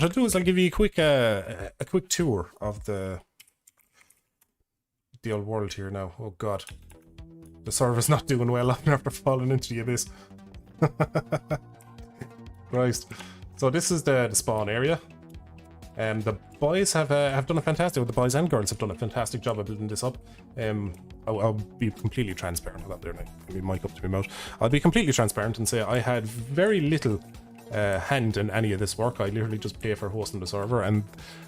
What I'll do is I'll give you a quick tour of the old world here now. Oh god. The server's not doing well after falling into the abyss. Christ. So this is the spawn area. The boys have done a fantastic, the boys and girls have done a fantastic job of building this up. I'll be completely transparent about there now. Maybe mic up to my mouth. I'll be completely transparent and say I had very little hand in any of this work. I literally just pay for hosting the server, and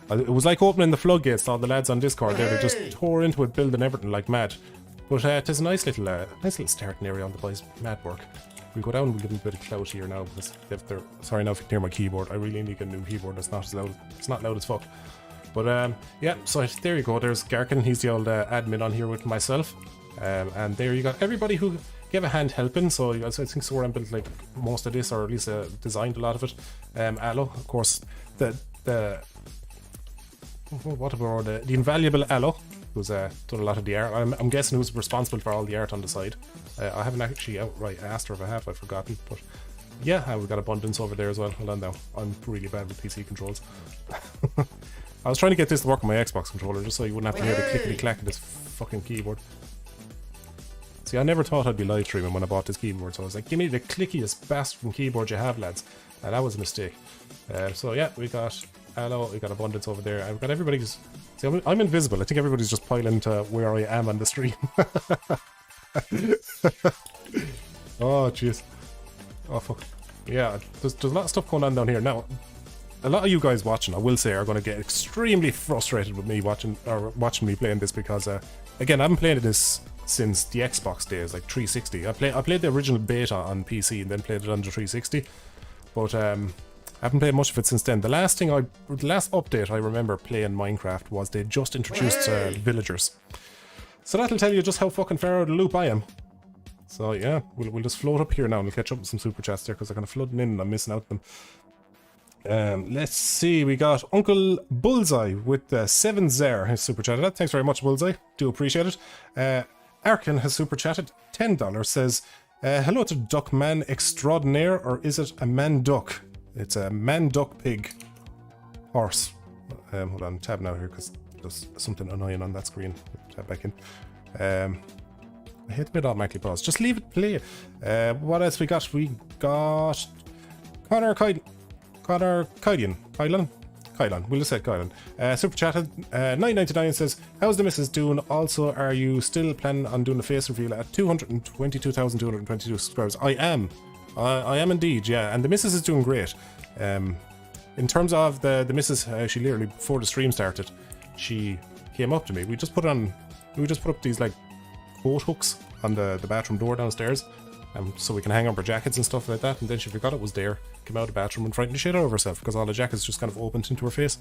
it was like opening the floodgates to all the lads on Discord there. They just tore into it, building everything like mad. But it is a nice little starting area on the boys' mad work. We'll go down and we'll give them a bit of clout here now, because if they're... Sorry now if you can hear my keyboard, I really need a new keyboard that's not as loud. It's not loud as fuck. But yeah, so there you go, there's Garkin, he's the old admin on here with myself. And there you got everybody who gave a hand helping, so I think Soren built like most of this, or at least designed a lot of it. Aloe, of course, the invaluable Aloe, who's done a lot of the art. I'm guessing who's responsible for all the art on the side. I haven't actually outright asked her if I have, I've forgotten, but yeah, we've got Abundance over there as well. Hold on now, I'm really bad with PC controls. I was trying to get this to work on my Xbox controller just so you wouldn't have to hear the clickety-clack of this fucking keyboard. See, I never thought I'd be live streaming when I bought this keyboard, so I was like, give me the clickiest bastard keyboard you have, lads. And that was a mistake. So yeah, we got Aloe, we got Abundance over there, and we've got everybody's... See, I'm invisible. I think everybody's just piling to where I am on the stream. Oh, jeez. Oh, fuck. Yeah, there's a lot of stuff going on down here. Now, a lot of you guys watching, I will say, are going to get extremely frustrated with me watching me playing this, because, again, I haven't played this since the Xbox days, like 360. I played the original beta on PC and then played it on the 360, but I haven't played much of it since then. The last update I remember playing Minecraft was they just introduced villagers. So that'll tell you just how fucking far out of the loop I am. So yeah, we'll just float up here now and we'll catch up with some super chats there, because they're kind of flooding in and I'm missing out on them. Let's see, we got Uncle Bullseye with 7 Zer has super chatted that. Thanks very much, Bullseye. Do appreciate it. Arkin has super chatted $10, says, hello to Duckman Extraordinaire, or is it a man duck? It's a man duck pig horse. Hold on, tab now here because there's something annoying on that screen. Tab back in. I hate the bit automatically pause. Just leave it play. What else we got? We got Connor Kylan. We'll just say Kylan. Super chatted. 999 says, how's the missus doing? Also, are you still planning on doing a face reveal at 222,222 subscribers? I am indeed, yeah. And the missus is doing great. In terms of the missus, she literally, before the stream started, she came up to me. We just put up these like coat hooks on the bathroom door downstairs, so we can hang up our jackets and stuff like that. And then she forgot it was there, came out of the bathroom and frightened the shit out of herself because all the jackets just kind of opened into her face.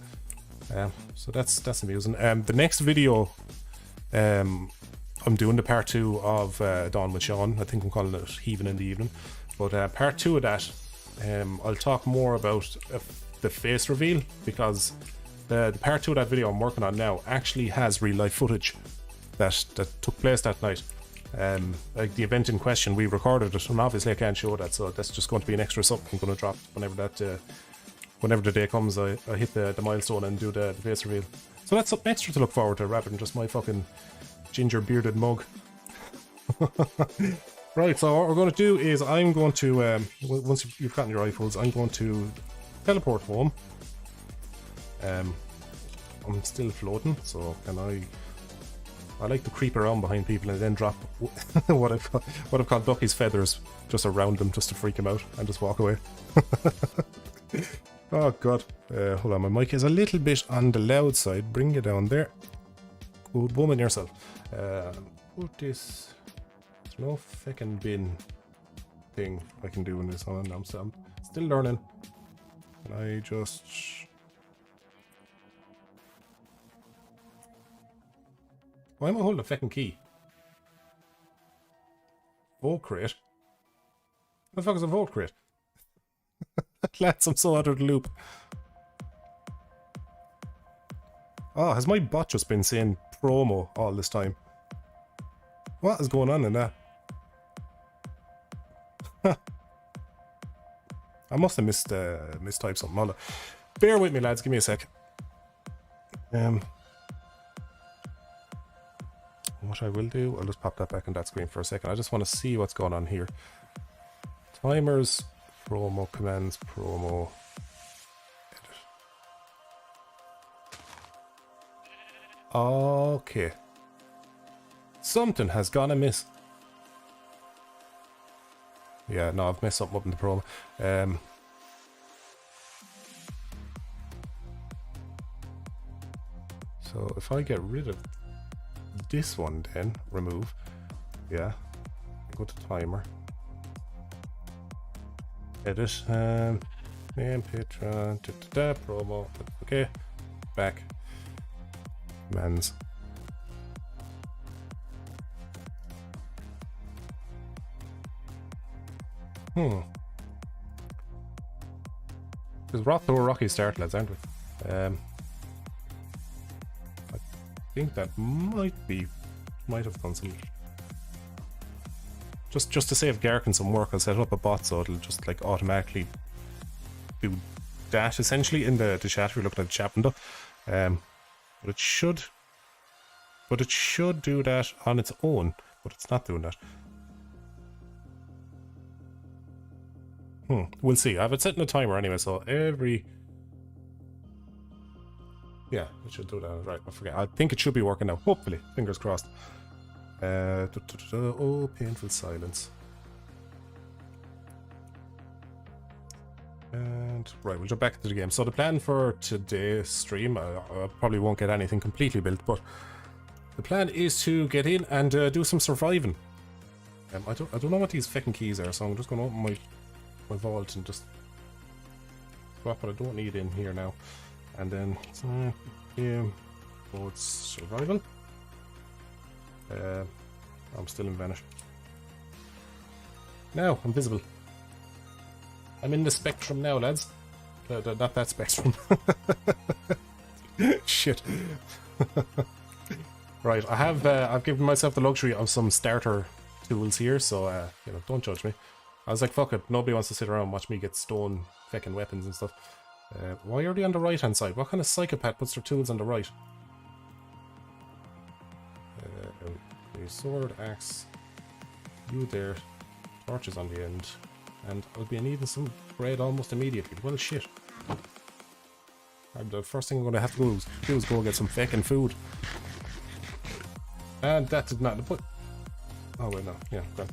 So that's amusing. The next video, I'm doing the part 2 of Dawn with Sean. I think I'm calling it Heaving in the Evening. But part 2 of that, I'll talk more about the face reveal, because the part 2 of that video I'm working on now actually has real life footage that took place that night. Like the event in question, we recorded it, and obviously I can't show that, so that's just going to be an extra something I'm going to drop whenever the day comes. I hit the milestone and do the face reveal. So that's something extra to look forward to, rather than just my fucking ginger bearded mug. Right, so what we're going to do is I'm going to, once you've gotten your rifles, I'm going to teleport home. I'm still floating, so I like to creep around behind people and then drop what I've called Ducky's feathers just around them, just to freak him out, and just walk away. Oh god, hold on, my mic is a little bit on the loud side. Bring it down there. Good woman yourself. Put this. There's no fucking bin thing I can do in this one. I'm still learning. And I just. Why am I holding a fucking key? Vote crate? What the fuck is a vote crate? Lads, I'm so out of the loop. Oh, has my bot just been saying promo all this time? What is going on in that? I must have mistyped something. Bear with me, lads. Give me a sec. What I will do, I'll just pop that back on that screen for a second. I just want to see what's going on here. Timers, promo, commands, promo, edit. Okay. Something has gone amiss. Yeah, no, I've messed something up in the promo. So if I get rid of this one then, remove, yeah, go to timer, edit, name, Patreon, promo, okay, back, commands. Because we're off to a rocky start, lads, aren't we? I think that might have done some. Just to save Garrick some work, I'll set up a bot so it'll just like automatically do that essentially in the chat if you're looking at the chat window. But it should do that on its own, but it's not doing that. We'll see. I have it set in a timer anyway, so every... Yeah, it should do that. Right, I forget. I think it should be working now. Hopefully. Fingers crossed. Oh, painful silence. And, right, we'll jump back into the game. So the plan for today's stream, I probably won't get anything completely built, but the plan is to get in and do some surviving. I don't know what these fucking keys are, so I'm just going to open my vault and just swap what I don't need in here now, and then game mode survival. I'm still in vanish. Now I'm visible. I'm in the spectrum now, lads. Not that spectrum. Shit. Right, I've given myself the luxury of some starter tools here, so you know, don't judge me. I was like, fuck it, nobody wants to sit around and watch me get stone fucking weapons and stuff. Why are they on the right hand side? What kind of psychopath puts their tools on the right? Okay, sword, axe, you there, torches on the end, and I'll be needing some bread almost immediately. Well, shit. The first thing I'm going to have to do is go and get some fucking food. And that did not put. Oh wait, no, yeah, good.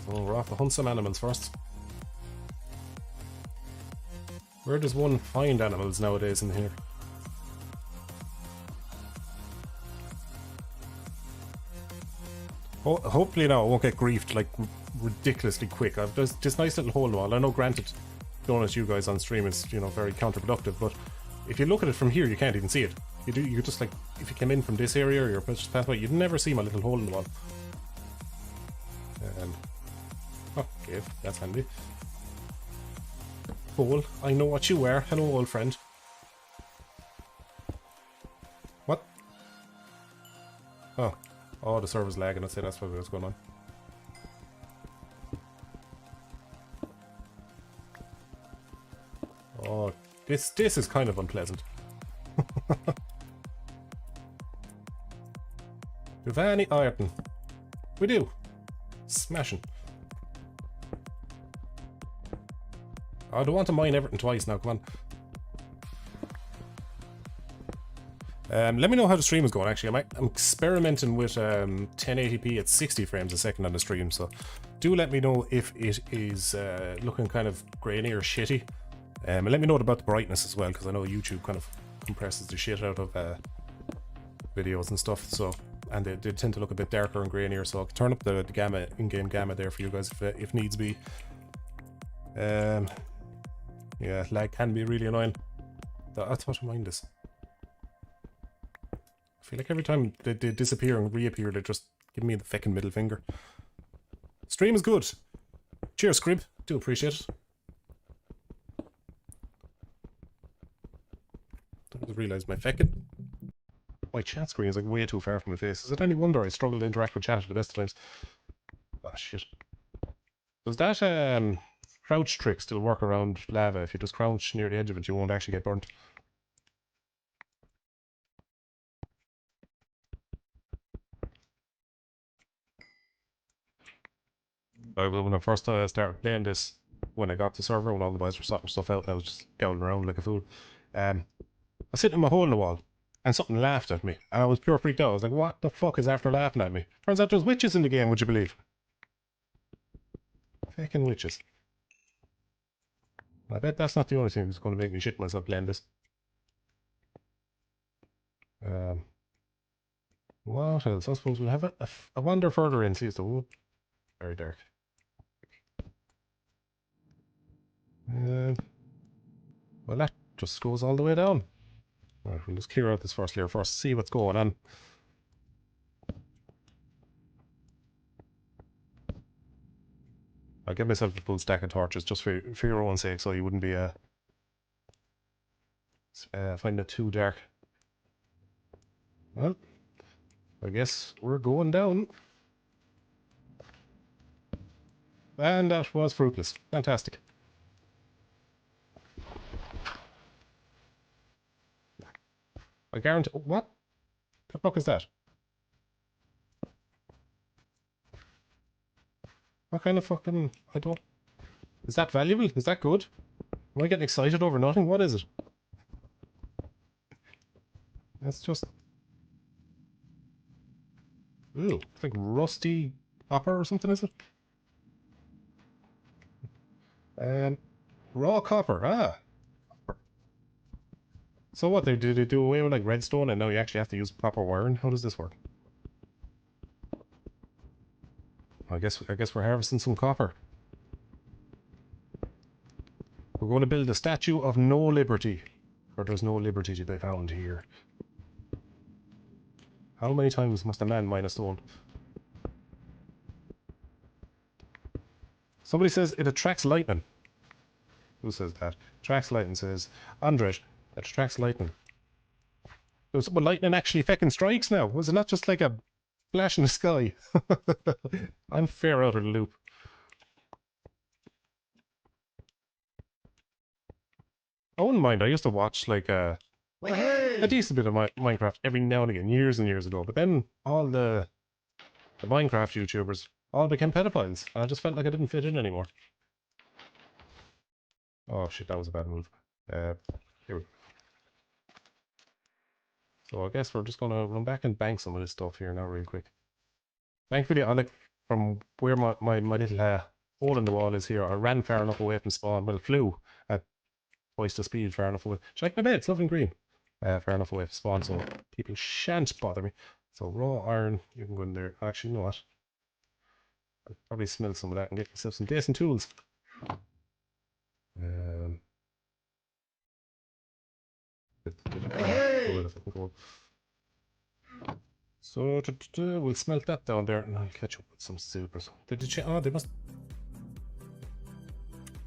So we're off to hunt some animals first. Where does one find animals nowadays in here? Oh, hopefully now I won't get griefed like ridiculously quick. I've this nice little hole in the wall. I know, granted, doing it you guys on stream is, you know, very counterproductive, but if you look at it from here, you can't even see it. You just like, if you came in from this area or you're just passing by, you'd never see my little hole in the wall. Oh, Gabe, that's handy. Cole, I know what you wear. Hello, old friend. What? Oh, the server's lagging. I'd say that's what's going on. Oh, this is kind of unpleasant. Do we have any iron? We do. Smashing. I don't want to mine everything twice now, come on. Let me know how the stream is going, actually. I'm experimenting with 1080p at 60 frames a second on the stream, so do let me know if it is looking kind of grainy or shitty. And let me know about the brightness as well, because I know YouTube kind of compresses the shit out of videos and stuff, so, and they tend to look a bit darker and grainier, so I'll turn up the gamma, in-game gamma there for you guys if needs be. Yeah, lag can be really annoying. I thought I mind this. I feel like every time they disappear and reappear, they just give me the fucking middle finger. Stream is good. Cheers, Scrib. Do appreciate it. Don't realise my chat screen is like way too far from my face. Is it any wonder I struggle to interact with chat at the best of times? Oh shit. Does that crouch trick still work around lava. If you just crouch near the edge of it, you won't actually get burnt. When I first started playing this, when I got the server, when all the boys were sorting stuff out, and I was just down around like a fool. I was sitting in my hole in the wall, and something laughed at me, and I was pure freaked out. I was like, what the fuck is after laughing at me? Turns out there's witches in the game, would you believe? Fucking witches. I bet that's not the only thing that's going to make me shit myself playing this. What else? I suppose we'll have a wander further in, see it's the wood. Very dark. Well, that just goes all the way down. Right, we'll just clear out this first layer first, see what's going on. I'll give myself a full stack of torches just for your own sake, so you wouldn't be finding it too dark. Well, I guess we're going down. And that was fruitless. Fantastic. I guarantee... What? The fuck is that? What kind of fucking... I don't... Is that valuable? Is that good? Am I getting excited over nothing? What is it? That's just... Ooh, it's like rusty copper or something, is it? Raw copper. Ah. So what, did they do away with like redstone and now you actually have to use proper wiring? How does this work? I guess we're harvesting some copper. We're going to build a statue of no liberty. Or there's no liberty to be found here. How many times must a man mine a stone? Somebody says it attracts lightning. Who says that? Attracts lightning, says Andrej. It attracts lightning. So lightning actually fucking strikes now. Was it not just like a flash in the sky? I'm fair out of the loop. I wouldn't mind. I used to watch like a decent bit of Minecraft every now and again, years and years ago. But then all the Minecraft YouTubers all became pedophiles. And I just felt like I didn't fit in anymore. Oh shit, that was a bad move. Here we go. So I guess we're just gonna run back and bank some of this stuff here now real quick. Thankfully, I like from where my little hole in the wall is here, I ran far enough away from spawn. Well, flew at twice the speed far enough away. It's like my bed, it's lovely and green. Far enough away from spawn, so people shan't bother me. So raw iron, you can go in there. Actually, you know what? I'll probably smell some of that and get myself some decent tools. So we'll smelt that down there and I'll catch up with some silver. Did they change? Oh, they must.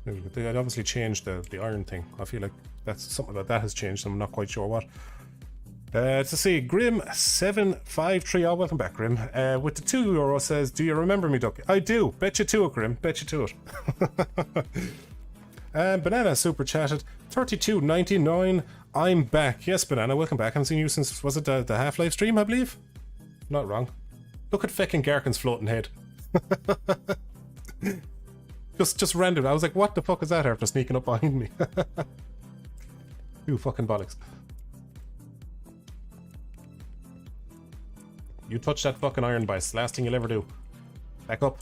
They had obviously changed the iron thing. I feel like that's something that has changed. I'm not quite sure what. To see Grim753. Oh, welcome back, Grim. With the €2 says, "Do you remember me, Ducky?" I do. Bet you to it, Grim. Bet you to it. Banana super chatted 32.99. I'm back. Yes, Banana, welcome back. I haven't seen you since, was it the Half-Life stream, I believe? Not wrong. Look at feckin' Garkin's floating head. just random. I was like, what the fuck is that after sneaking up behind me? You fucking bollocks. You touch that fucking iron, boys. Last thing you'll ever do. Back up.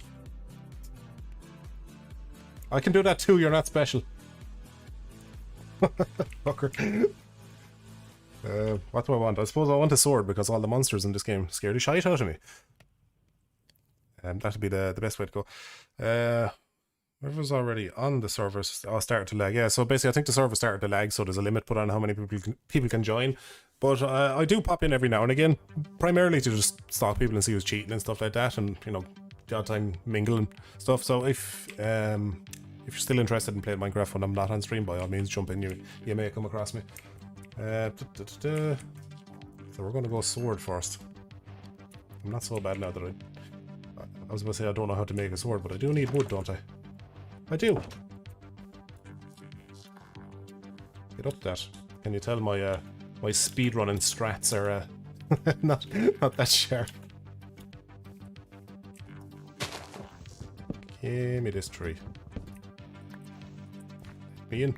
I can do that too, you're not special. Fucker. What do I want? I suppose I want a sword because all the monsters in this game scare the shite out of me. That'd be the best way to go. Whoever's already on the server started to lag. Yeah, so basically I think the server started to lag, so there's a limit put on how many people can join. But I do pop in every now and again, primarily to just stalk people and see who's cheating and stuff like that, and you know, the odd time mingle and stuff. So if you're still interested in playing Minecraft when I'm not on stream, by all means jump in. You may come across me. So we're going to go sword first. I'm not so bad now that I was going to say I don't know how to make a sword, but I do need wood, don't I? I do. Get up that. Can you tell my my speedrunning strats are not that sharp? Give me this tree. Being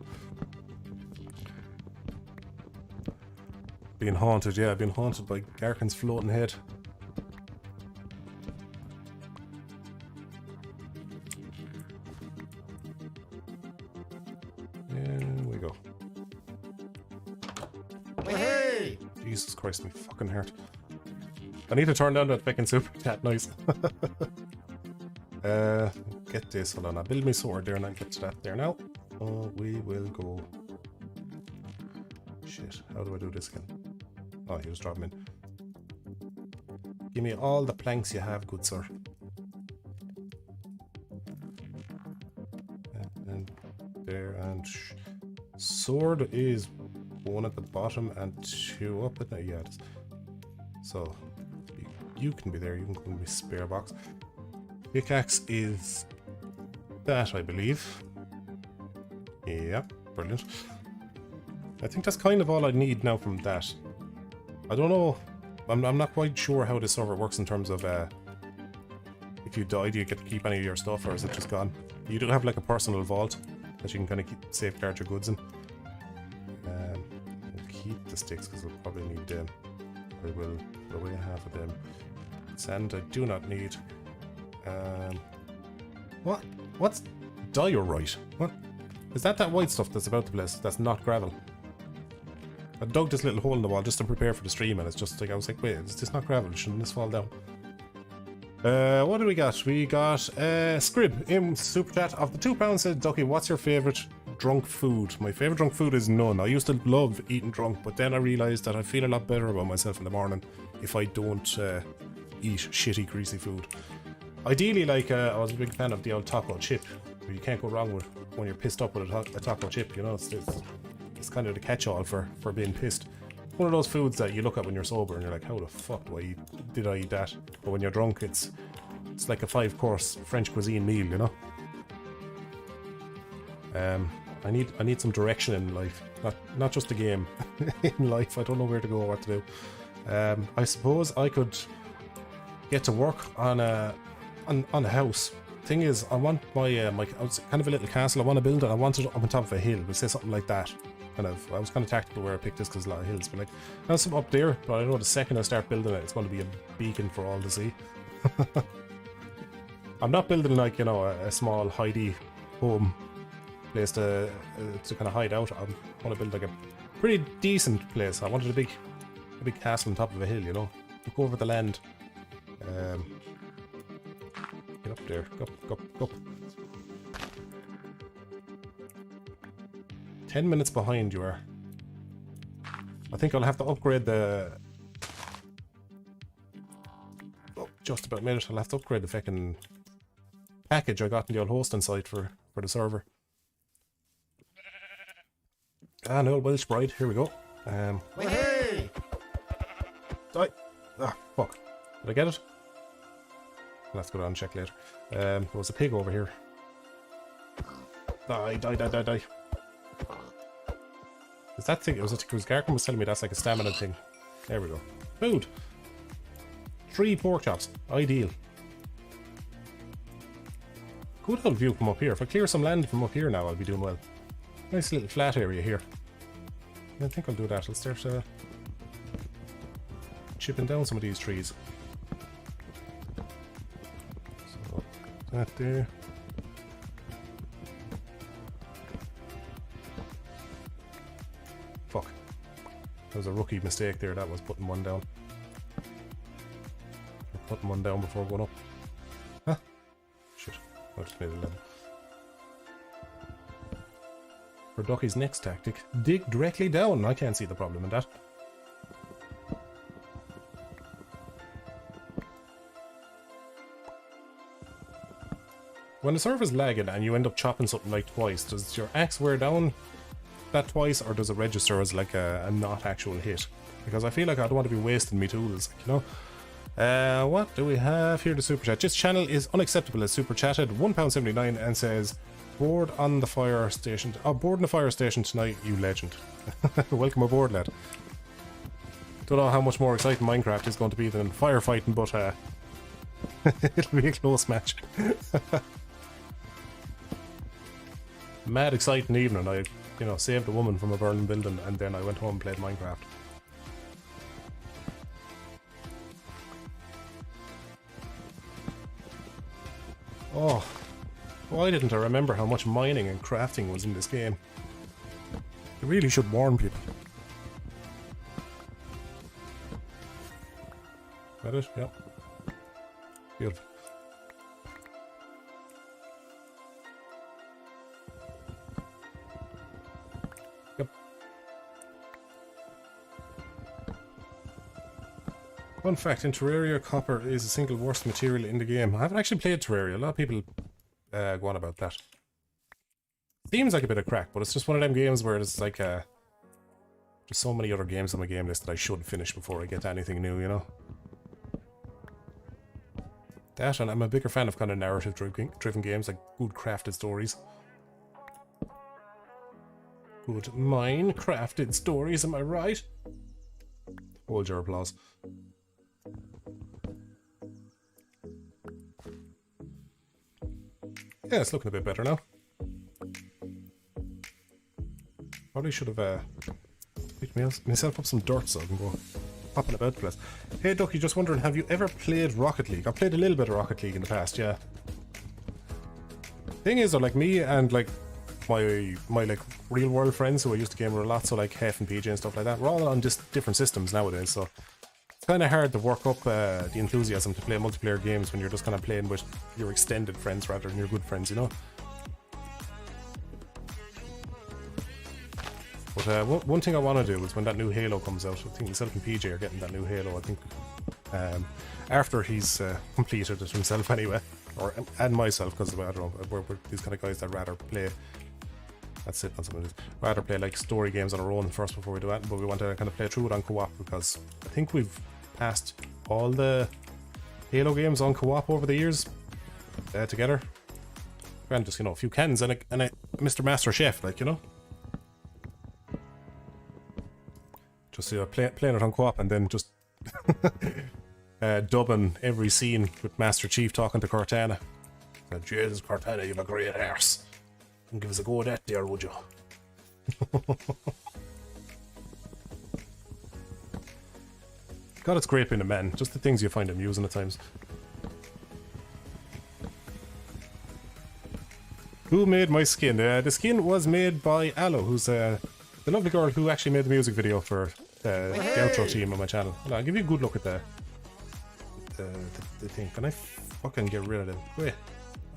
haunted, yeah, I've been haunted by Garkin's floating head. There we go. Hey! Jesus Christ, my fucking heart. I need to turn down that fucking super chat noise. Get this, hold on, I'll build my sword there and I'll get to that there now. Oh, we will go. Shit, how do I do this again? Oh, you just drop them in. Give me all the planks you have, good sir. And there, and sword is one at the bottom and two up at the, yeah. So, you can be there, you can come in my spare box. Pickaxe is that, I believe. Yeah, brilliant. I think that's kind of all I need now from that. I don't know, I'm not quite sure how this server works in terms of if you die, do you get to keep any of your stuff or is it just gone? You do have like a personal vault that you can kind of safeguard your goods in. I'll keep the sticks because I'll probably need them. I will throw away half of them. Sand I do not need. What's diorite? What? Is that white stuff that's about the place? That's not gravel. I dug this little hole in the wall just to prepare for the stream and it's just like, I was like, wait, is this not gravel? Shouldn't this fall down? What do we got? We got Scrib in Super Chat. Of the £2 said, Ducky, what's your favourite drunk food? My favourite drunk food is none. I used to love eating drunk, but then I realised that I feel a lot better about myself in the morning if I don't eat shitty, greasy food. Ideally, like, I was a big fan of the old taco chip. You can't go wrong with when you're pissed up with a taco chip, you know, it's kind of the catch-all for being pissed. One of those foods that you look at when you're sober and you're like, how the fuck did I eat that? But when you're drunk, it's like a 5-course French cuisine meal, you know? I need some direction in life, not just a game. In life, I don't know where to go or what to do. I suppose I could get to work on a house. Thing is, I want my it's kind of a little castle. I want to build it. I want it up on top of a hill. We'll say something like that. I was kind of tactical where I picked this because a lot of hills. But like, there's some up there. But I know the second I start building it, it's going to be a beacon for all to see. I'm not building like, you know, a small hidey home place to kind of hide out. I want to build like a pretty decent place. I wanted a big castle on top of a hill. You know, look over the land. Get up there. Go. 10 minutes behind you are. I think I'll have to upgrade the... Oh, just about made it. I'll have to upgrade the fucking package I got in the old hosting site for the server. Ah, no, Welsh Bride. Here we go. Hey! Die! Ah, fuck. Did I get it? I'll have to go down and check later. There was a pig over here. Die. Is that thing? It was Garkin was telling me that's like a stamina thing. There we go. Food! 3 pork chops. Ideal. Good old view from up here. If I clear some land from up here now, I'll be doing well. Nice little flat area here. I think I'll do that. I'll start chipping down some of these trees. So, that there. Fuck. That was a rookie mistake there. That was putting one down. Putting one down before going up. Huh? Shit. I just made 11. For Ducky's next tactic, dig directly down. I can't see the problem in that. When the server's lagging and you end up chopping something like twice, does your axe wear down that twice, or does it register as like a not actual hit? Because I feel like I don't want to be wasting me tools, you know? What do we have here to super chat? This channel is unacceptable as super chatted £1.79 and says, bored on the fire station. Oh, bored in the fire station tonight, you legend. Welcome aboard, lad. Don't know how much more exciting Minecraft is going to be than firefighting, but it'll be a close match. Mad exciting evening. I, saved a woman from a burning building and then I went home and played Minecraft. Oh, why didn't I remember how much mining and crafting was in this game? You really should warn people. Is that it? Yep. Beautiful. Yep. Fun fact, in Terraria, copper is the single worst material in the game. I haven't actually played Terraria. A lot of people go on about that. Seems like a bit of crack, but it's just one of them games where it's like there's so many other games on my game list that I should finish before I get to anything new, you know? That, and I'm a bigger fan of kind of narrative-driven games, like good crafted stories. Good Minecrafted stories, am I right? Hold your applause. Yeah, it's looking a bit better now. Probably should have picked myself up some dirt so I can go popping about the place. Hey Ducky, just wondering, have you ever played Rocket League? I've played a little bit of Rocket League in the past, yeah. Thing is, though, like me and like my like real world friends who I used to game with a lot, so like Hef and PJ and stuff like that, we're all on just different systems nowadays, so it's kind of hard to work up the enthusiasm to play multiplayer games when you're just kind of playing with your extended friends rather than your good friends, you know? But one thing I want to do is when that new Halo comes out, I think myself and PJ are getting that new Halo, I think, after he's completed it himself anyway, and myself, because I don't know, we're these kind of guys that rather play, that's it, on some of this, rather play like story games on our own first before we do that, but we want to kind of play through it on co-op, because I think we've passed all the Halo games on co-op over the years, together, and just, a few cans and a Mr. Master Chef, like, you know? Just playing it on co-op and then just dubbing every scene with Master Chief talking to Cortana. Jesus, Cortana, you've a great arse. And give us a go at that there, would you? God, it's great being a man. Just the things you find amusing at times. Who made my skin? The skin was made by Aloe, who's the lovely girl who actually made the music video for the outro team on my channel. I'll give you a good look at the thing. Can I fucking get rid of them? Wait.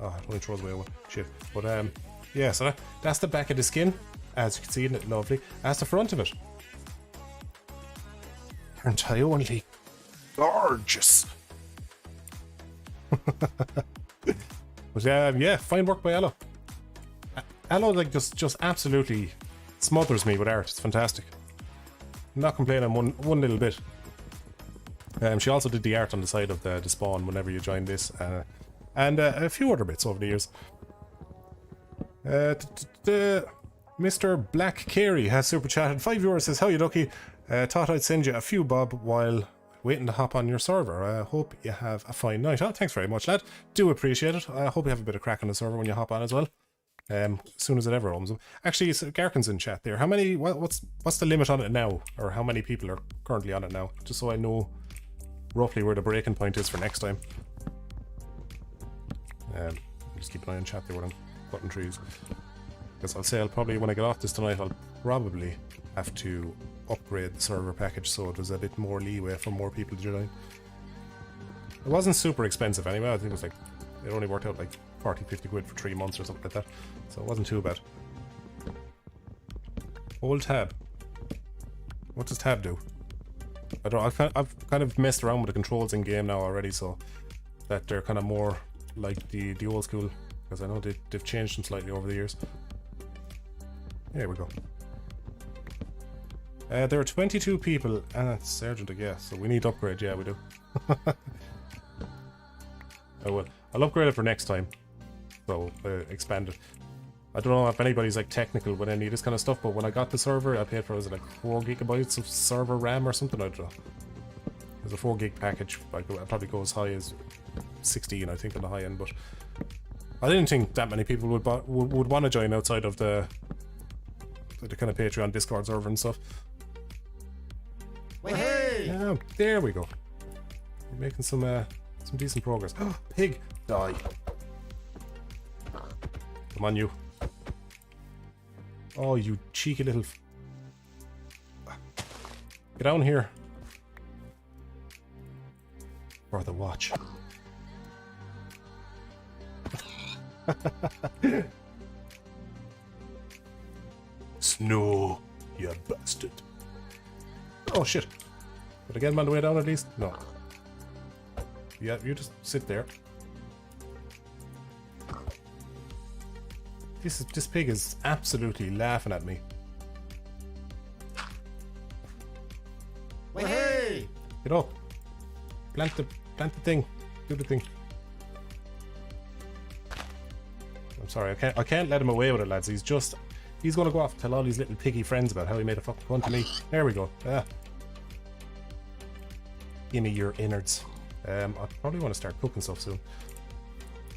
Oh, it only throws away one. Shit. But yeah, so that's the back of the skin. As you can see, isn't it lovely? That's the front of it. Aren't I only gorgeous? But yeah, fine work by Aloe. Aloe like just absolutely smothers me with art. It's fantastic. I'm not complaining one little bit. She also did the art on the side of the spawn whenever you join this, and a few other bits over the years. Mr. Black Carey has super chatted. €5 says, "How you Ducky? Thought I'd send you a few bob while waiting to hop on your server. I hope you have a fine night." Oh, thanks very much, lad. Do appreciate it. I hope you have a bit of crack on the server when you hop on as well. As soon as it ever opens up. Actually, Garkin's in chat there. How many? What's the limit on it now, or how many people are currently on it now? Just so I know roughly where the breaking point is for next time. Just keep an eye on chat there when I'm cutting trees. Because I'll say when I get off this tonight, I'll probably have to upgrade the server package so there's a bit more leeway for more people to join. It wasn't super expensive anyway. I think it was like, it only worked out like 40-50 quid for 3 months or something like that, so it wasn't too bad. Hold tab. What does tab do? I don't know, I've kind of messed around with the controls in game now already, so that they're kind of more like the old school, because I know they've changed them slightly over the years. There we go. There are 22 people, and it's Sergeant, I guess, so we need to upgrade. Yeah, we do. I will. I'll upgrade it for next time. So, expand it. I don't know if anybody's like technical with any of this kind of stuff, but when I got the server, I paid for, was it like 4 gigabytes of server RAM or something? I don't know. There's a 4 gig package. I probably go as high as 16, I think, on the high end, but I didn't think that many people would want to join outside of the kind of Patreon Discord server and stuff. Hey! Yeah, there we go. You're making some decent progress. Pig! Die. Come on, you. Oh, you cheeky little... Get down here. For the watch. Snow, you bastard. Oh shit. Did I get him on the way down at least? No. Yeah, you just sit there. This pig is absolutely laughing at me. Hey! Get up. Plant the thing. Do the thing. I'm sorry, I can't let him away with it, lads. He's gonna go off and tell all these little piggy friends about how he made a fucking cunt to me. There we go. Give me your innards. I probably want to start cooking stuff soon.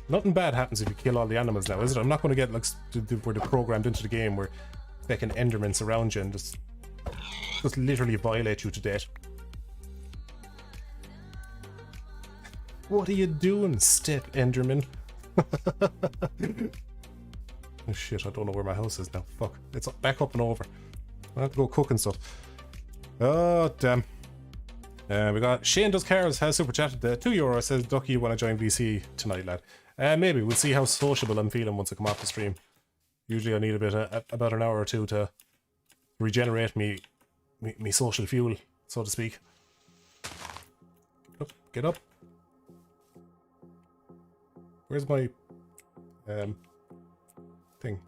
Nothing bad happens if you kill all the animals now, is it? I'm not going to get like where they're programmed into the game where they can endermen surround you and just literally violate you to death. What are you doing, step enderman? Oh shit, I don't know where my house is now. Fuck. It's back up and over. I have to go cook and stuff. Oh, damn. We got Shane Does Cars has super chatted. €2 says, Ducky, you want to join VC tonight, lad? Maybe. We'll see how sociable I'm feeling once I come off the stream. Usually I need about an hour or two to regenerate me social fuel, so to speak. Get up. Where's my thing?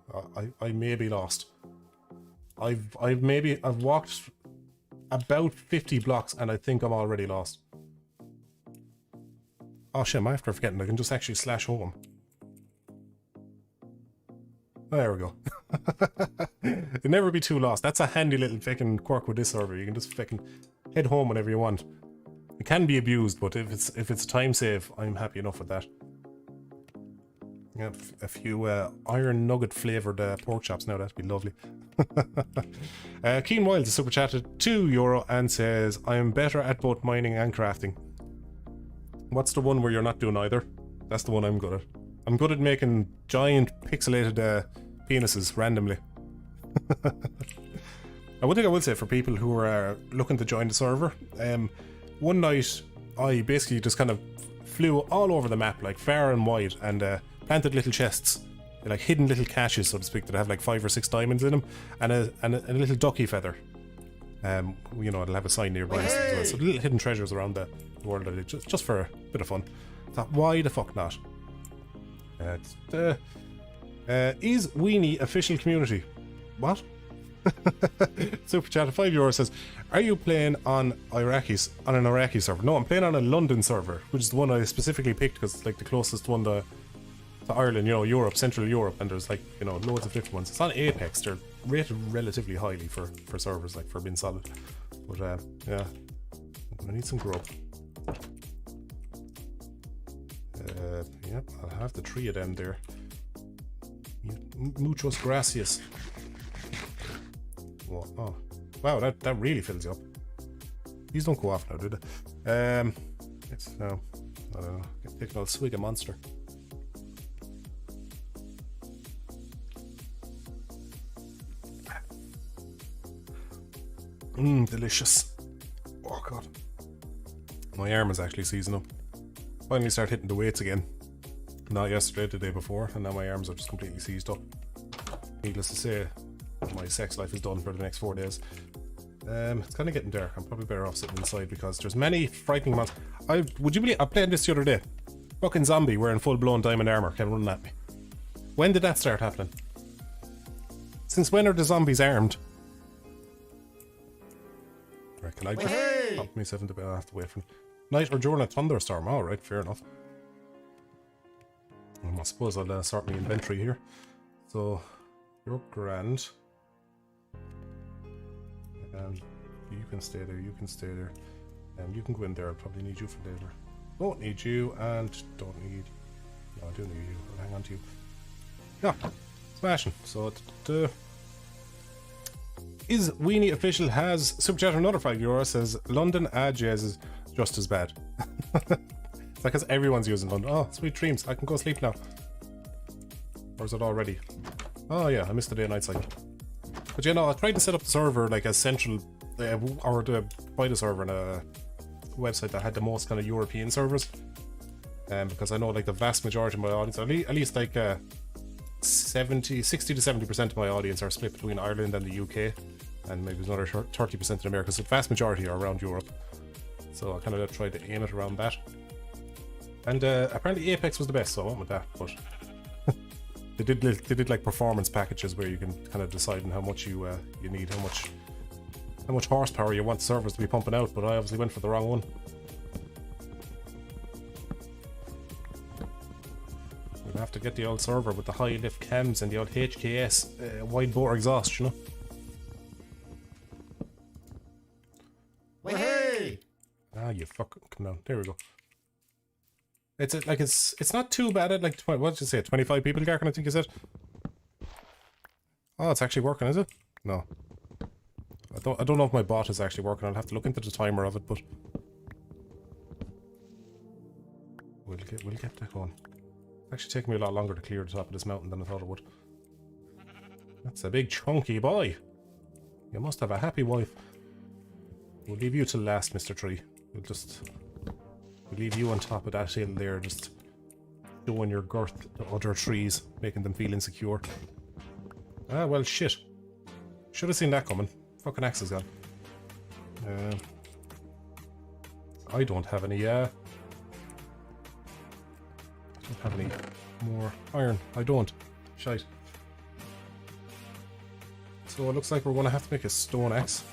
I may be lost. I've walked about 50 blocks and I think I'm already lost. Oh shit, I'm after forgetting I can just actually slash home. There we go. You'll never be too lost. That's a handy little fucking quirk with this server. You can just fucking head home whenever you want. It can be abused, but if it's a time save, I'm happy enough with that. Yeah, a few iron nugget flavoured pork chops now, that'd be lovely. Keen Wild is super chatted €2 and says, I am better at both mining and crafting. What's the one where you're not doing either? That's the one I'm good at. I'm good at making giant pixelated penises randomly. One thing I will say for people who are looking to join the server, one night I basically just kind of flew all over the map, like far and wide, and planted little chests, like hidden little caches, so to speak, that have like 5 or 6 diamonds in them, and a little ducky feather. You know, it'll have a sign nearby as well. So little hidden treasures around the world, just for a bit of fun. I thought, why the fuck not? Is Weenie official community? What? Super chat of €5 says, are you playing on an Iraqi server? No, I'm playing on a London server, which is the one I specifically picked because it's like the closest one to Ireland, you know, Europe, Central Europe, and there's like, you know, loads of different ones. It's on Apex. They're rated relatively highly for servers, like for being solid. But yeah, I need some grub. Yep, I'll have the 3 of them there. Muchos gracias. Oh, wow, that really fills you up. These don't go off now, do they? It's now, I don't know, take an old swig of Monster. Delicious. Oh god, my arm is actually seizing up. Finally start hitting the weights again. Not yesterday, the day before, and now my arms are just completely seized up. Needless to say, my sex life is done for the next 4 days. It's kind of getting dark. I'm probably better off sitting inside because there's many frightening monsters. Would you believe I played this the other day? Fucking zombie wearing full-blown diamond armor came running at me. When did that start happening? Since when are the zombies armed? Right, can I just pop myself into bed? I have to wait for night or during a thunderstorm. Alright, fair enough. I suppose I'll sort my inventory here. So, you're grand. And you can stay there, you can stay there. And you can go in there, I'll probably need you for later. Don't need you, and don't need... No, I do need you, I'll hang on to you. Yeah, smashing. So, is Weenie official has super chat another €5, says London jazz is just as bad. It's like because everyone's using London. Oh, sweet dreams, I can go sleep now. Or is it already? Oh yeah, I missed the day and night cycle. But you know, I tried to set up the server like as central, or to buy the server in a website that had the most kind of European servers. Because I know like the vast majority of my audience, at least like 60 to 70% of my audience are split between Ireland and the UK, and maybe another 30% in America, so the vast majority are around Europe. So I kind of tried to aim it around that. And apparently Apex was the best, so I went with that, but they did like performance packages where you can kind of decide on how much you need, how much horsepower you want the servers to be pumping out, but I obviously went for the wrong one. We'll have to get the old server with the high lift cams and the old HKS wide bore exhaust, you know. Well, hey! Ah, you fucking come down. There we go. It's not too bad at like what did you say? 25 people, Garkin, I think you said. Oh, it's actually working, is it? No. I don't know if my bot is actually working. I'll have to look into the timer of it, but we'll get that going. It's actually taking me a lot longer to clear the top of this mountain than I thought it would. That's a big chunky boy. You must have a happy wife. We'll leave you till last, Mr. Tree. We'll leave you on top of that hill there, just showing your girth to other trees, making them feel insecure. Ah, well, shit. Should have seen that coming. Fucking axe is gone. I don't have any, I don't have any more iron. I don't. Shite. So it looks like we're going to have to make a stone axe.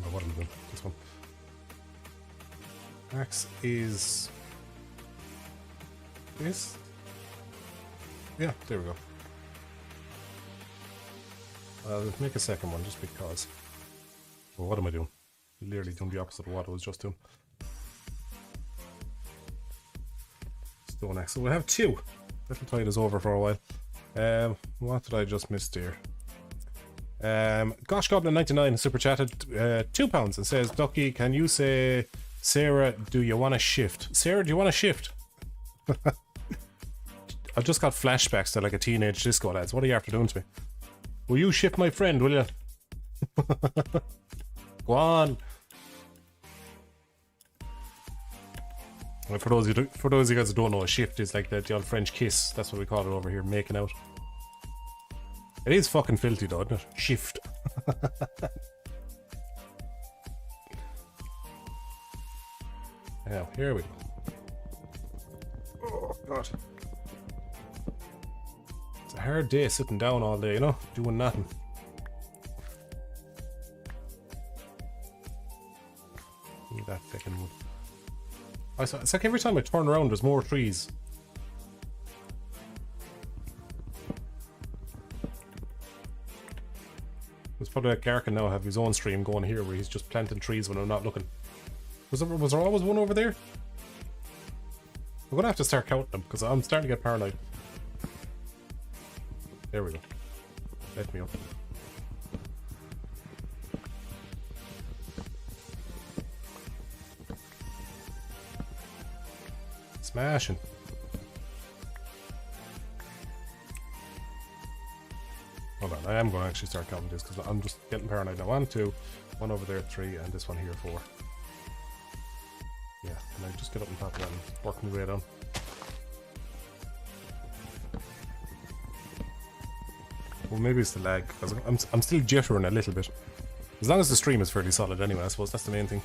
No, what am I doing? This one. Axe is this. Yeah, there we go. Let's make a second one just because. Well, what am I doing? Literally doing the opposite of what I was just doing. Stone axe. So we'll have two. Little tide is over for a while. What did I just miss there? Gosh Goblin 99 super chatted £2 and says, Ducky, can you say, Sarah, do you want to shift? Sarah, do you want to shift? I just got flashbacks to like a teenage disco, lads. What are you after doing to me? Will you shift my friend, will you? Go on. Well, for those of you guys who don't know, a shift is like the old French kiss. That's what we call it over here, making out. It is fucking filthy though, isn't it? Shift. Now, here we go. Oh, God. It's a hard day sitting down all day, you know? Doing nothing. Need that fucking wood. It's like every time I turn around, there's more trees. It's probably like Garkin now have his own stream going here where he's just planting trees when I'm not looking. Was there always one over there? I'm gonna have to start counting them because I'm starting to get paranoid. There we go. Let me up. Smashing. Hold on, I am going to actually start counting this because I'm just getting paranoid now. 1, 2, 1 over there, 3, and this one here, 4. Yeah, and I just get up on top of that and work my way down. Well, maybe it's the lag because I'm still jittering a little bit. As long as the stream is fairly solid anyway, I suppose that's the main thing.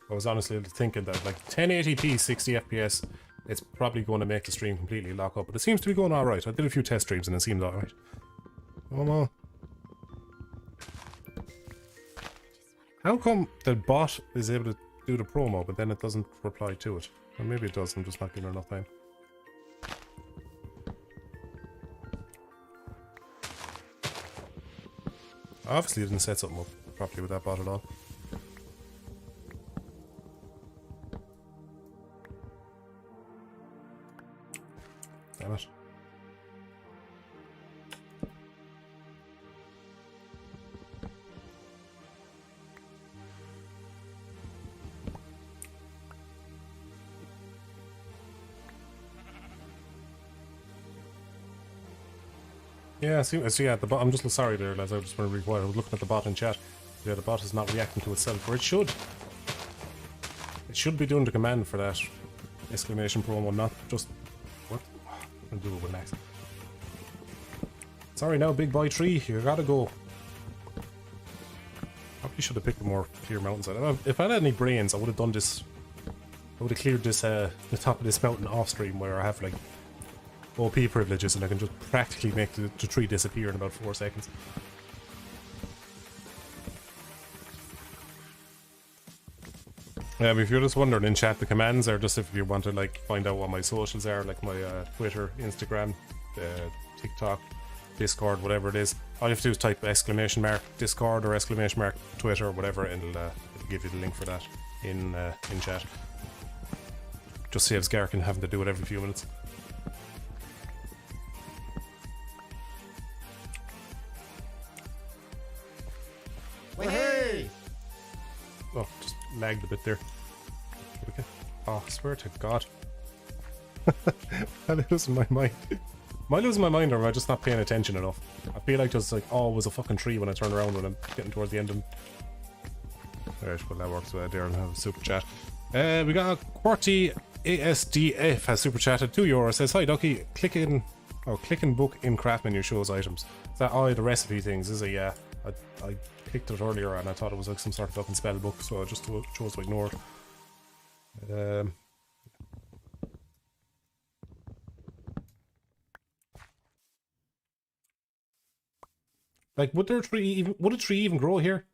I was honestly thinking that like 1080p 60 FPS, it's probably going to make the stream completely lock up, but it seems to be going alright. I did a few test streams and it seemed alright. Oh no. How come the bot is able to do the promo but then it doesn't reply to it? Or maybe it does, I'm just not giving her enough time. Obviously didn't set something up properly with that bot at all. Damn it. Yeah, see, yeah, the bot, I'm just sorry there, lads, I just want to read quiet. I was looking at the bot in chat. Yeah, the bot is not reacting to itself, or it should. It should be doing the command for that exclamation promo, not just... What? I'll do it with next. Sorry now, big boy tree, you gotta go. Probably should have picked a more clear mountainside. If I had any brains, I would have done this... I would have cleared this, the top of this mountain off stream where I have, like, OP privileges and I can just practically make the tree disappear in about 4 seconds. If you're just wondering in chat, the commands are just if you want to like find out what my socials are, like my Twitter, Instagram, TikTok, Discord, whatever it is. All you have to do is type exclamation mark Discord or exclamation mark Twitter or whatever, and it'll give you the link for that in chat. Just saves Garkin having to do it every few minutes. Hey! Oh, just lagged a bit there. Okay. Oh, I swear to God. I'm losing my mind. Am I losing my mind or am I just not paying attention enough? I feel like there's like always a fucking tree when I turn around when I'm getting towards the end of... Alright, well that works well there and have a super chat. We got QWERTY ASDF has super chatted €2. Says, hi Ducky, clicking book in craft menu shows items. Is that all the recipe things? Is it? Yeah. I clicked it earlier and I thought it was like some sort of fucking spell book, so I just chose to ignore it. Like, would a tree even grow here?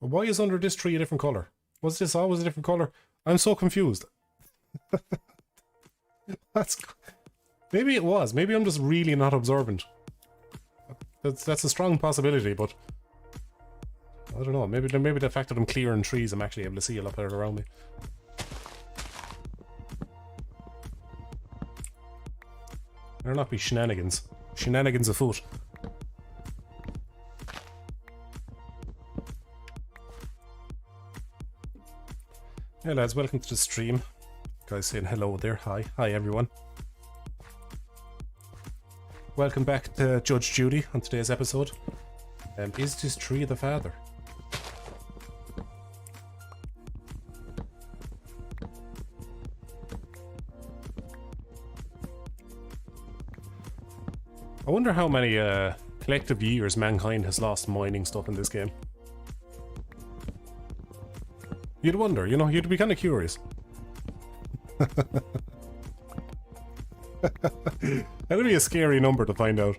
Why is under this tree a different color? Was this always a different color? I'm so confused. Maybe it was. Maybe I'm just really not observant. That's a strong possibility, but I don't know. Maybe the fact that I'm clearing trees, I'm actually able to see a lot better around me. Better not be shenanigans. Shenanigans afoot. Hey lads, welcome to the stream. Guys saying hello there. Hi everyone. Welcome back to Judge Judy on today's episode. Is this tree the father? I wonder how many collective years mankind has lost mining stuff in this game. You'd wonder, you know, you'd be kind of curious. That'd be a scary number to find out.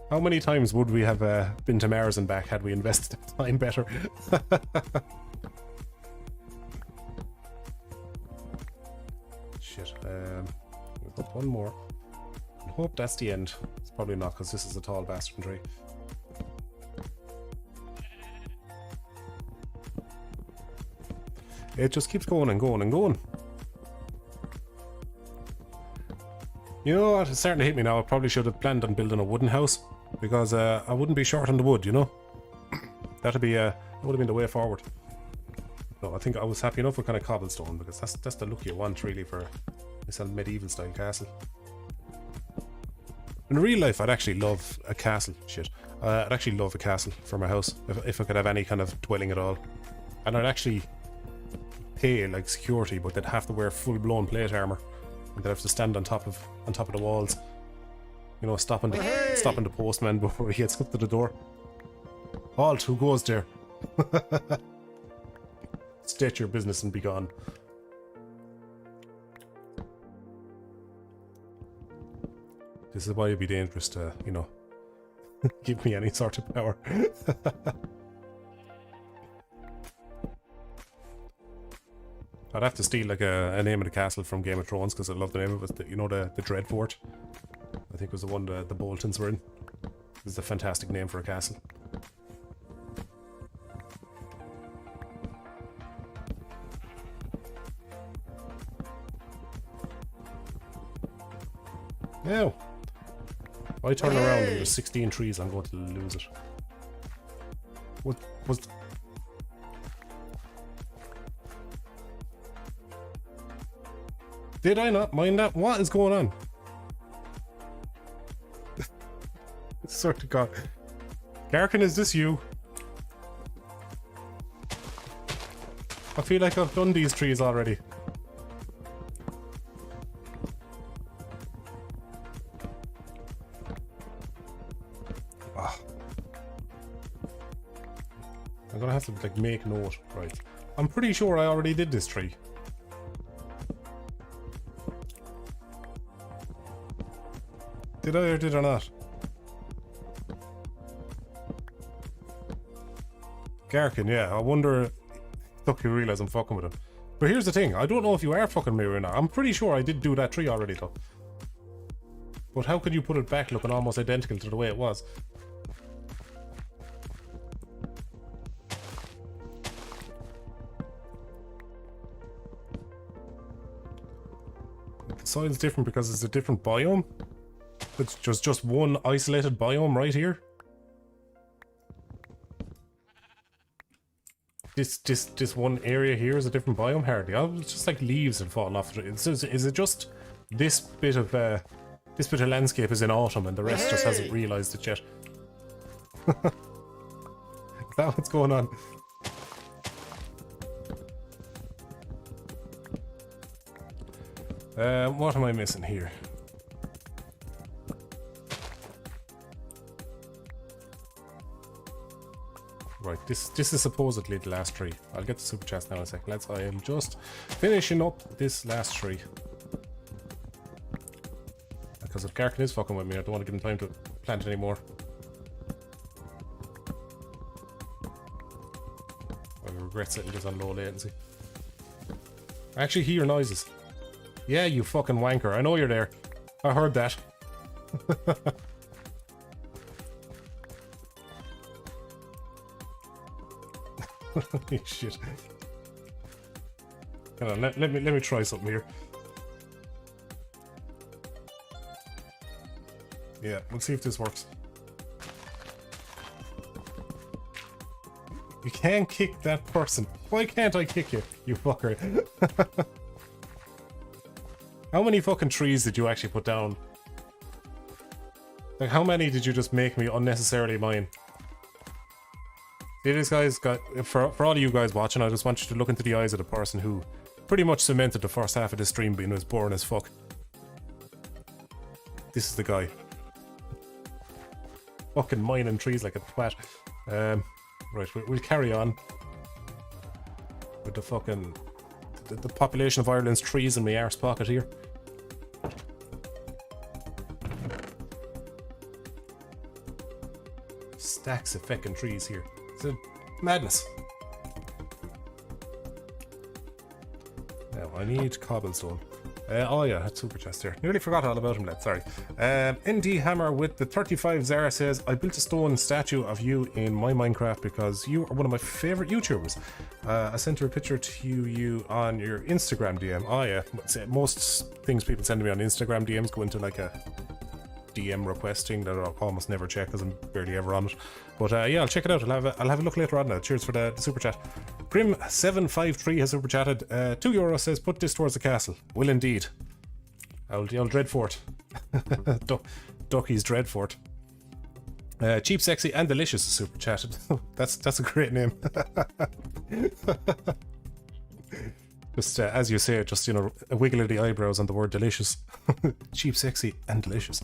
How many times would we have been to Mars and back had we invested time better? Shit, we've got one more. I hope that's the end. It's probably not, because this is a tall bastard tree. It just keeps going and going and going. You know what? It's starting to hit me now. I probably should have planned on building a wooden house, because I wouldn't be short on the wood, you know? That would have been the way forward. No, I think I was happy enough with kind of cobblestone, because that's the look you want really for this medieval style castle. In real life, I'd actually love a castle. Shit. I'd actually love a castle for my house if I could have any kind of dwelling at all. And I'd actually pay like security, but they'd have to wear full-blown plate armor. And they'd have to stand on top of the walls. You know, stopping the postman before he gets up to the door. Halt, who goes there? State your business and be gone. This is why it'd be dangerous to, you know, give me any sort of power. I'd have to steal like a name of the castle from Game of Thrones because I love the name of it. You know, the Dread Fort? I think was the one the Boltons were in. This is a fantastic name for a castle. Now, if I turn around and there's 16 trees, I'm going to lose it. What was... Did I not mind that? What is going on? Swear to God. Garkin, is this you? I feel like I've done these trees already. I'm gonna have to like make note, right? I'm pretty sure I already did this tree. Did I or did I not? Garkin, yeah, I wonder... Look, you realise I'm fucking with him. But here's the thing, I don't know if you are fucking me or not. I'm pretty sure I did do that tree already though. But how could you put it back looking almost identical to the way it was? The soil's different because it's a different biome? It's just one isolated biome right here? This one area here is a different biome, hardly. Oh, it's just like leaves have fallen off. Is it just this bit of landscape is in autumn and the rest just hasn't realised it yet? Is that what's going on? What am I missing here? Right, this is supposedly the last tree. I'll get the super chest now in a sec, lads. I am just finishing up this last tree. Because if Garkin is fucking with me, I don't want to give him time to plant anymore. I regret setting this on low latency. I actually hear noises. Yeah, you fucking wanker. I know you're there. I heard that. Holy shit. Hold on, let me try something here. Yeah, we'll see if this works. You can't kick that person. Why can't I kick you, you fucker? How many fucking trees did you actually put down? Like, how many did you just make me unnecessarily mine? See, this guy's got... For all of you guys watching, I just want you to look into the eyes of the person who pretty much cemented the first half of this stream being as boring as fuck. This is the guy. Fucking mining trees like a twat. Right, we'll carry on. With the fucking... The population of Ireland's trees in my arse pocket here. Stacks of fucking trees here. It's a madness. Now, I need cobblestone. Oh yeah, that's super chest here. Nearly forgot all about him, lad, sorry. ND Hammer with the 35 Zara says, I built a stone statue of you in my Minecraft because you are one of my favourite YouTubers. I sent her a picture to you on your Instagram DM. Oh yeah, most things people send to me on Instagram DMs go into like a DM requesting that I'll almost never check because I'm barely ever on it. But yeah, I'll check it out. I'll have a look later on now. Cheers for the super chat. Grim753 has super chatted. €2 says, put this towards the castle. Will indeed. The old Dreadfort. Ducky's Dreadfort. Cheap, Sexy and Delicious is super chatted. That's a great name. Just as you say it, just, you know, a wiggle of the eyebrows on the word delicious. Cheap, Sexy and Delicious.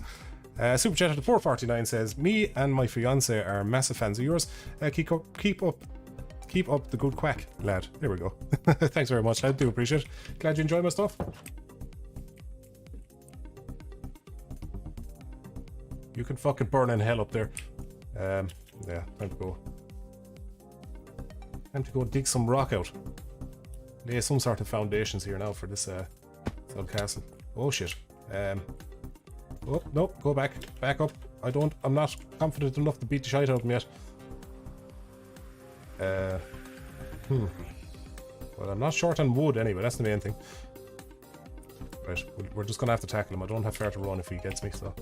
Super chat at 449 says, me and my fiance are massive fans of yours. Keep up the good quack, lad. There we go. Thanks very much, lad. Do appreciate it. Glad you enjoy my stuff. You can fucking burn in hell up there. Yeah, time to go. Time to go dig some rock out. lay some sort of foundations here now for this old castle. Oh shit. Oh no, go back up. I'm not confident enough to beat the shite out of them yet. Well, I'm not short on wood anyway, that's the main thing. Right, we're just gonna have to tackle him. I don't have far to run if he gets me, so.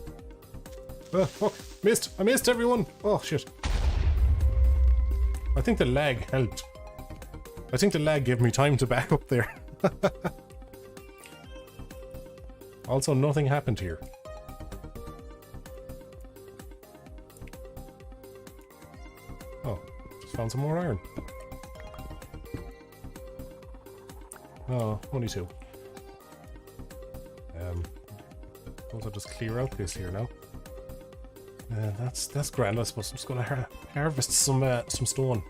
Oh, fuck! Missed! I missed everyone! Oh, shit. I think the lag helped. I think the lag gave me time to back up there. Also, nothing happened here. Oh, just found some more iron. Oh, only 2. Suppose I'll just clear out this here now. That's grand. I suppose I'm just gonna harvest some stone.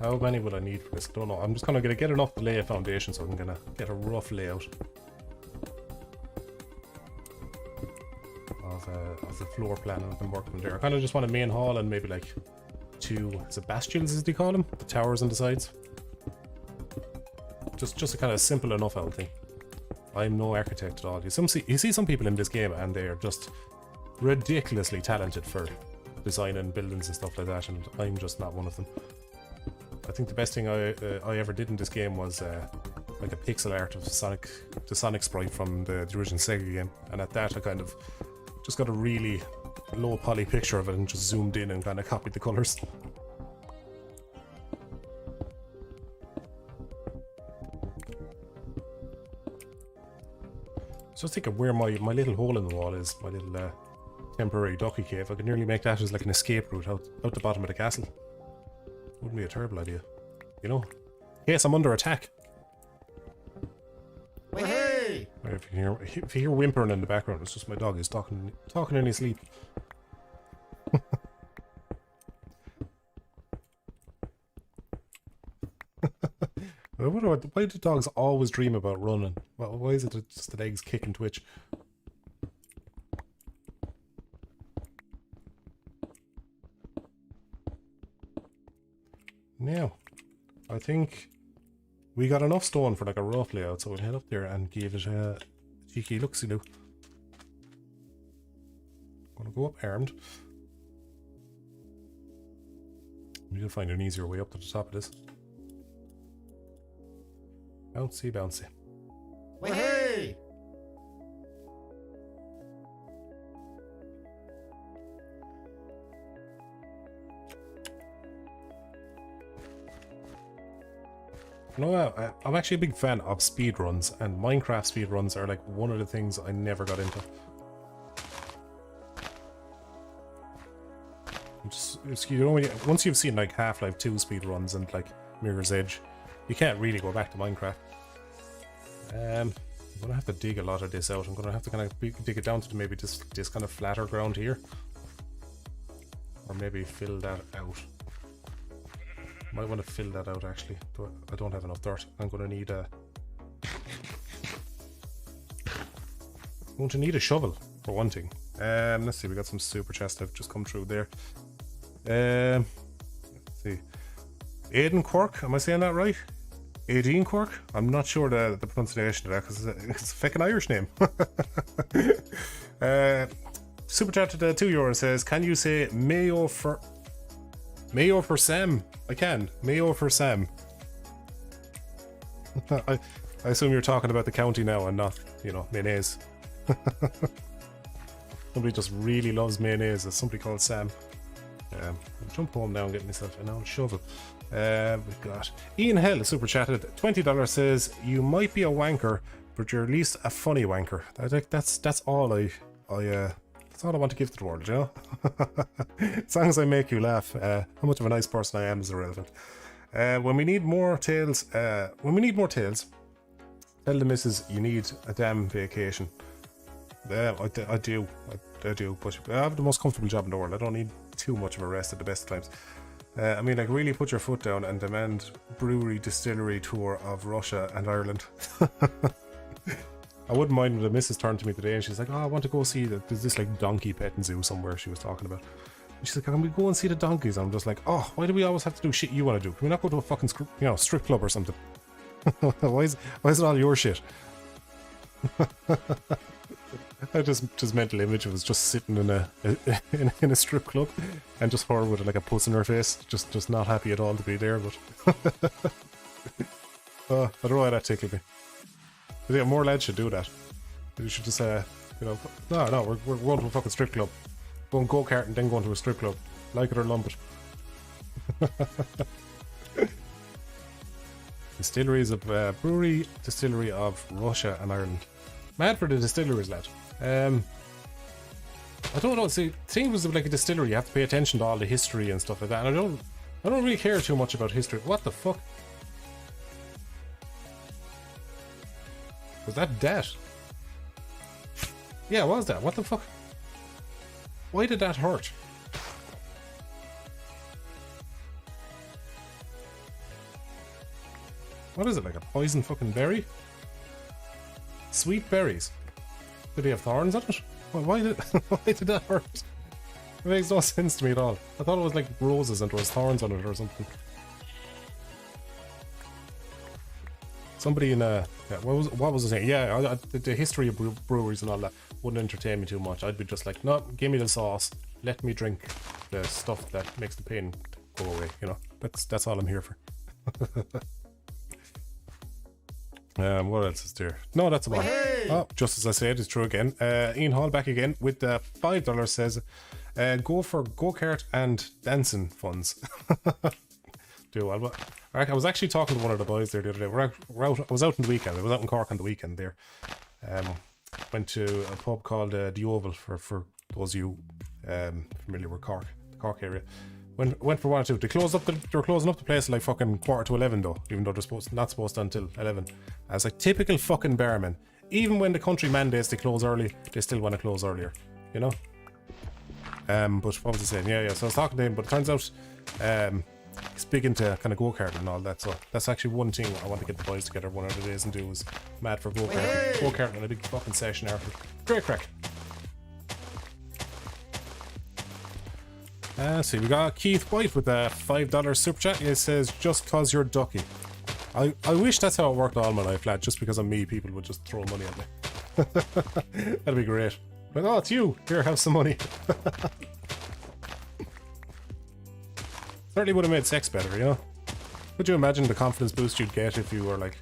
How many would I need for this? I don't know. I'm just gonna get enough to lay a foundation so I'm gonna get a rough layout of the floor plan and I can work from there. I kind of just want a main hall and maybe like 2, is it bastions as they call them? The towers on the sides. Just a kind of simple enough old thing. I'm no architect at all. You see some people in this game and they are just ridiculously talented for designing buildings and stuff like that, and I'm just not one of them. I think the best thing I ever did in this game was like a pixel art of the Sonic sprite from the original Sega game, and at that I kind of just got a really low poly picture of it and just zoomed in and kind of copied the colours. Just think of where my little hole in the wall is, my little temporary ducky cave. I could nearly make that as like an escape route out the bottom of the castle. Wouldn't be a terrible idea, you know? Yes, I'm under attack. Hey! If you hear whimpering in the background, it's just my dog. He's talking in his sleep. I wonder why do dogs always dream about running? Well, why is it that just the legs kick and twitch? Now, I think we got enough stone for like a rough layout, so we'll head up there and give it a cheeky look-see-loo. Gonna go up armed. We need to find an easier way up to the top of this. Bouncy, bouncy. Hey! You know, I'm actually a big fan of speedruns, and Minecraft speedruns are like one of the things I never got into. You know, once you've seen like Half-Life 2 speedruns and like Mirror's Edge, you can't really go back to Minecraft. I'm gonna have to dig a lot of this out. I'm gonna have to kind of dig it down to maybe this kind of flatter ground here, or maybe fill that out. Might want to fill that out actually. I don't have enough dirt. I'm gonna need a. I'm going to need a shovel for one thing. Let's see. We got some super chests that have just come through there. Let's see. Aiden Quirk, am I saying that right? Aiden Quirk? I'm not sure the pronunciation of that because it's a fucking Irish name. Super chat to the €2 says, can you say Mayo for Sam? I can. Mayo for Sam. I assume you're talking about the county now and not, you know, mayonnaise. Somebody just really loves mayonnaise. There's somebody called Sam. I'll jump home now and get myself an old shovel. We've got Ian Hell super chatted. $20 says, you might be a wanker, but you're at least a funny wanker. I think that's all that's all I want to give to the world, you know? As long as I make you laugh, how much of a nice person I am is irrelevant. When we need more tales, tell the missus you need a damn vacation. I do, but I have the most comfortable job in the world. I don't need too much of a rest at the best of times. I mean, like, really put your foot down and demand brewery distillery tour of Russia and Ireland. I wouldn't mind when the missus turned to me today and she's like, oh, I want to go see there's this like donkey petting zoo somewhere she was talking about. She's like, can we go and see the donkeys? I'm just like, oh, why do we always have to do shit you want to do? Can we not go to a fucking strip club or something? why is it all your shit? I just mental image of us just sitting in a in a strip club and just her with like a puss in her face, just not happy at all to be there. But I don't know why that tickled me. I think more lads should do that. You should just no, we're going to a fucking strip club. Go and go-kart and then go into a strip club. Like it or lump it. Distilleries of brewery distillery of Russia and Ireland. Mad for the distilleries, lad. I don't know. See, the thing was like a distillery. You have to pay attention to all the history and stuff like that. And I don't really care too much about history. What the fuck? Was that death? Yeah, was that? What the fuck? Why did that hurt? What is it, like a poison fucking berry? Sweet berries. Did he have thorns on it? Why did that hurt? It makes no sense to me at all. I thought it was like roses and there was thorns on it or something. Somebody in yeah, what was I saying? Yeah, the history of breweries and all that wouldn't entertain me too much. I'd be just like, no, give me the sauce. Let me drink the stuff that makes the pain go away. You know, that's all I'm here for. What else is there? No, that's about it. Oh, just as I said, it's true again. Ian Hall back again with the $5 says, go for go-kart and dancing funds. Do well. I was actually talking to one of the boys there the other day. I was out on the weekend. I was out in Cork on the weekend there. Went to a pub called The Oval for those of you familiar with Cork, the Cork area. Went for 1 or 2. They were closing up the place like fucking 11:15 though, even though they're not supposed to until 11. I was like, typical fucking barman. Even when the country mandates they close early, they still want to close earlier, you know. But what was I saying? Yeah. So I was talking to him, but it turns out he's big into kind of go-karting and all that. So that's actually one thing I want to get the boys together one of the days and do is mad for go-karting. Go-karting and a big fucking session after. Great crack. See, we got Keith White with a $5 super chat. It says, just cause you're ducky. I wish that's how it worked all my life, lad. Just because I'm me, people would just throw money at me. That'd be great. Like, oh, it's you. Here, have some money. Certainly would have made sex better, you know? Could you imagine the confidence boost you'd get if you were like,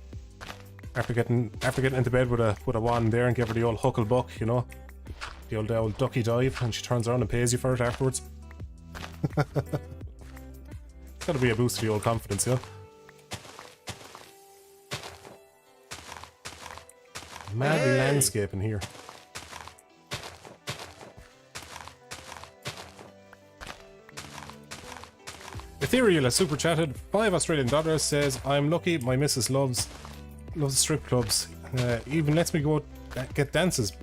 after getting into bed with a wand there and give her the old huckle buck, you know? The old ducky dive, and she turns around and pays you for it afterwards. It's gotta be a boost for the old confidence, you know? Mad landscape in here. Ethereal, a super chatted $5 Australian says, I'm lucky my missus loves strip clubs. Even lets me go get dances.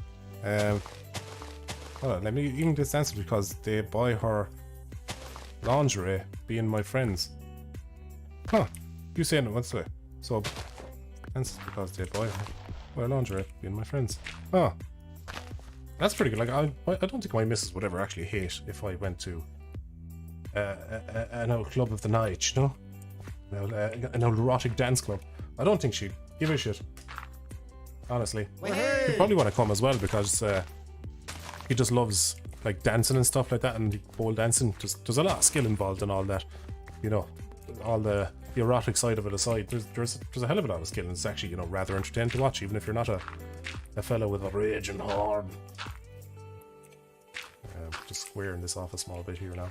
Let me even get dances because they buy her lingerie being my friends. Huh. You saying it once way. So dances because they buy her lingerie being my friends. Oh. That's pretty good. Like I don't think my missus would ever actually hate if I went to an old club of the night, you know? An old erotic dance club. I don't think she'd give a shit. Honestly. She'd probably want to come as well because he just loves like dancing and stuff like that, and pole dancing. There's a lot of skill involved in all that. You know, all the erotic side of it aside, there's a hell of a lot of skill, and it's actually, you know, rather entertaining to watch, even if you're not a fellow with a raging horn. Just squaring this off a small bit here now.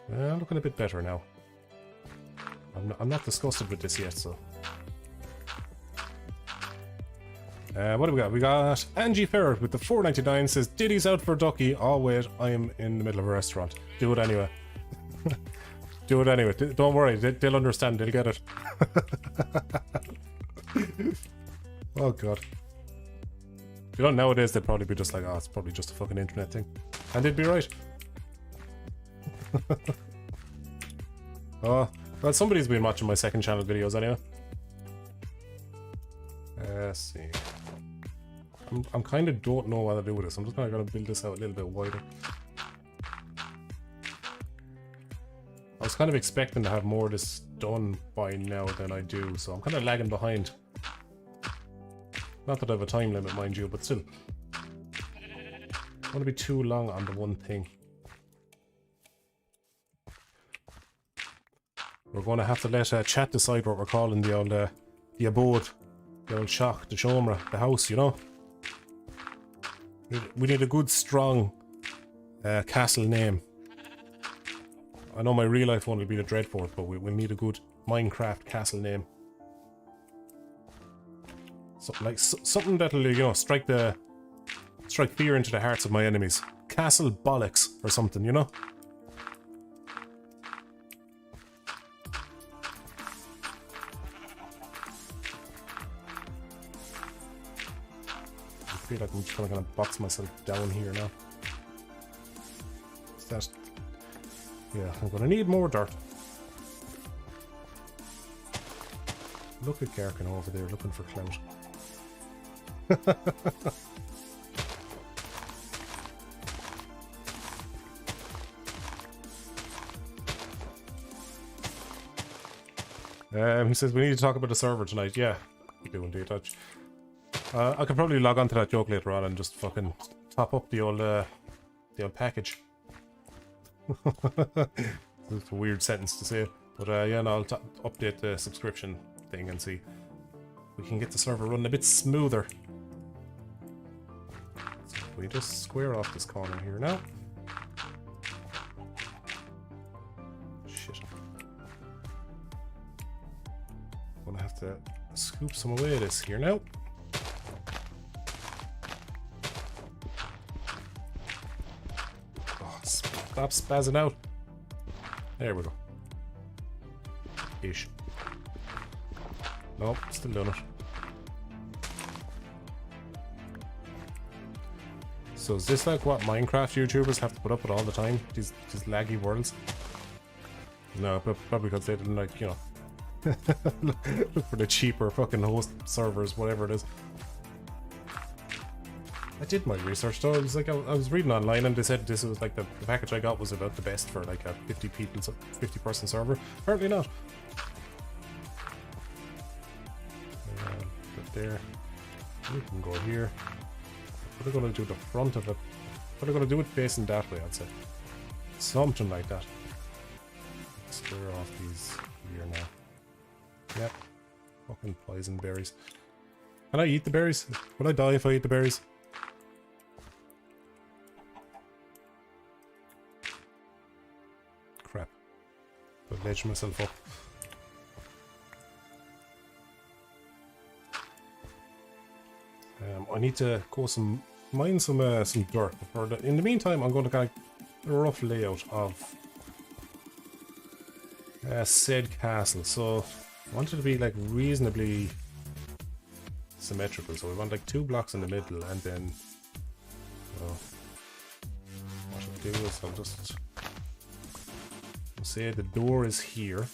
Looking a bit better now. I'm not disgusted with this yet, so. What do we got? We got Angie Ferret with the $4.99 says, Diddy's out for Ducky. Oh wait, I'm in the middle of a restaurant. Do it anyway. Do it anyway. Don't worry, they'll understand, they'll get it. Oh god. You know, nowadays they'd probably be just like, oh, it's probably just a fucking internet thing. And they'd be right. Oh, well, somebody's been watching my second channel videos anyway. Let's see. I'm kind of don't know what to do with this. I'm just gonna build this out a little bit wider. I was kind of expecting to have more of this done by now than I do, so I'm kind of lagging behind. Not that I have a time limit, mind you, but still. I don't want to be too long on the one thing. We're going to have to let chat decide what we're calling the old, the abode, the old shock, the chomra, the house, you know? We need a good, strong castle name. I know my real life one will be the Dreadfort, but we'll need a good Minecraft castle name. Something like something that'll, you know, strike fear into the hearts of my enemies. Castle Bollocks or something, you know? I feel like I'm just gonna box myself down here now. Is that... Yeah, I'm gonna need more dirt. Look at Garkin over there looking for clout. He says we need to talk about the server tonight. Yeah, we do indeed. I could probably log on to that joke later on and just fucking top up the old package. It's a weird sentence to say, but yeah, no, I'll update the subscription thing and see if we can get the server running a bit smoother. So we just square off this corner here now. Shit. Gonna have to scoop some away of this here now. Oh, stop spazzing out. There we go. Ish. Nope, still doing it. So is this like what Minecraft YouTubers have to put up with all the time? These laggy worlds? No, but probably because they didn't, like, you know, look for the cheaper fucking host servers, whatever it is. I did my research though. It was like I was reading online and they said this was like the package I got was about the best for like a 50 person server. Apparently not. Put there. We can go here. What are we going to do the front of it? What are we going to do it facing that way? I'd say something like that. Square off these here now. Yep. Fucking poison berries. Can I eat the berries? Will I die if I eat the berries? Crap. I've edged myself up. I need to go mine some dirt. In the meantime, I'm going to kind of a rough layout of said castle. So I want it to be like reasonably symmetrical. So we want like 2 blocks in the middle, and then what I'll do is I'll just say the door is here.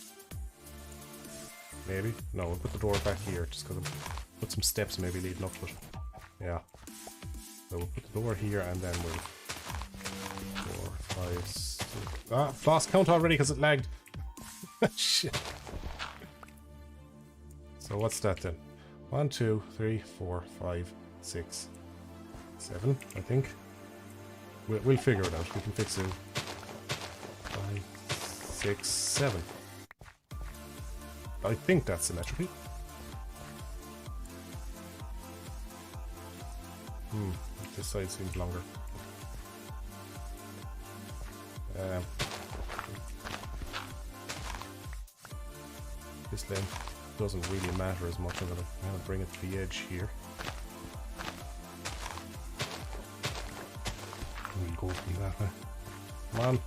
Maybe no, we'll put the door back here just because I'll put some steps maybe leading up to it. Yeah. So we'll put the door here and then we'll 4, 5, 6. Ah, lost count already because it lagged. Shit. So what's that then? 1, 2, 3, 4, 5, 6, 7, I think. We'll figure it out. We can fix it. 5, 6, 7. I think that's symmetrical. This side seems longer. This length doesn't really matter as much. I'm going to bring it to the edge here. We'll go from that way. Come on.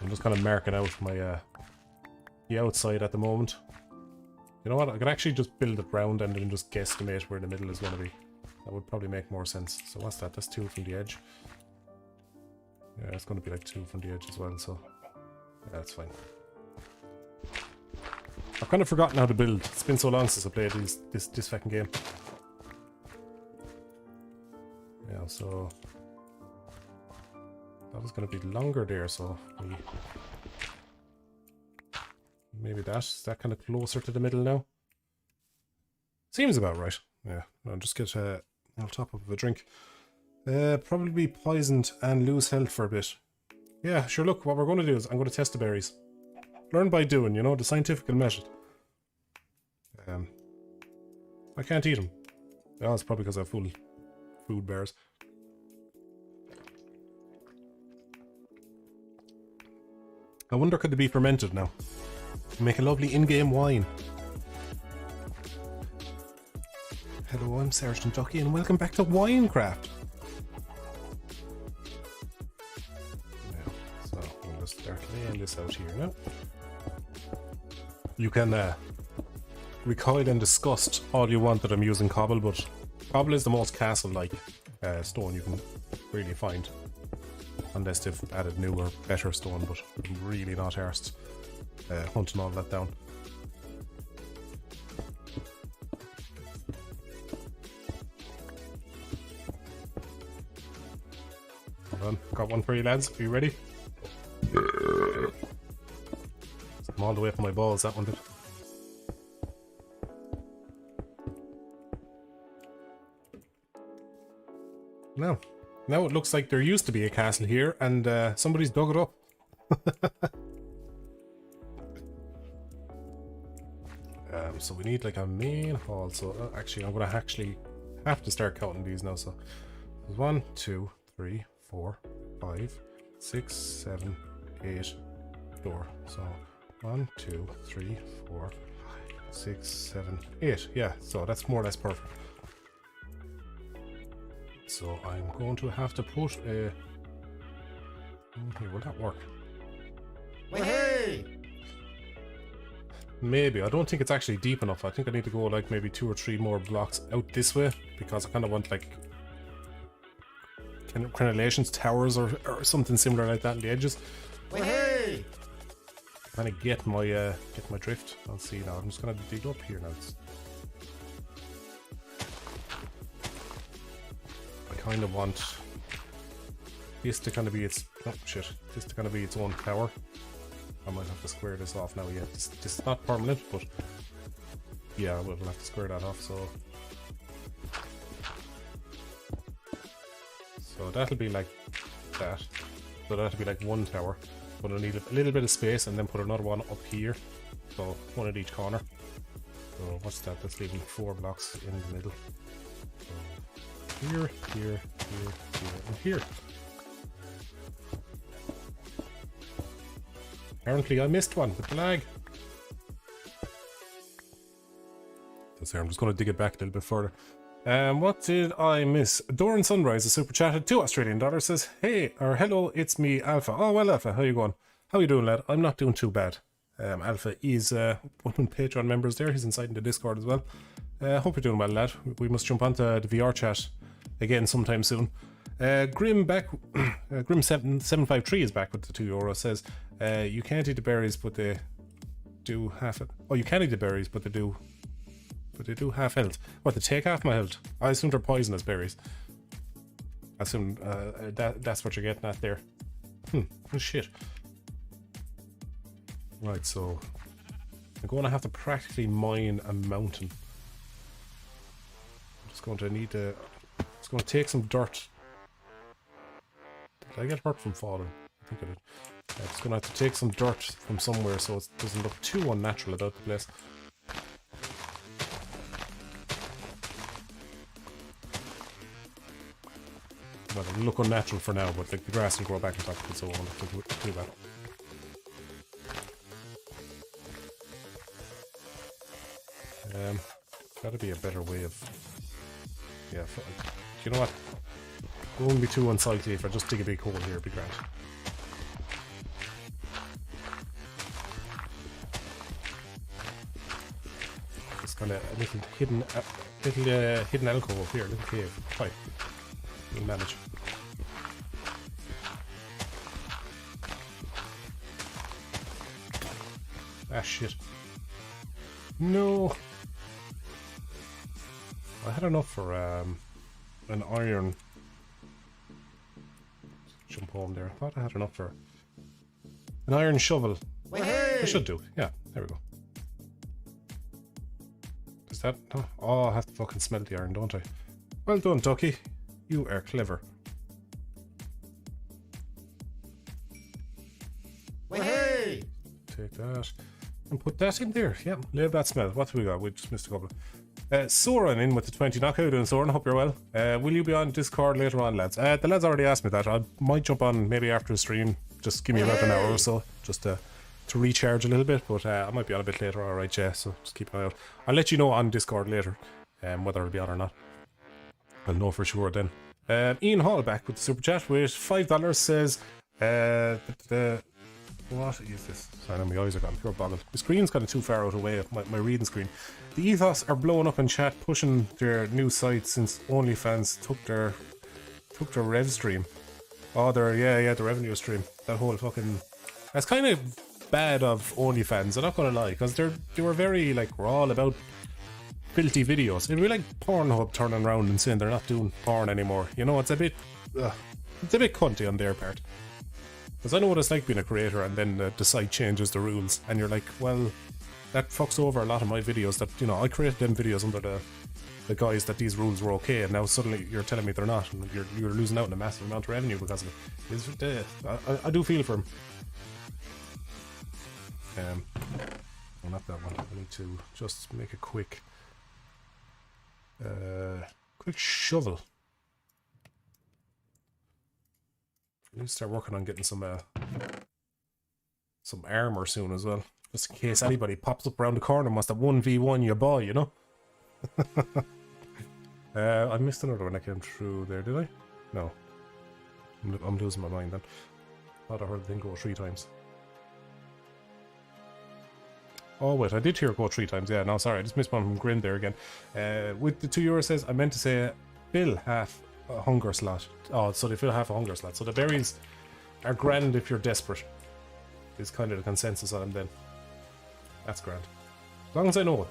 I'm just kind of marking out my the outside at the moment. You know what? I could actually just build it round and then just guesstimate where the middle is going to be. That would probably make more sense. So what's that? That's 2 from the edge. Yeah, it's going to be like 2 from the edge as well, so yeah, that's fine. I've kind of forgotten how to build. It's been so long since I played this fucking game. Yeah, so that was going to be longer there, so maybe is that kind of closer to the middle now? Seems about right. Yeah, I'll just get a top up of a drink. Probably be poisoned and lose health for a bit. Yeah, sure, look, what we're going to do is I'm going to test the berries. Learn by doing, you know, the scientific method. I can't eat them. Oh, it's probably because I have full food bears. I wonder, could they be fermented now? Make a lovely in-game wine. Hello, I'm Sgt Ducky and welcome back to Winecraft. Now, so we'll just start laying this out here now. You can recoil in disgust all you want that I'm using cobble, but cobble is the most castle-like stone you can really find. Unless they've added newer, better stone, but I'm really not arsed hunting all that down. Hold on, got one for you lads. Are you ready? I'm all the way from my balls, that one did. Now it looks like there used to be a castle here, and somebody's dug it up. So we need like a main hall. So actually, I'm gonna have to start counting these now. So there's 1, 2, 3, 4, 5, 6, 7, 8 door. So 1, 2, 3, 4, 5, 6, 7, 8. Yeah, so that's more or less perfect. So I'm going to have to put a... Here, will that work? Hey! Maybe. I don't think it's actually deep enough. I think I need to go like maybe 2 or 3 more blocks out this way, because I kind of want like crenellations, towers or something similar like that on the edges. Hey! Kind of get my drift. I'll see now. I'm just gonna dig up here now. I kind of want this to kind of be its... Oh shit. This to kind of be its own tower. I might have to square this off now. Yeah, this is not permanent, but yeah, we'll have to square that off. So that'll be like that. So that'll be like one tower, but I'll need a little bit of space and then put another one up here. So one at each corner. So what's that? That's leaving 4 blocks in the middle. So here, here, here, here, and here. Apparently I missed one with the lag. That's there. I'm just going to dig it back a little bit further. What did I miss? Doran Sunrise, a super chatted $2 Australian says, hey, or hello, it's me, Alpha. Oh, well, Alpha, how you going? How you doing, lad? I'm not doing too bad. Alpha is one of the Patreon members there. He's inside in the Discord as well. Hope you're doing well, lad. We must jump onto the VR chat again sometime soon. Grim753 is back with the €2. Says, you can't eat the berries, but they do half it. Oh, you can eat the berries, but they do half health. What, they take half my health? I assume they're poisonous berries. I assume that's what you're getting at there. Oh shit. Right, so I'm going to have to practically mine a mountain. I'm just going to need to... It's going to take some dirt. Did I get hurt from falling? I think I did. Yeah, it's going to have to take some dirt from somewhere so it doesn't look too unnatural about the place. Well, it'll look unnatural for now, but like the grass will grow back on top of it, so I won't have to do that. Gotta be a better way of... Yeah, you know what? It won't be too unsightly if I just dig a big hole here, it'd be grand. It's kind of a little hidden alcove here, a little cave. Fine. We'll manage. Ah, shit. No. I had enough for an iron. Jump home there. I thought I had enough for an iron shovel. I should do. Yeah, there we go. Does that... Oh, I have to fucking smelt the iron, don't I? Well done, Ducky. You are clever. Take that. And put that in there. Yeah, leave that smell. What do we got? We just missed a couple. Soren in with the 20. Not how you doing, Soren? Hope you're well. Will you be on Discord later on, lads? The lads already asked me that. I might jump on maybe after the stream. Just give me about an hour or so. Just to recharge a little bit. But I might be on a bit later, alright, yeah. So just keep an eye out. I'll let you know on Discord later whether I'll be on or not. I'll know for sure then. Ian Hall back with the super chat with $5 says what is this? Sorry, my eyes are gone pure boggled. The screen's kind of too far out away of my reading screen. The ethos are blowing up in chat, pushing their new site since OnlyFans took their rev stream. Oh, the revenue stream. That whole fucking... That's kind of bad of OnlyFans, I'm not gonna lie, because they were very, like, we're all about filthy videos. It'd be like Pornhub turning around and saying they're not doing porn anymore. You know, it's a bit cunty on their part. Because I know what it's like being a creator and then the site changes the rules and you're like, well, that fucks over a lot of my videos that, you know, I created them videos under the guise that these rules were okay, and now suddenly you're telling me they're not, and you're losing out on a massive amount of revenue because of it. I do feel for him. Oh, not that one. I need to just make a quick shovel. I need to start working on getting some armor soon as well, just in case anybody pops up around the corner and wants to 1v1 your boy, you know. I missed another one that came through there, did I? No. I'm losing my mind then. Thought I heard the thing go 3 times. Oh wait, I did hear it go 3 times. Yeah, no, sorry, I just missed one from Grin there again. With the €2 says, I meant to say fill half a hunger slot. Oh, so they fill half a hunger slot. So the berries are grand if you're desperate. Is kind of the consensus on them then. That's grand. As long as I know it.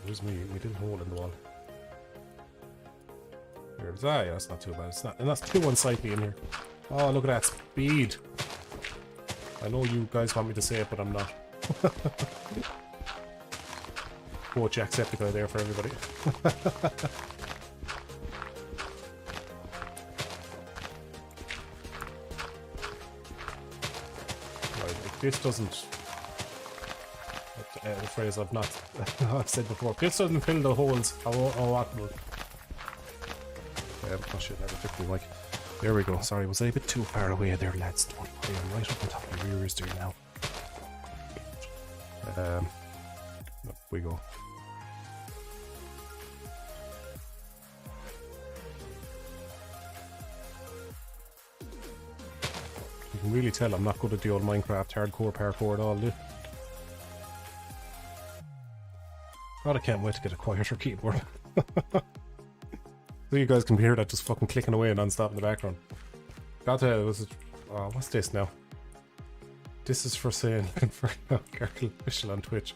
There's me little hole in the wall. There's yeah, that's not too bad. It's not, and that's too unsightly in here. Oh, look at that speed. I know you guys want me to say it, but I'm not. Quote Jacksepticeye there for everybody. Right, if this doesn't... the phrase I've not I've said before. If this doesn't fill the holes, I will. Oh shit, I fixed my mic. There we go. Sorry, was I a bit too far away there, lads? Don't worry, I'm right up on top of your ears there now. Up we go. You can really tell I'm not good at the old Minecraft hardcore parkour at all, do you? God, I can't wait to get a quieter keyboard. So you guys can hear that just fucking clicking away non-stop in the background. Got to, what's this now? This is for saying, for Carol Official on Twitch.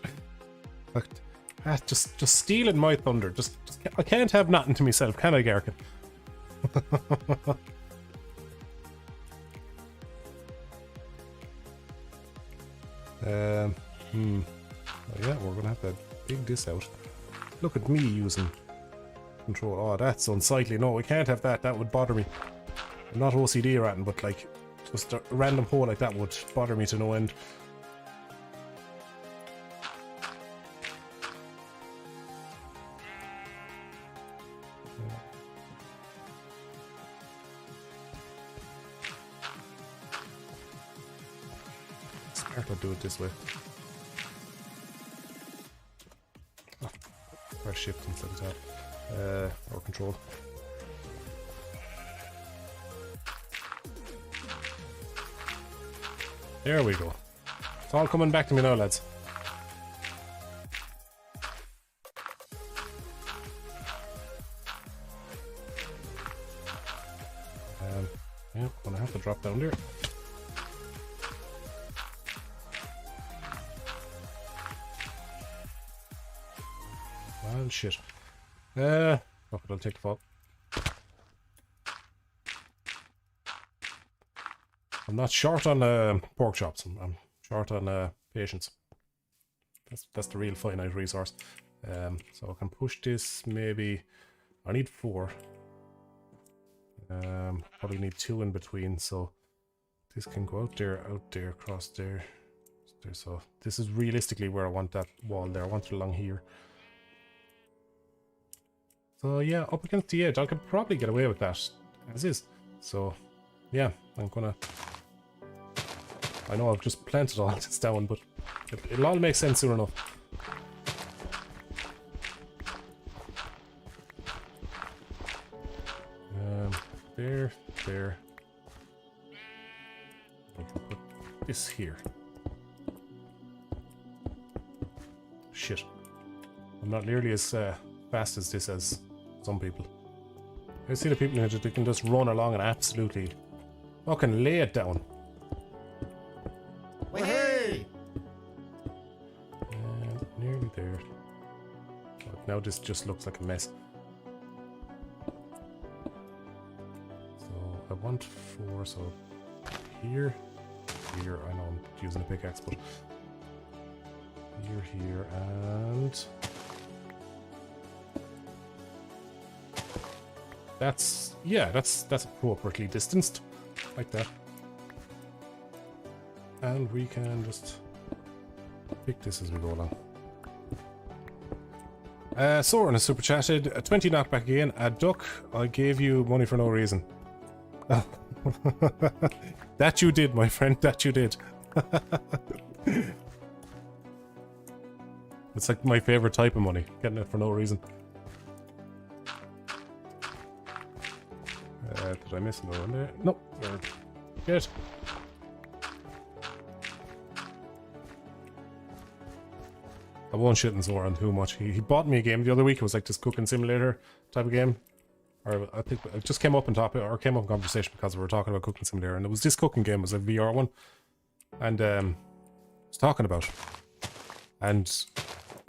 Just stealing my thunder. I can't have nothing to myself, can I, Garkin? Oh, yeah, we're gonna have to dig this out. Look at me using control. Oh, that's unsightly. No, we can't have that. That would bother me. I'm not OCD or anything, but like, just a random hole like that would bother me to no end. It's smart to do it this way. Oh, press shift instead of tab. Or control. There we go. It's all coming back to me now, lads. Yeah, gonna have to drop down there. Well, shit. Fuck it, I'll take the fall. I'm not short on pork chops. I'm short on patience. That's the real finite resource. So I can push this maybe. I need 4. Probably need 2 in between. So this can go out there, across there. So this is realistically where I want that wall there. I want it along here. So yeah, up against the edge, I could probably get away with that as is. So yeah, I'm gonna. I know I've just planted all this down, but it'll all make sense soon enough. There. I can put this here. Shit. I'm not nearly as fast as this as some people. I see the people who can just run along and absolutely fucking lay it down. Hey! Nearly there. Now this just looks like a mess. So I want 4, so here, I know I'm using a pickaxe, but here, and that's appropriately distanced, like that. And we can just pick this as we go along. Soren has super chatted. 20 knockback again. Duck, I gave you money for no reason. That you did, my friend. That you did. It's like my favorite type of money. Getting it for no reason. Did I miss another one there? Nope. Good. I won't shit on Zoran too much. He bought me a game the other week. It was like this cooking simulator type of game. Or I think it just came up in conversation because we were talking about cooking simulator, and it was this cooking game. It was a VR one, and I was talking about, and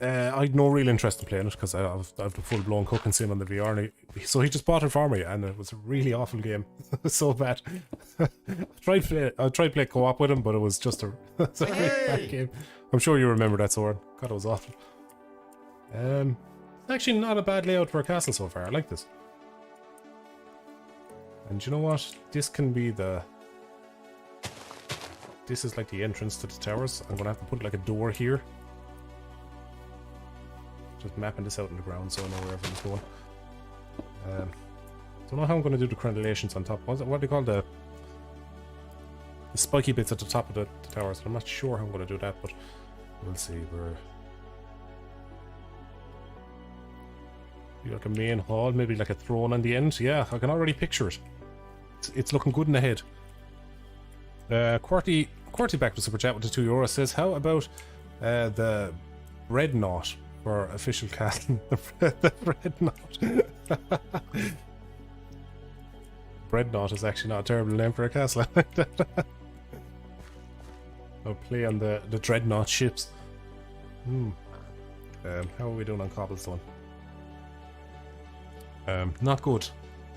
I had no real interest in playing it because I have the full blown cooking sim on the VR, and so he just bought it for me, and it was a really awful game. So bad. I tried to play co-op with him, but it was just a really bad game. I'm sure you remember that, Soren. God, it was awful. It's actually not a bad layout for a castle so far. I like this. And you know what? This can be the... This is like the entrance to the towers. I'm gonna have to put like a door here. Just mapping this out in the ground so I know where everything's going. Don't know how I'm gonna do the crenellations on top. What do they call the spiky bits at the top of the towers? I'm not sure how I'm gonna do that, but we'll see. We're like a main hall, maybe like a throne on the end. Yeah, I can already picture it. It's looking good in the head. QWERTY back to super chat with the €2 says, how about the red knot for official castle? The red knot. Bread knot is actually not a terrible name for a castle. I'll play on the dreadnought ships. How are we doing on cobblestone? Not good.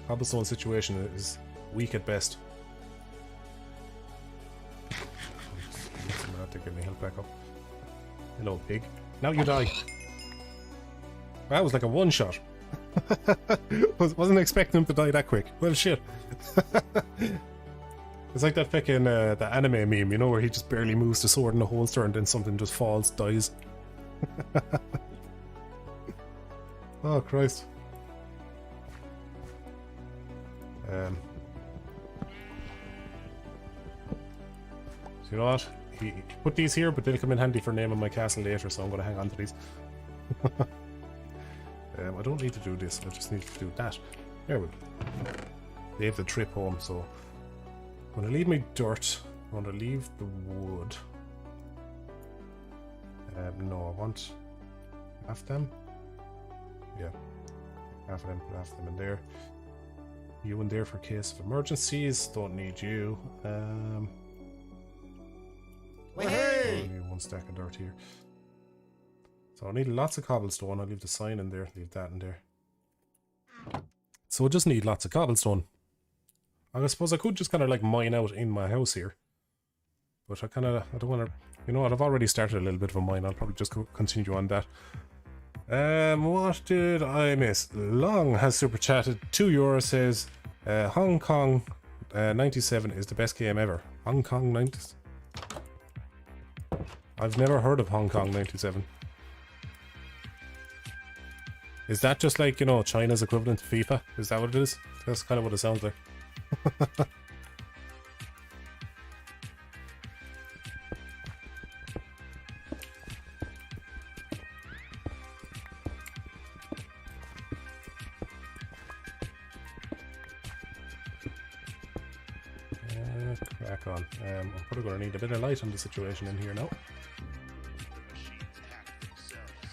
Cobblestone situation is weak at best. To get me health back up. Hello, pig. Now you die. That was like a one shot. Wasn't expecting him to die that quick. Well, shit. It's like that fucking the anime meme, you know, where he just barely moves the sword in the holster and then something just falls, dies. Oh, Christ. So you know what? He put these here, but they'll come in handy for naming my castle later, so I'm going to hang on to these. I don't need to do this, I just need to do that. There we go. They have the trip home, so I'm going to leave my dirt. I'm going to leave the wood. No, I want half them. Yeah, half of them, put half of them in there. You in there for case of emergencies. Don't need you. Hey! Only one stack of dirt here. So I need lots of cobblestone. I'll leave the sign in there. Leave that in there. So I just need lots of cobblestone. I suppose I could just kind of like mine out in my house here. But I don't want to... You know what, I've already started a little bit of a mine. I'll probably just continue on that. What did I miss? Long has super chatted. €2 says, Hong Kong 97 is the best game ever. Hong Kong 90... I've never heard of Hong Kong 97. Is that just like, you know, China's equivalent to FIFA? Is that what it is? That's kind of what it sounds like. Crack on. I'm probably going to need a bit of light on the situation in here now.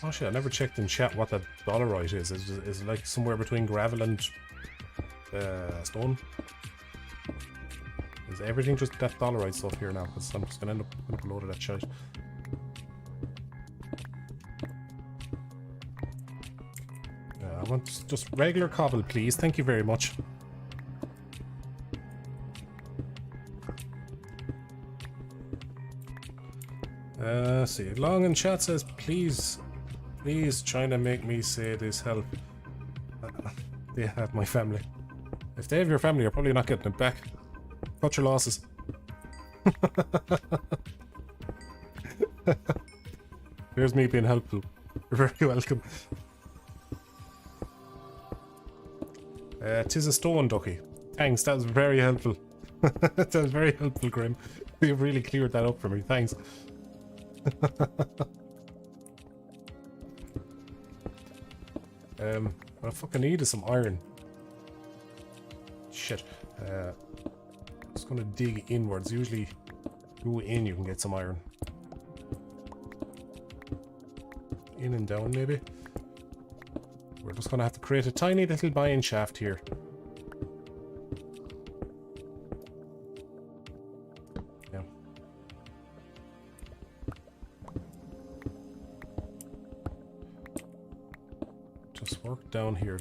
Oh shit, I never checked in chat what that dollarite is. Is it like somewhere between gravel and stone? Is everything just that dollarite stuff here now? Because I'm just going to end up with a load of that shit. I want just regular cobble, please. Thank you very much. See, Long in chat says, please, China, make me say this help. They have my family. If they have your family, you're probably not getting it back. Cut your losses. Here's me being helpful. You're very welcome. Tis a stone, Ducky. Thanks, that was very helpful. That was very helpful, Grim. You've really cleared that up for me, thanks. What I fucking need is some iron. Shit. Just gonna dig inwards. Usually, go in, you can get some iron. In and down, maybe. We're just gonna have to create a tiny little mine shaft here. Yeah. Just work down here.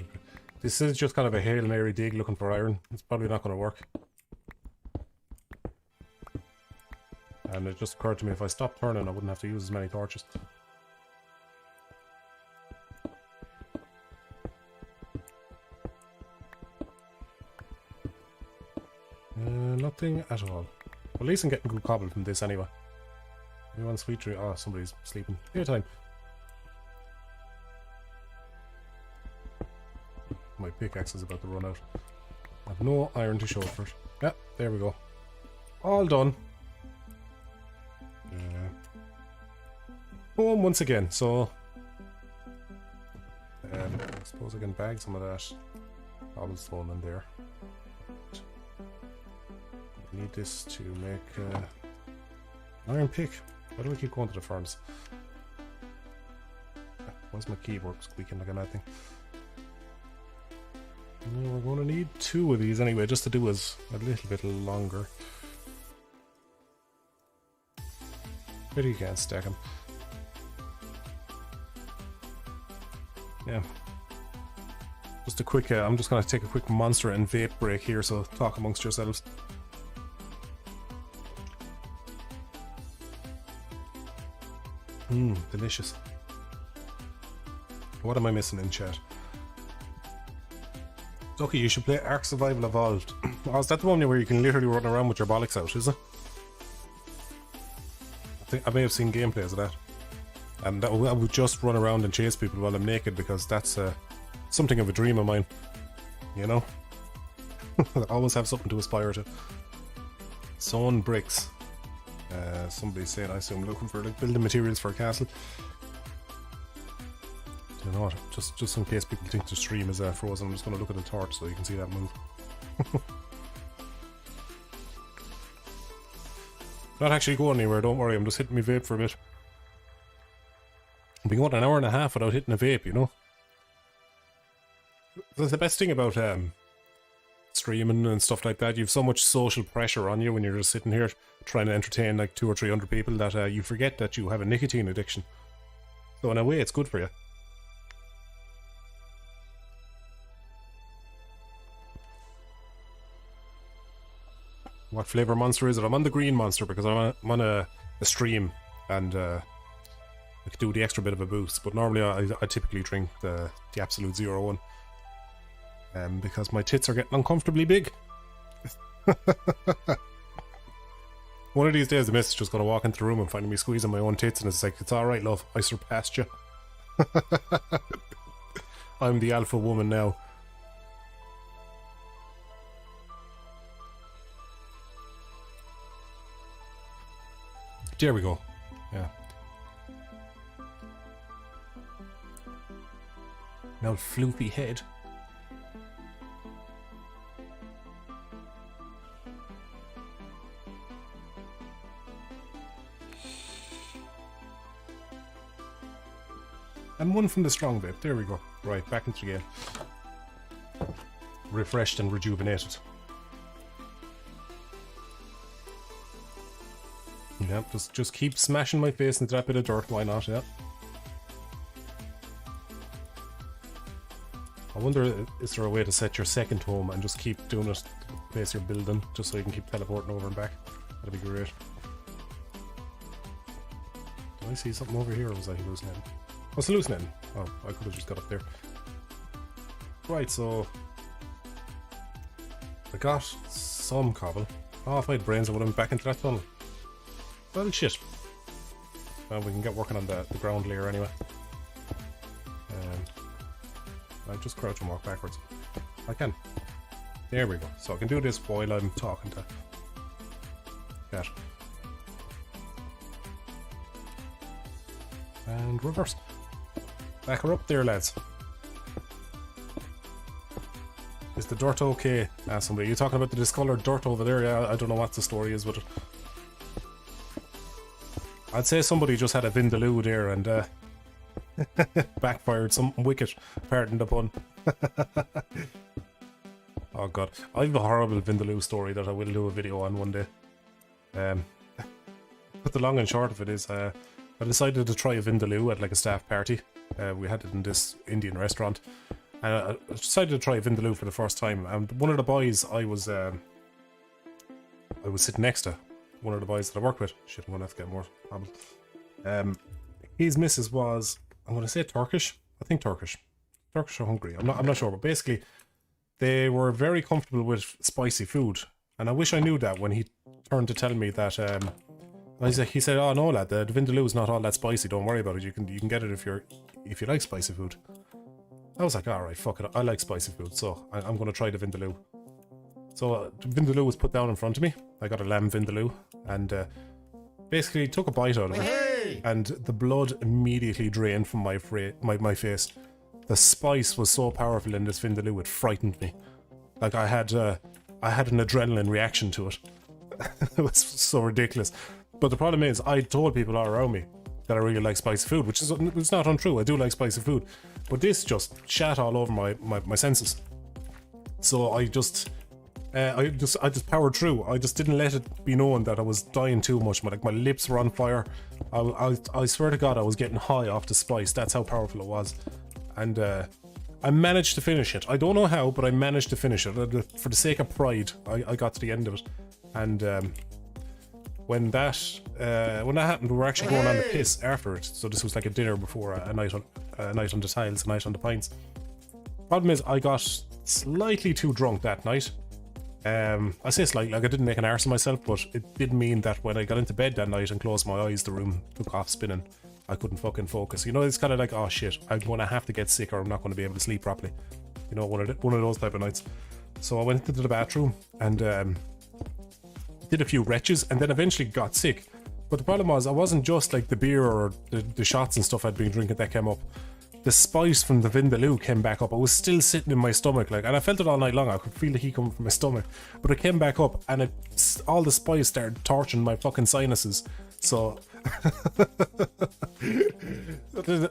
This is just kind of a Hail Mary dig looking for iron. It's probably not going to work. And it just occurred to me, if I stopped turning, I wouldn't have to use as many torches. Nothing at all. Well, at least I'm getting good cobble from this anyway. Anyone sweet dream? Oh, somebody's sleeping. Daytime. My pickaxe is about to run out. I have no iron to show for it. Yeah, there we go. All done. Home once again, so... I suppose I can bag some of that cobblestone in there. I need this to make an iron pick. Why do I keep going to the furnace? Why's my keyboard squeaking like a mad thing? We're going to need 2 of these anyway, just to do us a little bit longer. But you can't stack them. Yeah. Just a quick, I'm just going to take a quick monster and vape break here, so talk amongst yourselves. Delicious. What am I missing in chat? Ducky, you should play Ark Survival Evolved. Oh, is that the one where you can literally run around with your bollocks out, is it? I think I may have seen gameplays of that. And I would just run around and chase people while I'm naked, because that's something of a dream of mine. You know? I always have something to aspire to. Sawn bricks. Somebody's saying, I assume, looking for like building materials for a castle. You know what? Just in case people think the stream is frozen, I'm just going to look at the torch so you can see that move. Not actually going anywhere, don't worry, I'm just hitting my vape for a bit. I've been going an hour and a half without hitting a vape, you know? That's the best thing about streaming and stuff like that. You've so much social pressure on you when you're just sitting here trying to entertain like 200 or 300 people that you forget that you have a nicotine addiction. So in a way, it's good for you. What flavor monster is it? I'm on the green monster because I'm on a stream and I could do the extra bit of a boost. But normally I typically drink the Absolute Zero one. Because my tits are getting uncomfortably big. One of these days the miss is just going to walk into the room and find me squeezing my own tits and it's like, it's alright love, I surpassed you. I'm the alpha woman now. There we go. Yeah. Now floopy head. And one from the strong vape. There we go. Right, back into the game. Refreshed and rejuvenated. Yeah, just keep smashing my face into that bit of dirt, why not, yeah. I wonder, is there a way to set your second home and just keep doing it to the place you're building, just so you can keep teleporting over and back? That'd be great. Did I see something over here, or was I hallucinating? I was hallucinating. Oh, I could have just got up there. Right, so I got some cobble. Oh, if I had brains I would have went back into that tunnel. Well, shit. Well, we can get working on the ground layer anyway. I'll just crouch and walk backwards. I can. There we go. So I can do this while I'm talking to Cat. And reverse. Back her up there, lads. Is the dirt okay? Somebody, are you talking about the discoloured dirt over there? Yeah, I don't know what the story is with it. I'd say somebody just had a vindaloo there and backfired something wicked. Pardon the pun. Oh god. I have a horrible vindaloo story that I will do a video on one day. But the long and short of it is I decided to try a vindaloo at like a staff party. We had it in this Indian restaurant. And I decided to try a vindaloo for the first time. And one of the boys I was sitting next to, one of the boys that I work with, shit, I'm gonna have to get more problems. His missus was, I'm gonna say Turkish. I think Turkish or Hungary. I'm not sure, but basically they were very comfortable with spicy food. And I wish I knew that when he turned to tell me that. He said, "Oh no, lad, the vindaloo is not all that spicy. Don't worry about it. You can get it if you like spicy food." I was like, "All right, fuck it. I like spicy food, so I'm gonna try the vindaloo." So the vindaloo was put down in front of me. I got a lamb vindaloo and basically took a bite out of it, and the blood immediately drained from my face. The spice was so powerful in this vindaloo, it frightened me. Like I had an adrenaline reaction to it. It was so ridiculous. But the problem is, I told people all around me that I really like spicy food, which is it's not untrue. I do like spicy food, but this just shat all over my senses. So I just powered through. I just didn't let it be known that I was dying too much. My lips were on fire. I swear to God, I was getting high off the spice. That's how powerful it was. And I managed to finish it. I don't know how, but I managed to finish it. For the sake of pride, I got to the end of it. And when that happened, we were actually going on the piss after it. So this was like a dinner before a night on the tiles, a night on the pints. Problem is, I got slightly too drunk that night. I say slightly, like I didn't make an arse of myself, but it did mean that when I got into bed that night and closed my eyes, the room took off spinning. I couldn't fucking focus. You know, it's kind of like, oh shit, I'm going to have to get sick or I'm not going to be able to sleep properly. You know, one of those type of nights. So I went into the bathroom and did a few retches and then eventually got sick. But the problem was, I wasn't just like the beer or the shots and stuff I'd been drinking that came up. The spice from the vindaloo came back up. I was still sitting in my stomach, like, and I felt it all night long. I could feel the heat coming from my stomach, but it came back up, and all the spice started torching my fucking sinuses. So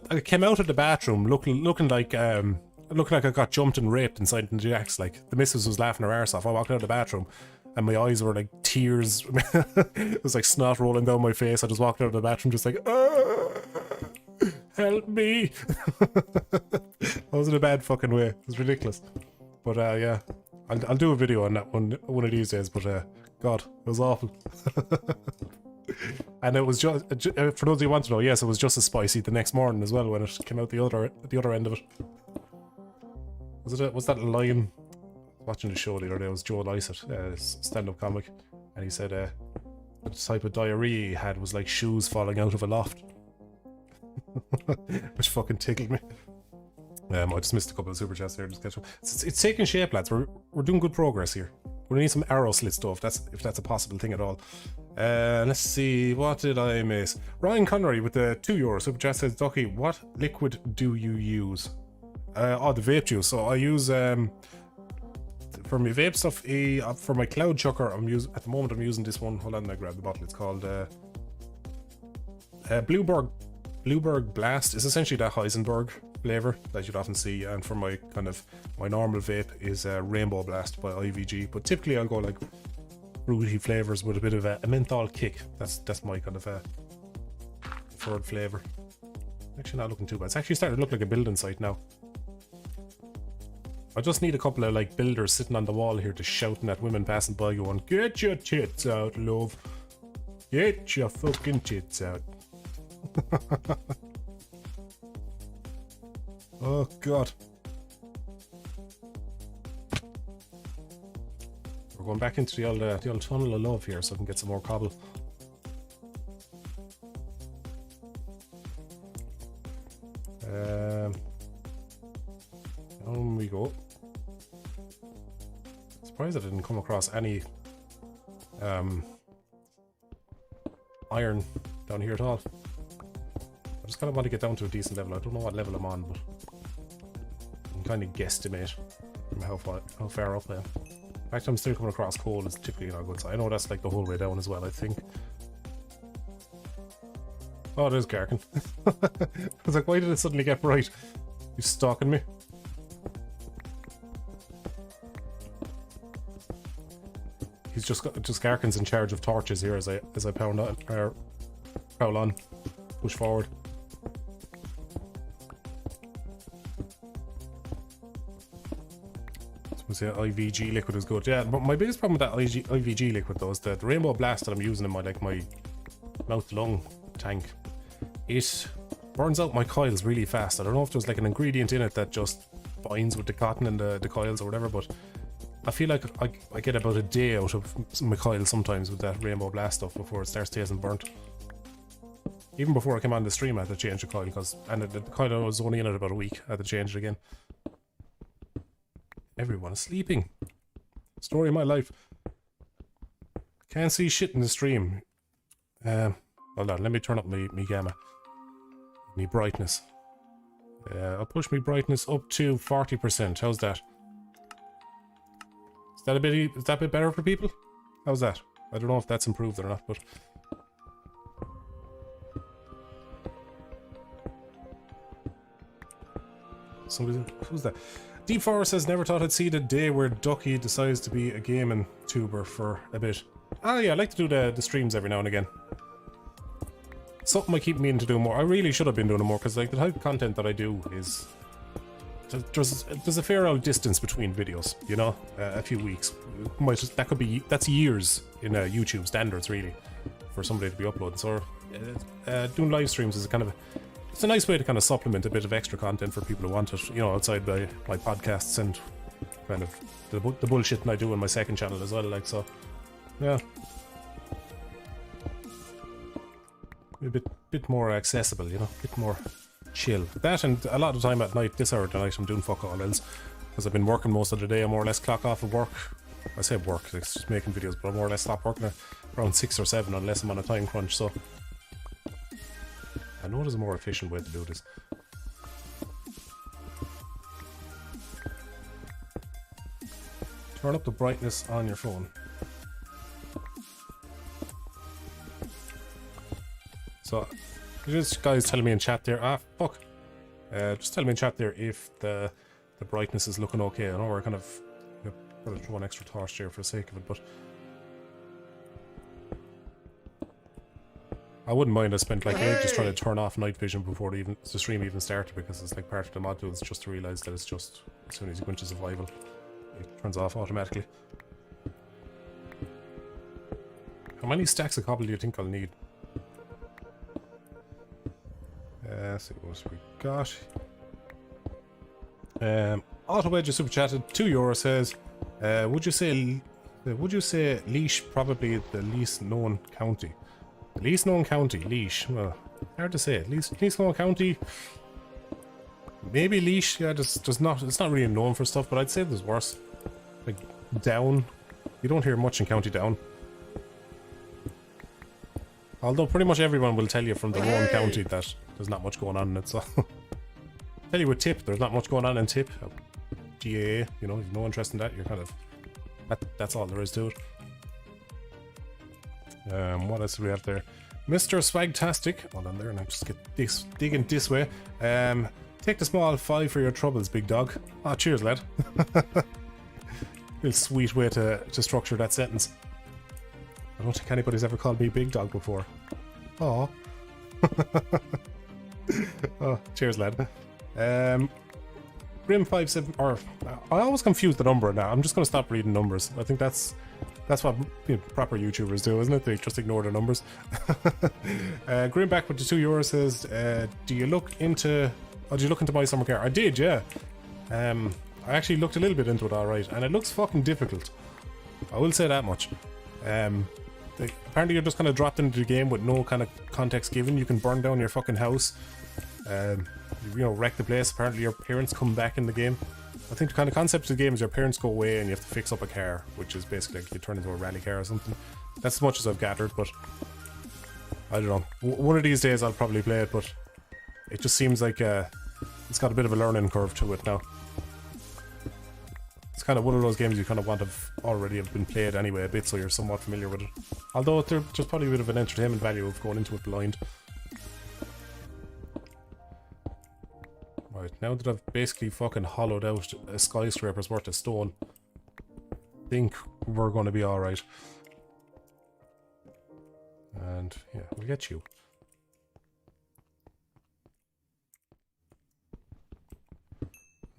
I came out of the bathroom looking like I got jumped and raped inside the jacks. Like the missus was laughing her arse off. I walked out of the bathroom, and my eyes were like tears. It was like snot rolling down my face. I just walked out of the bathroom, just like. Help me! That was in a bad fucking way. It was ridiculous. But yeah, I'll do a video on that one of these days. But God, it was awful. And it was just for those of you who want to know, yes, it was just as spicy the next morning as well when it came out the other end of it. Was that a lion? Watching the show the other day, it was Joe Lycett, stand-up comic, and he said the type of diarrhea he had was like shoes falling out of a loft. Which fucking tickled me. I just missed a couple of super chats there. Just catch up. It's taking shape, lads. We're doing good progress here. We need some arrow slit stuff. If that's a possible thing at all. Let's see. What did I miss? Ryan Connery with the €2 super chat says, Ducky, what liquid do you use? The vape juice. So I use for my vape stuff. For my cloud chucker, I'm using this one. Hold on, I grab the bottle. It's called Blueberg Blast. It's essentially that Heisenberg flavor that you'd often see, and for my normal vape is Rainbow Blast by IVG. But typically I'll go like fruity flavors with a bit of a menthol kick. That's my kind of preferred flavor. Actually not looking too bad. It's actually starting to look like a building site now. I just need a couple of like builders sitting on the wall here just shouting at women passing by going, get your tits out, love. Get your fucking tits out. Oh God. We're going back into the old tunnel of love here so I can get some more cobble. Down we go. Surprised I didn't come across any iron down here at all. I just kind of want to get down to a decent level. I don't know what level I'm on, but I can kind of guesstimate from how far up I am. In fact, I'm still coming across coal. It's typically not good. So I know that's like the whole way down as well, I think. Oh, there's Garkin. I was like, why did it suddenly get bright? He's stalking me. He's just Garkin's in charge of torches here as I prowl on, push forward. So IVG liquid is good. Yeah, but my biggest problem with that IVG liquid though is the Rainbow Blast that I'm using in my mouth lung tank. It burns out my coils really fast. I don't know if there's like an ingredient in it that just binds with the cotton and the coils or whatever, but I feel like I get about a day out of my coils sometimes with that Rainbow Blast stuff before it starts tasting burnt. Even before I came on the stream I had to change the coil and the coil was only in it about a week. I had to change it again. Everyone is sleeping. Story of my life. Can't see shit in the stream. Hold on, let me turn up my gamma. My brightness. I'll push my brightness up to 40%. How's that? Is that a bit better for people? How's that? I don't know if that's improved or not, but who's that? Deep Forest says, never thought I'd see the day where Ducky decides to be a gaming tuber for a bit. Ah yeah, I like to do the streams every now and again. Something I keep meaning to do more. I really should have been doing it more because like the type of content that I do is there's a fair old distance between videos, you know, a few weeks. That's years in YouTube standards really for somebody to be uploading. So doing live streams is it's a nice way to kind of supplement a bit of extra content for people who want it, you know, outside my podcasts and kind of the bullshitting I do on my second channel as well, like, so, yeah. A bit more accessible, you know, a bit more chill. That, and a lot of time at night, this hour of the night, I'm doing fuck all else, because I've been working most of the day. I more or less clock off of work. I say work, it's just making videos, but I more or less stop working at around 6 or 7 unless I'm on a time crunch, so I know there's a more efficient way to do this. Turn up the brightness on your phone. So, just guys telling me in chat there, fuck. Just tell me in chat there if the brightness is looking okay. I know we're kind of gonna throw an extra torch there for the sake of it, but I wouldn't mind. I spent like ages trying to turn off night vision before the stream even started because it's like part of the mod tools just to realise that it's just as soon as you go into survival, it turns off automatically. How many stacks of cobble do you think I'll need? See what we got. Auto Wedge super chatted. €2 says, would you say Leash probably the least known county? The least known county, Leash. Well, hard to say. Least known county. Maybe Leash. Yeah, it's not really known for stuff, but I'd say there's worse. Like Down. You don't hear much in County Down. Although pretty much everyone will tell you from their own county that there's not much going on in it, so... Tell you with Tip, there's not much going on in Tip. GAA, you know, you've no interest in that, you're kind of... That's all there is to it. What else do we have there? Mr. Swagtastic. Hold on there, and I just get this digging this way. Take the small 5 for your troubles, big dog. Ah, cheers, lad. Real sweet way to structure that sentence. I don't think anybody's ever called me big dog before. Aw. Oh, cheers, lad. Grim57, or I always confuse the number now. I'm just going to stop reading numbers. I think that's what proper YouTubers do, isn't it? They just ignore the numbers. Grimback with the €2 says, did you look into my summer car? I did, yeah. I actually looked a little bit into it, alright, and it looks fucking difficult. I will say that much. Apparently you're just kind of dropped into the game with no kind of context given. You can burn down your fucking house. You know, wreck the place. Apparently your parents come back in the game. I think the kind of concept of the game is your parents go away and you have to fix up a car, which is basically like you turn into a rally car or something. That's as much as I've gathered, but I don't know. One of these days I'll probably play it, but it just seems like it's got a bit of a learning curve to it now. It's kind of one of those games you kind of want to already have been played anyway a bit, so you're somewhat familiar with it. Although there's probably a bit of an entertainment value of going into it blind. Right, now that I've basically fucking hollowed out a skyscraper's worth of stone, I think we're going to be alright. And yeah, we'll get you.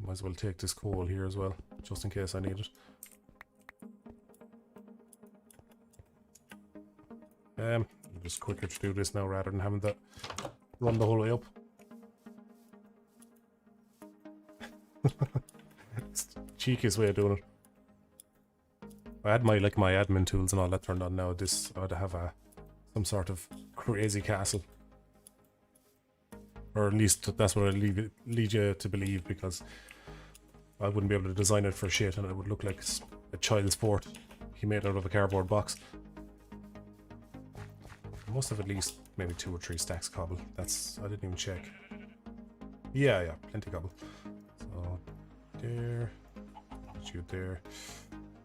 Might as well take this coal here as well, just in case I need it. Just quicker to do this now rather than having to run the whole way up. It's the cheekiest way of doing it. I had my admin tools and all that turned on now. This I would have some sort of crazy castle. Or at least that's what I lead you to believe, because I wouldn't be able to design it for shit and it would look like a child's sport he made out of a cardboard box. I must have at least maybe 2 or 3 stacks of cobble. I didn't even check. Yeah, plenty of cobble. So, there. Put you there.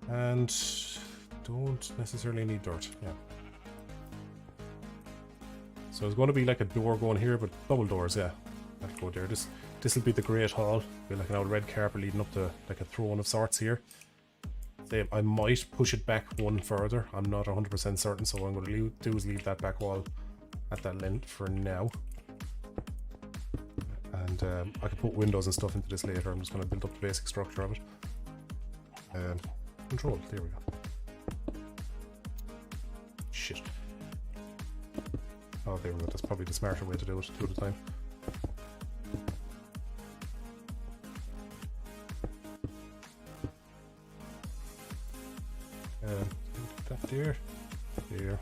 And don't necessarily need dirt, yeah. So there's going to be like a door going here, but double doors, yeah. That'll go there. This will be the Great Hall. Be like an old red carpet leading up to like a throne of sorts here. I might push it back one further. I'm not 100% certain, so what I'm going to do is leave that back wall at that length for now. And I can put windows and stuff into this later. I'm just going to build up the basic structure of it. Control, there we go. Shit. Oh, there we go. That's probably the smarter way to do it 2 at a time. That there. There.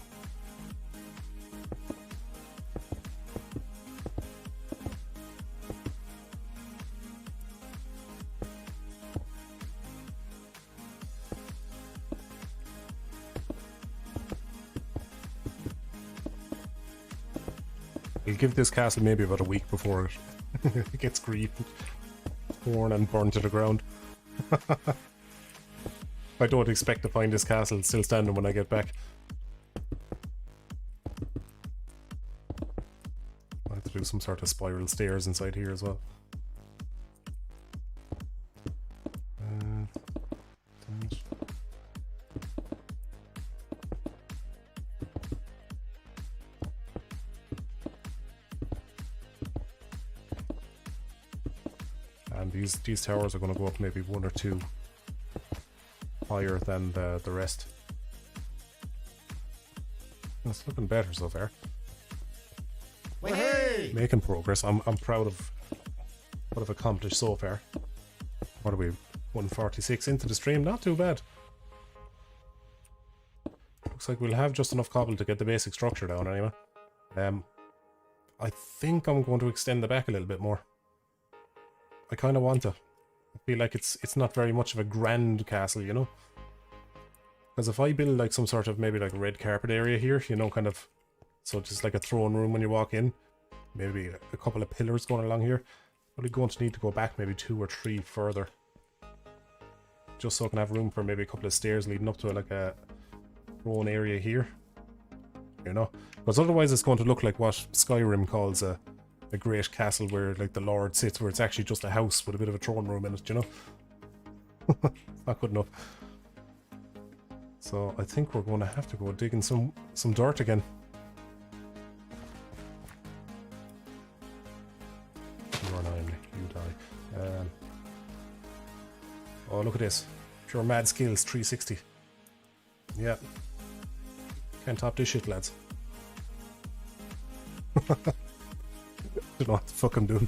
We'll give this castle maybe about a week before it gets griefed, torn and burned to the ground. I don't expect to find this castle still standing when I get back. I have to do some sort of spiral stairs inside here as well. And these towers are going to go up maybe 1 or 2 higher than the rest. It's looking better so far. Hey! Making progress. I'm proud of what I've accomplished so far. What are we? 146 into the stream. Not too bad. Looks like we'll have just enough cobble to get the basic structure down anyway. I think I'm going to extend the back a little bit more. I kind of want to. I feel like it's not very much of a grand castle, you know? Because if I build like some sort of maybe like a red carpet area here, you know, kind of, so just like a throne room when you walk in, maybe a couple of pillars going along here, probably going to need to go back maybe 2 or 3 further. Just so I can have room for maybe a couple of stairs leading up to like a throne area here. You know? Because otherwise it's going to look like what Skyrim calls a great castle where like the Lord sits, where it's actually just a house with a bit of a throne room in it, you know? Not good enough. So I think we're going to have to go digging some dirt again. You're an enemy, you die. Oh, look at this. Pure mad skills, 360. Yeah. Can't top this shit, lads. Don't know what the fuck I'm doing.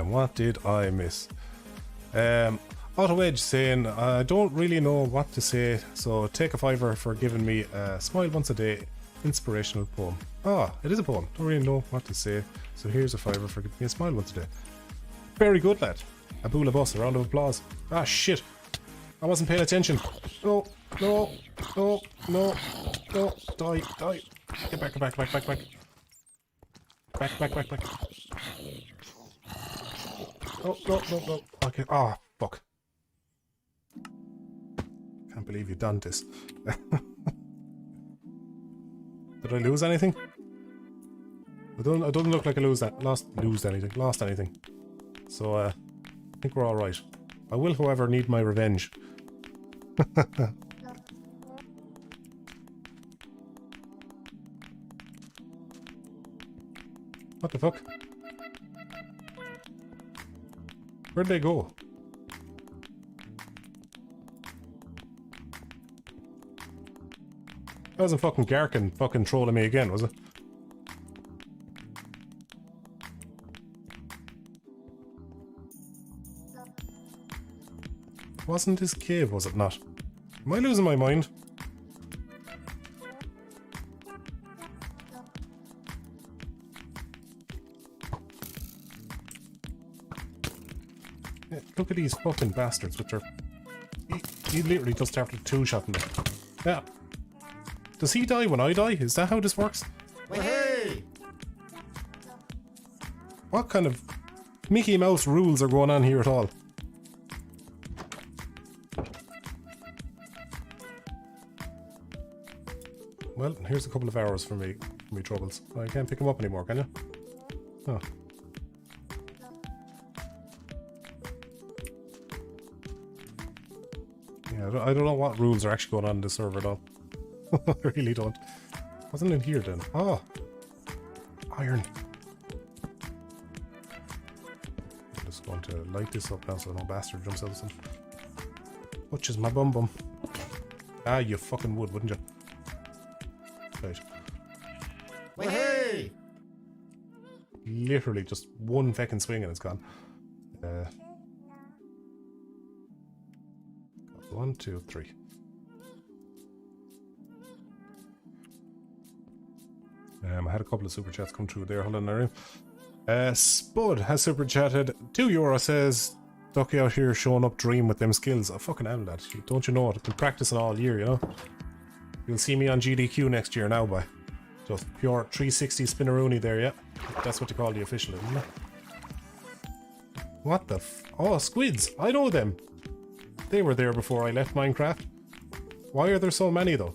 What did I miss? Auto Edge saying, I don't really know what to say, so take a fiver for giving me a smile once a day inspirational poem. Ah, it is a poem. Don't really know what to say, so here's a fiver for giving me a smile once a day. Very good, lad. A boola bus, a round of applause. Ah, shit. I wasn't paying attention. No, no, no, no, no. Die, die. Get back, get back, back, back, back. Back, back, back, back. Oh, no, no, no. Okay. Ah, fuck. Can't believe you've done this. Did I lose anything? It doesn't look like I lost anything. So, I think we're alright. I will, however, need my revenge. What the fuck? Where'd they go? That wasn't fucking Garkin fucking trolling me again, was it? Wasn't this cave, was it not? Am I losing my mind? Yeah, look at these fucking bastards with their... He literally just started two-shotting me. Yeah. Does he die when I die? Is that how this works? Hey! What kind of Mickey Mouse rules are going on here at all? Well, here's a couple of hours for me troubles. I can't pick them up anymore, can you? Oh. Yeah, I don't know what rules are actually going on in this server at all. I really don't. Wasn't in here then. Oh! Iron. I'm just going to light this up now so no bastard jumps out of something. Touches my bum bum. Ah, you fucking would, wouldn't you? Right. Hey! Literally just one fucking swing and it's gone. 1, 2, 3. I had a couple of super chats come through there. Hold on, Larry. Spud has super chatted. €2 says, Ducky out here showing up dream with them skills. I fucking am that. Don't you know it? I've been practicing all year, you know? You'll see me on GDQ next year now, boy. Just pure 360 spinneroonie there, yeah? That's what you call the official, isn't it? What the f... Oh, squids! I know them! They were there before I left Minecraft. Why are there so many, though?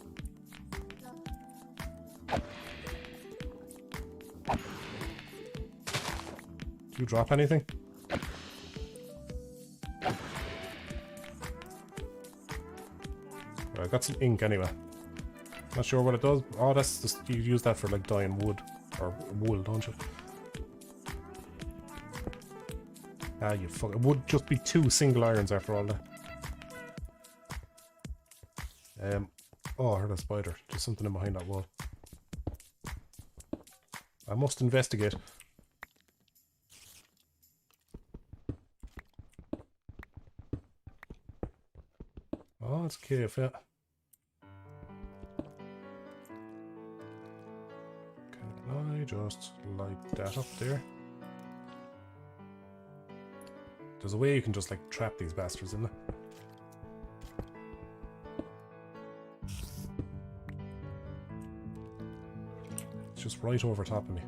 Do you drop anything? I got some ink anyway. Not sure what it does. Oh, that's just, you use that for like dyeing wood or wool, don't you? Ah, you fuck. It would just be 2 single irons after all that. Oh, I heard a spider. There's something in behind that wall. I must investigate. Oh, it's a cave, yeah. Can I just light that up there? There's a way you can just like trap these bastards in there. It's just right over top of me.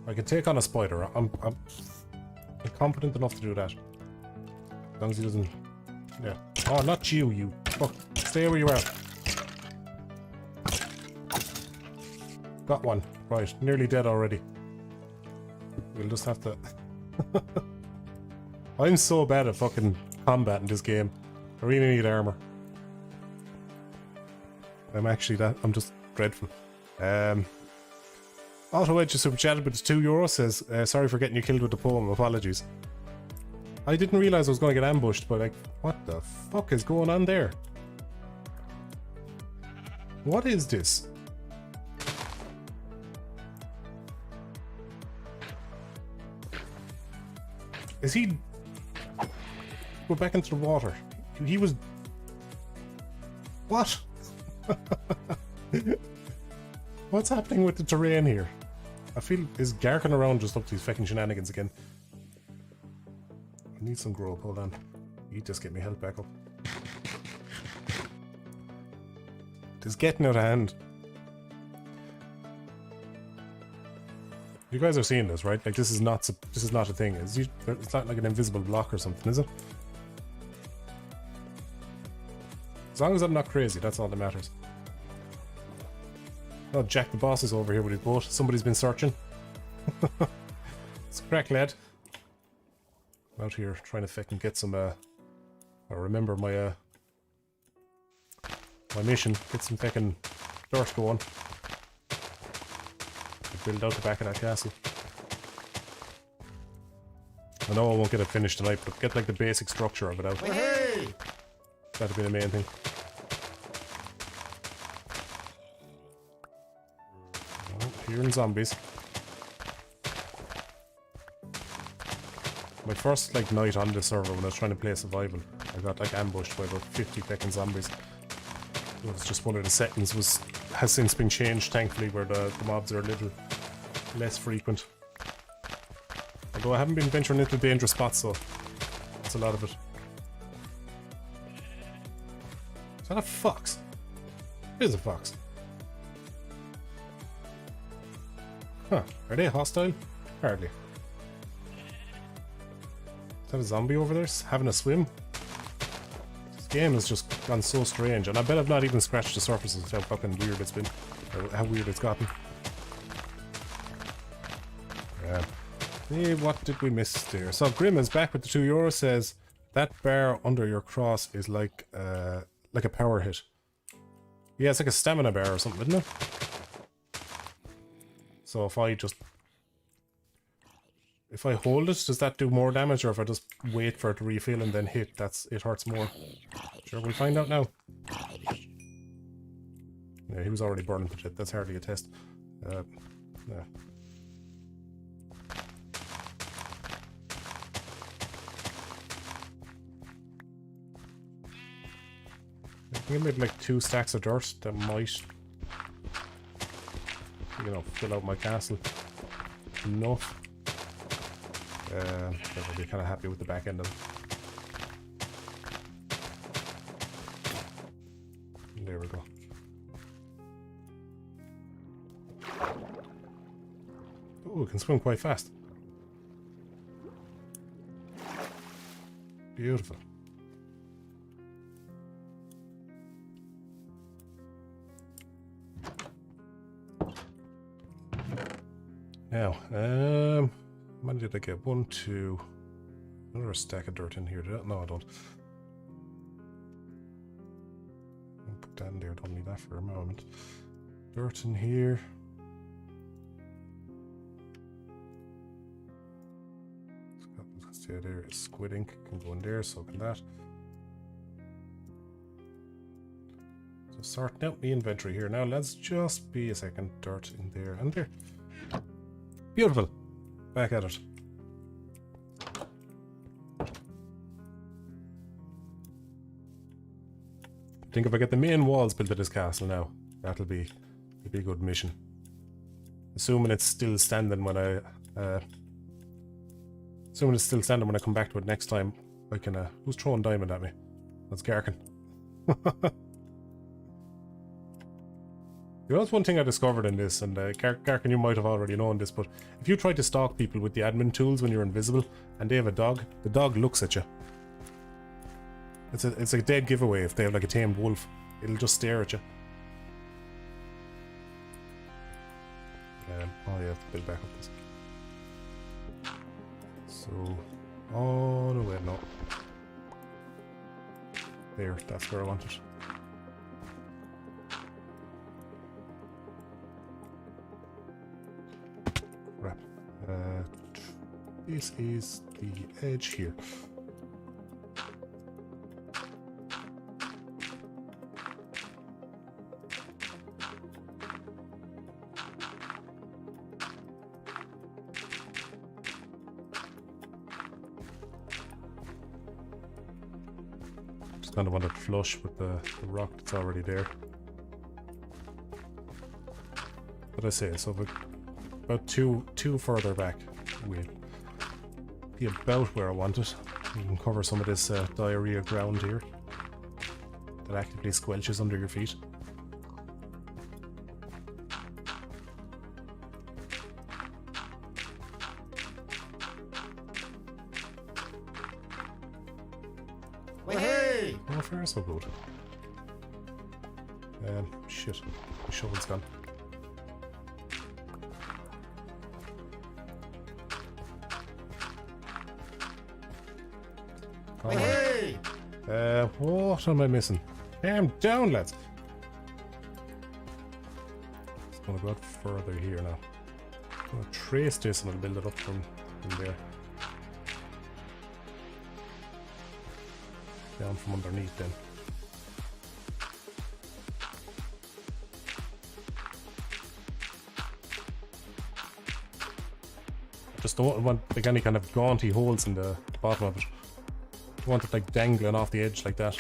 I can take on a spider. I'm competent enough to do that. As long as he doesn't... Yeah. Oh, not you, you fuck. Stay where you are. Got one. Right. Nearly dead already. We'll just have to... I'm so bad at fucking combat in this game. I really need armor. I'm just dreadful. Auto Edge super chatted with the €2 says, sorry for getting you killed with the poem, apologies. I didn't realise I was going to get ambushed, but like, what the fuck is going on there? What is this? Is he... Go back into the water. He was... What? What's happening with the terrain here? I feel is garking around just up to these fucking shenanigans again. I need some growth, hold on. You just get me health back up. It's getting out of hand. You guys are seeing this, right? Like this is not a thing. It's not like an invisible block or something, is it? As long as I'm not crazy, that's all that matters. Oh, Jack the boss is over here with his boat. Somebody's been searching. It's a crack, lad. I'm out here trying to fucking get some, or remember my, my mission. Get some fucking dirt going. Build out the back of that castle. I know I won't get it finished tonight, but get like the basic structure of it out. Hey! That'd be the main thing. Hearing zombies. My first like night on this server when I was trying to play survival, I got like ambushed by about 50 fucking zombies. It was just one of the settings has since been changed, thankfully, where the mobs are a little less frequent. Although I haven't been venturing into dangerous spots, so that's a lot of it. Is that a fox? It is a fox. Huh. Are they hostile? Hardly. Is that a zombie over there? Having a swim? This game has just gone so strange, and I bet I've not even scratched the surface of how fucking weird it's been. Or how weird it's gotten. Yeah. Hey, what did we miss there? So Grim is back with the €2, says that bar under your cross is like a power hit. Yeah, it's like a stamina bar or something, isn't it? So if I hold it, does that do more damage, or if I just wait for it to refill and then hit, it hurts more? Sure, we'll find out now. Yeah, he was already burning to death. That's hardly a test. Yeah. I think maybe like 2 stacks of dirt that might, you know, fill out my castle. Enough. I'll be kind of happy with the back end of it. There we go. Oh, it can swim quite fast. Beautiful. Now, how many did I get? 1, 2. Another stack of dirt in here. No, I don't. down there, don't need that for a moment. Dirt in here. There is squid ink, can go in there, so can that. So sorting out the inventory here. Now let's just be a second. Dirt in there and there. Beautiful. Back at it. I think if I get the main walls built of this castle now, it'll be a good mission. Assuming it's still standing when I come back to it next time. I can who's throwing diamond at me? That's Garkin. You know, that's one thing I discovered in this, and Garkin, you might have already known this, but if you try to stalk people with the admin tools when you're invisible and they have a dog, the dog looks at you. It's a dead giveaway if they have like a tamed wolf. It'll just stare at you. Oh yeah, I have to build back up this. So, oh no, wait, no. There, that's where I want it. Crap. This is the edge here. Kind of want it flush with the rock that's already there. But I say, so about two further back, we'll be about where I want it. You can cover some of this diarrhea ground here that actively squelches under your feet. Oh, fair, so good. Shit. The shovel's gone. Come Hey! on. What am I missing? Damn down, lads! It's gonna go out further here now. I'm gonna trace this and I'll build it up from there. Down from underneath then. Just don't want like any kind of gaunty holes in the bottom of it. I want it like dangling off the edge like that.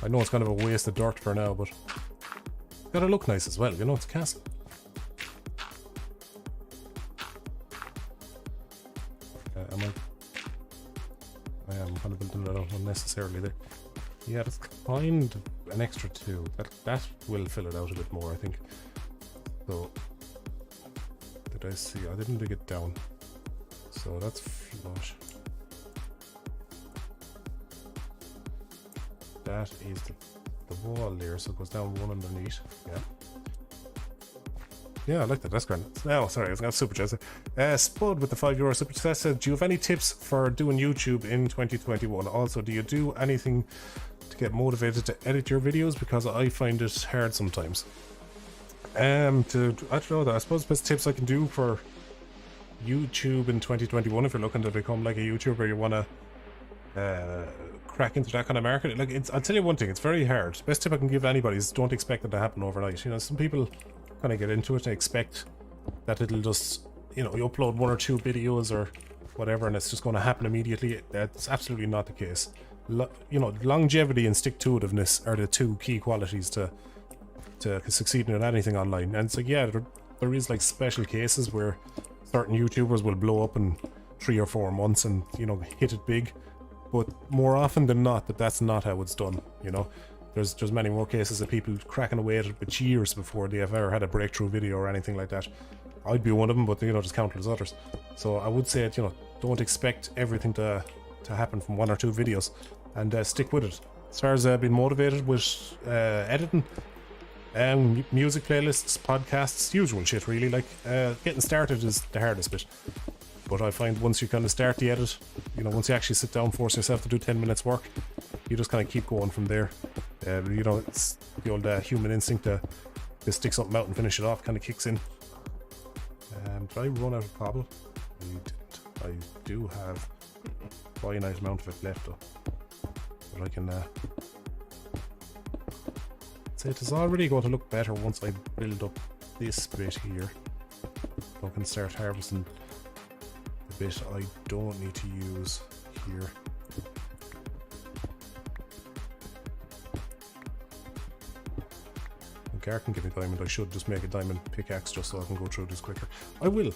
I know it's kind of a waste of dirt for now, but it's gotta look nice as well, you know, it's a castle. I am kind of building it out unnecessarily there. Yeah, that's kind of an extra 2. That will fill it out a bit more, I think. So, did I see? I didn't dig it down. So that's flush. That is the wall there, so it goes down one underneath. Yeah. Yeah, I like that. That's grand. Oh, sorry, I was going to super chat. Spud with the €5 super chat said, do you have any tips for doing YouTube in 2021? Also, do you do anything to get motivated to edit your videos? Because I find it hard sometimes. I don't know. I suppose the best tips I can do for YouTube in 2021, if you're looking to become like a YouTuber, you want to crack into that kind of market. Like, I'll tell you one thing, it's very hard. Best tip I can give anybody is don't expect it to happen overnight. You know, some people kind of get into it and expect that it'll just, you know, you upload 1 or 2 videos or whatever and it's just going to happen immediately. That's absolutely not the case. You know, longevity and stick-to-itiveness are the 2 key qualities to succeeding in anything online. And so yeah, there is like special cases where certain YouTubers will blow up in 3 or 4 months and, you know, hit it big, but more often than not that's not how it's done. You know, there's many more cases of people cracking away at it with years before they have ever had a breakthrough video or anything like that. I'd be one of them, but you know, there's countless others. So I would say, you know, don't expect everything to happen from 1 or 2 videos, and stick with it. As far as being motivated with editing, music playlists, podcasts, usual shit really. Like getting started is the hardest bit, but I find once you kind of start the edit, you know, once you actually sit down, force yourself to do 10 minutes work, you just kind of keep going from there. You know, it's the old human instinct to stick something out and finish it off kind of kicks in. Did I run out of cobble? I didn't. I do have a finite amount of it left though. But I can say it is already going to look better once I build up this bit here. So I can start harvesting the bit I don't need to use here. Gar can give me diamond. I should just make a diamond pickaxe just so I can go through this quicker. I will.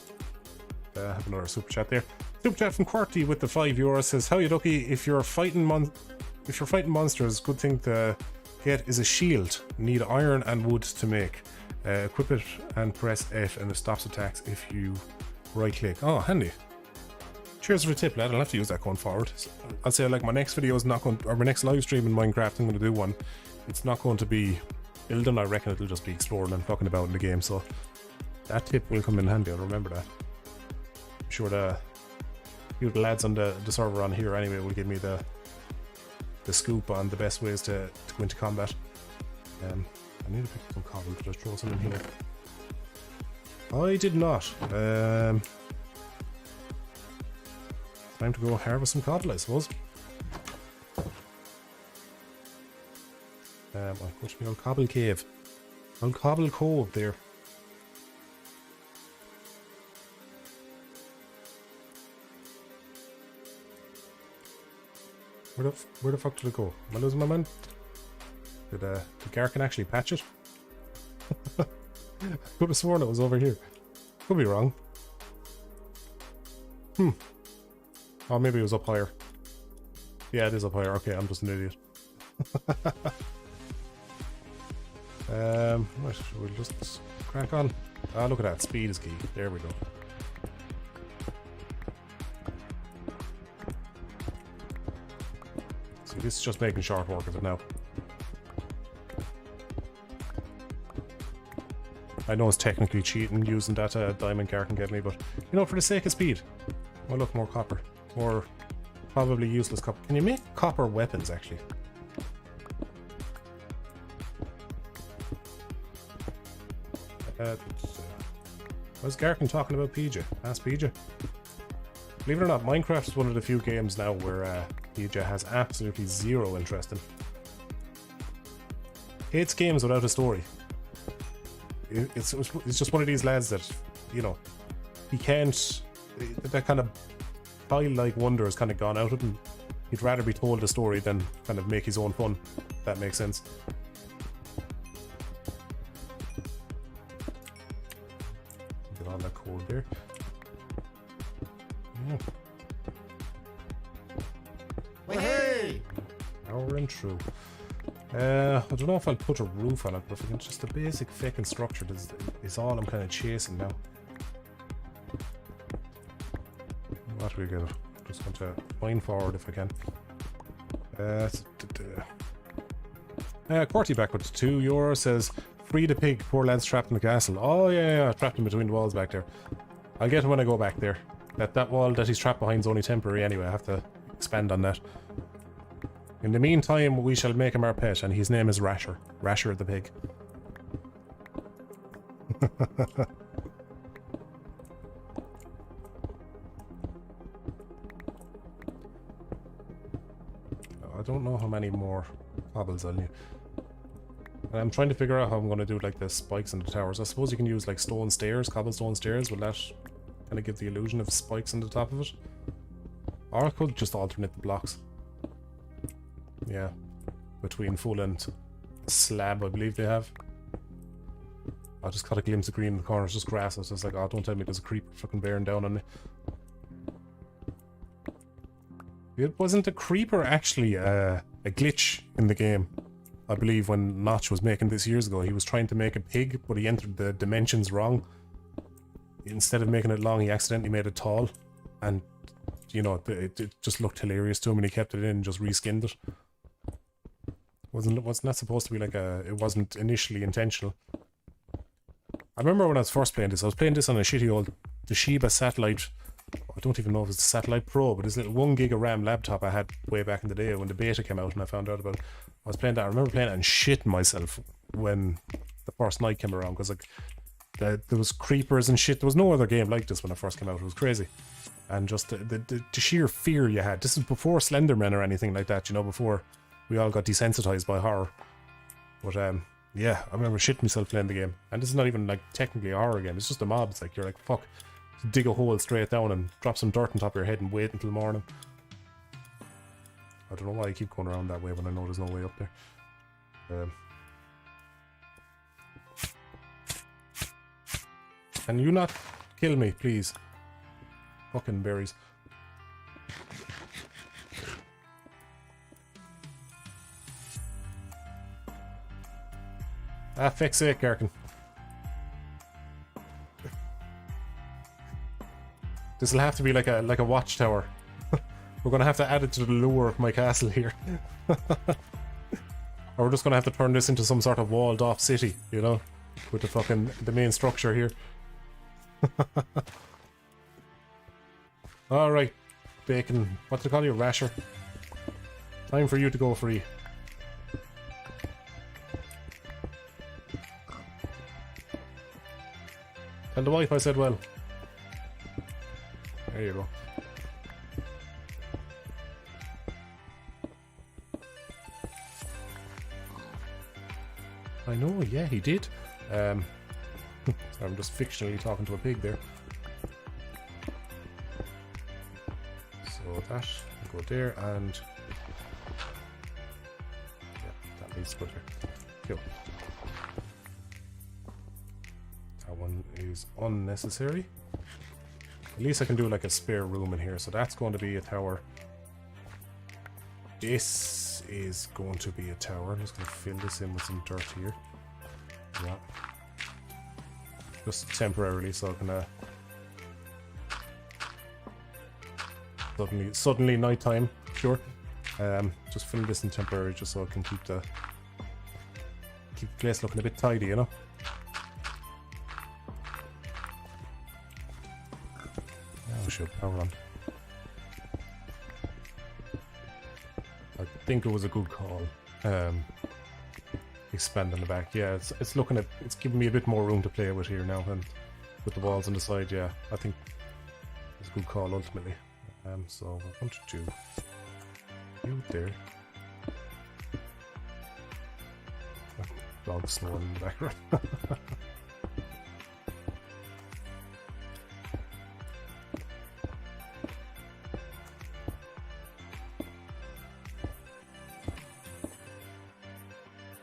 Have another super chat there. Super chat from QWERTY with the €5 says, "How you Ducky? If you're fighting monsters, good thing to get is a shield. Need iron and wood to make. Equip it and press F and it stops attacks if you right click." Oh, handy. Cheers for the tip, lad. I'll have to use that going forward. I'll say like my next video is not going, or my next live stream in Minecraft, I'm going to do one. It's not going to be building. I reckon it'll just be exploring and talking about in the game. So that tip will come in handy. I'll remember that. I'm sure the lads on the server on here anyway will give me the scoop on the best ways to go into combat. I need to pick up some cobble to just throw some in here. I did not. Time to go harvest some cobble, I suppose. I'll go to my old cobble cave. Old cobble cove there. Where the fuck did it go? Am I losing my mind? Did Garkin actually patch it? I could have sworn it was over here. Could be wrong. Oh, maybe it was up higher. Yeah, it is up higher. Okay, I'm just an idiot. Right, we'll just crack on. Ah, look at that. Speed is key. There we go. See, this is just making short work of it now. I know it's technically cheating using that diamond car can get me, but you know, for the sake of speed. Oh look, more copper. More probably useless copper. Can you make copper weapons actually? What's Garkin talking about PJ? Ask PJ. Believe it or not, Minecraft is one of the few games now where PJ has absolutely zero interest in. Hates games without a story. It's just one of these lads that, you know, he can't. That kind of childlike wonder has kind of gone out of him. He'd rather be told a story than kind of make his own fun. If that makes sense. Get on that coal there. Yeah. Hey! Power and true. I don't know if I'll put a roof on it, but it's just the basic fucking structure is all I'm kind of chasing now. What do we get? Just want to mine forward if I can. QWERTY back with €2 says, "Free the pig, poor lad's trapped in the castle." Oh yeah, trapped in between the walls back there. I'll get him when I go back there. That wall that he's trapped behind is only temporary anyway. I have to expand on that. In the meantime, we shall make him our pet, and his name is Rasher. Rasher the pig. I don't know how many more cobbles I'll need. And I'm trying to figure out how I'm going to do like the spikes in the towers. I suppose you can use like stone stairs, cobblestone stairs. Will that kind of give the illusion of spikes on the top of it? Or I could just alternate the blocks. Yeah, between full and slab, I believe they have. I just caught a glimpse of green in the corner. It's just grass. I was just like, oh, don't tell me there's a creeper fucking bearing down on me. It wasn't a creeper actually a glitch in the game. I believe when Notch was making this years ago, he was trying to make a pig, but he entered the dimensions wrong. Instead of making it long, he accidentally made it tall, and you know, it just looked hilarious to him, and he kept it in and just reskinned it. Wasn't that supposed to be like a? It wasn't initially intentional. I remember when I was first playing this, I was playing this on a shitty old Toshiba satellite. I don't even know if it's a Satellite Pro, but this little 1 gig of RAM laptop I had way back in the day when the beta came out and I found out about it. I was playing that. I remember playing it and shitting myself when the first night came around, because like there was creepers and shit. There was no other game like this when it first came out. It was crazy. And just the sheer fear you had. This is before Slenderman or anything like that, you know, before we all got desensitized by horror. But yeah, I remember shitting myself playing the game. And this is not even like technically a horror game. It's just a mob. It's like you're like, fuck, dig a hole straight down and drop some dirt on top of your head and wait until morning. I don't know why I keep going around that way when I know there's no way up there. Can you not kill me, please? Fucking berries. Ah, fuck's sake, Garkin. This'll have to be like a watchtower. We're gonna have to add it to the lure of my castle here. Or we're just gonna have to turn this into some sort of walled off city, you know? With the main structure here. Alright, Bacon. What do they call you? Rasher. Time for you to go free. Tell the wife I said well. There you go. I know, yeah, he did. I'm just fictionally talking to a pig there. So that will go there, and yeah, that needs to go there. Cool. That one is unnecessary. At least I can do like a spare room in here, so that's going to be a tower. This is going to be a tower. I'm just going to fill this in with some dirt here. Yeah. Just temporarily, so I can suddenly nighttime, sure. Just fill this in temporary just so I can keep the place looking a bit tidy, you know. Oh shit, power on. I think it was a good call. Expand on the back. Yeah, it's giving me a bit more room to play with here now, and with the walls on the side. Yeah, I think it's a good call ultimately. So we're going to do you there. Dog snoring in the background.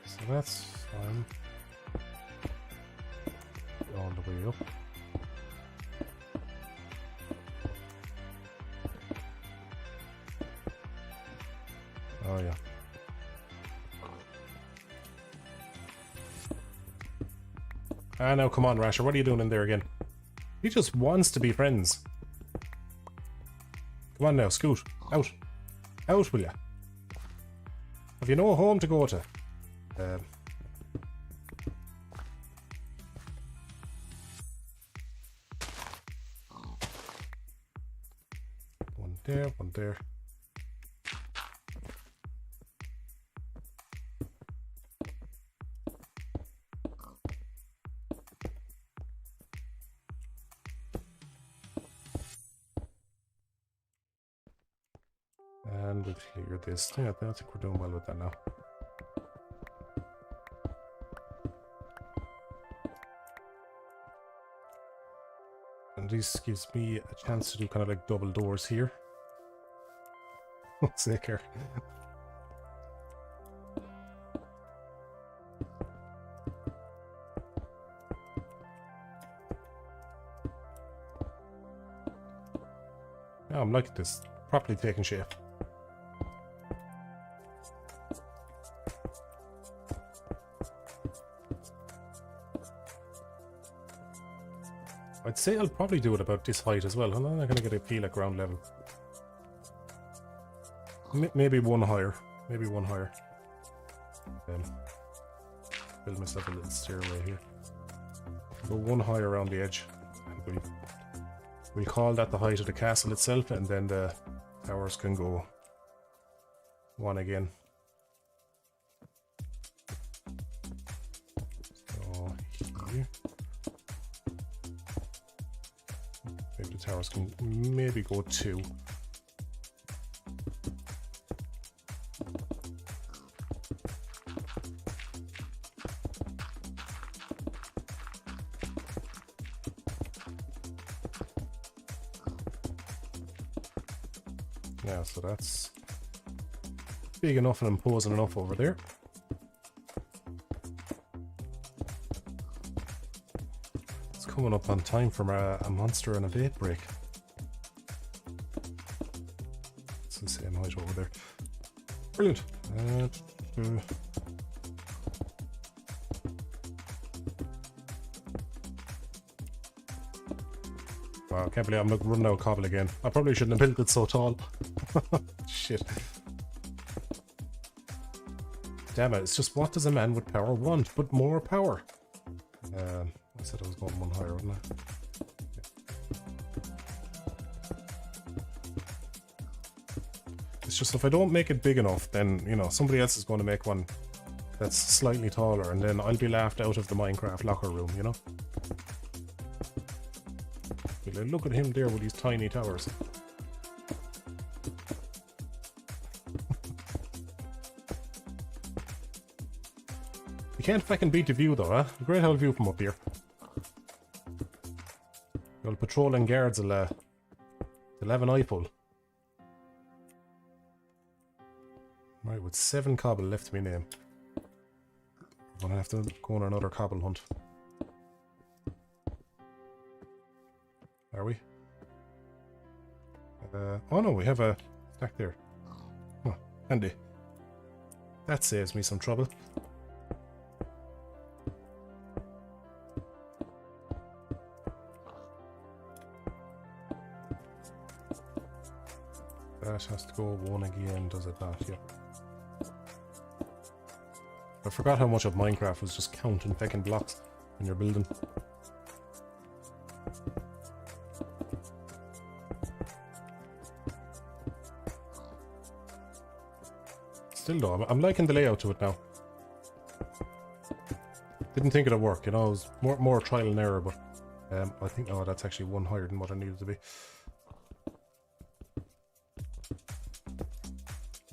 So that's fine. All the way up. Oh yeah. Ah, now come on, Rasher, what are you doing in there again? He just wants to be friends. Come on now, scoot. Out. Out, will ya? Have you no home to go to? One there, one there. And we'll clear this. Yeah, I think we're doing well with that now. And this gives me a chance to do kind of like double doors here. Sick here. Yeah, I'm liking this. Properly taking shape. I'd say I'll probably do it about this height as well. I'm not going to get a feel at ground level. Maybe one higher. Maybe one higher. Build myself a little stairway here. Go one higher around the edge. And we'll We'll call that the height of the castle itself, and then the towers can go one again. So here. Maybe the towers can maybe go 2. Yeah, so that's big enough and imposing enough over there. It's coming up on time for a monster and a bait break. It's the same height over there. Brilliant. Wow, I can't believe I'm running out of cobble again. I probably shouldn't have built it so tall. Shit. Damn it, it's just what does a man with power want but more power? I said I was going one higher, wasn't I? Yeah. It's just if I don't make it big enough, then, you know, somebody else is going to make one that's slightly taller, and then I'll be laughed out of the Minecraft locker room, you know? Look at him there with these tiny towers. You can't fucking beat the view though, huh? A great old view from up here. The old patrolling guards will have an eyeful. Right, with 7 cobble left to my name. I'm gonna have to go on another cobble hunt. Are we? Oh no, we have a stack there. Oh, handy. That saves me some trouble. That has to go 1 again, does it not? Yeah. I forgot how much of Minecraft was just counting fucking blocks when you're building. Still though, I'm liking the layout to it now. Didn't think it'd work, you know, it was more trial and error, but I think, oh, that's actually 1 higher than what I needed to be.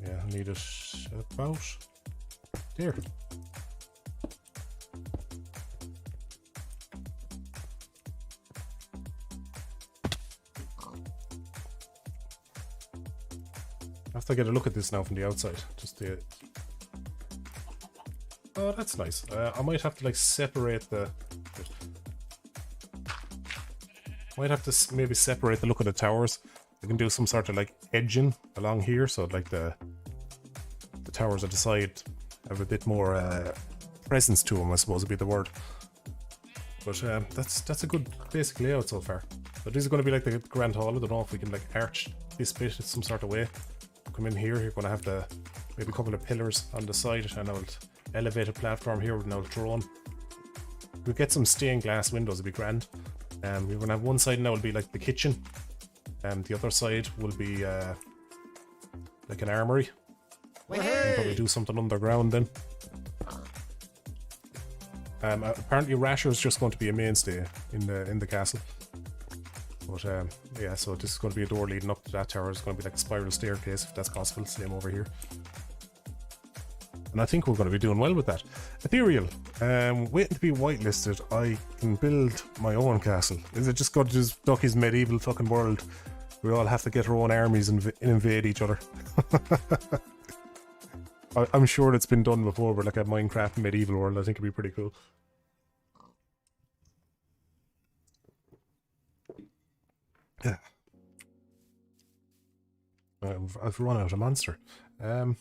Yeah, I need it about there. I have to get a look at this now from the outside. Just the... Oh, that's nice. I might have to like separate the... Might have to maybe separate the look of the towers. We can do some sort of like edging along here, so like the towers at the side have a bit more presence to them, I suppose would be the word. But that's a good basic layout so far. So these are going to be like the grand hall. I don't know if we can like arch this bit in some sort of way. Come in here, you're going to have maybe a couple of pillars on the side, and I'll elevate a platform here with an old throne. We'll get some stained glass windows, it'll be grand. We're going to have one side now will be like the kitchen, and the other side will be like an armory. We'll probably do something underground then. Apparently Rasher is just going to be a mainstay in the castle. But yeah, so this is going to be a door leading up to that tower. It's going to be like a spiral staircase, if that's possible. Same over here. And I think we're going to be doing well with that. Ethereal, waiting to be whitelisted. I can build my own castle. Is it just going to just Ducky's medieval fucking world? We all have to get our own armies and invade each other. I'm sure it's been done before, but like a Minecraft medieval world, I think it'd be pretty cool. Yeah. I've run out of monster. Yeah.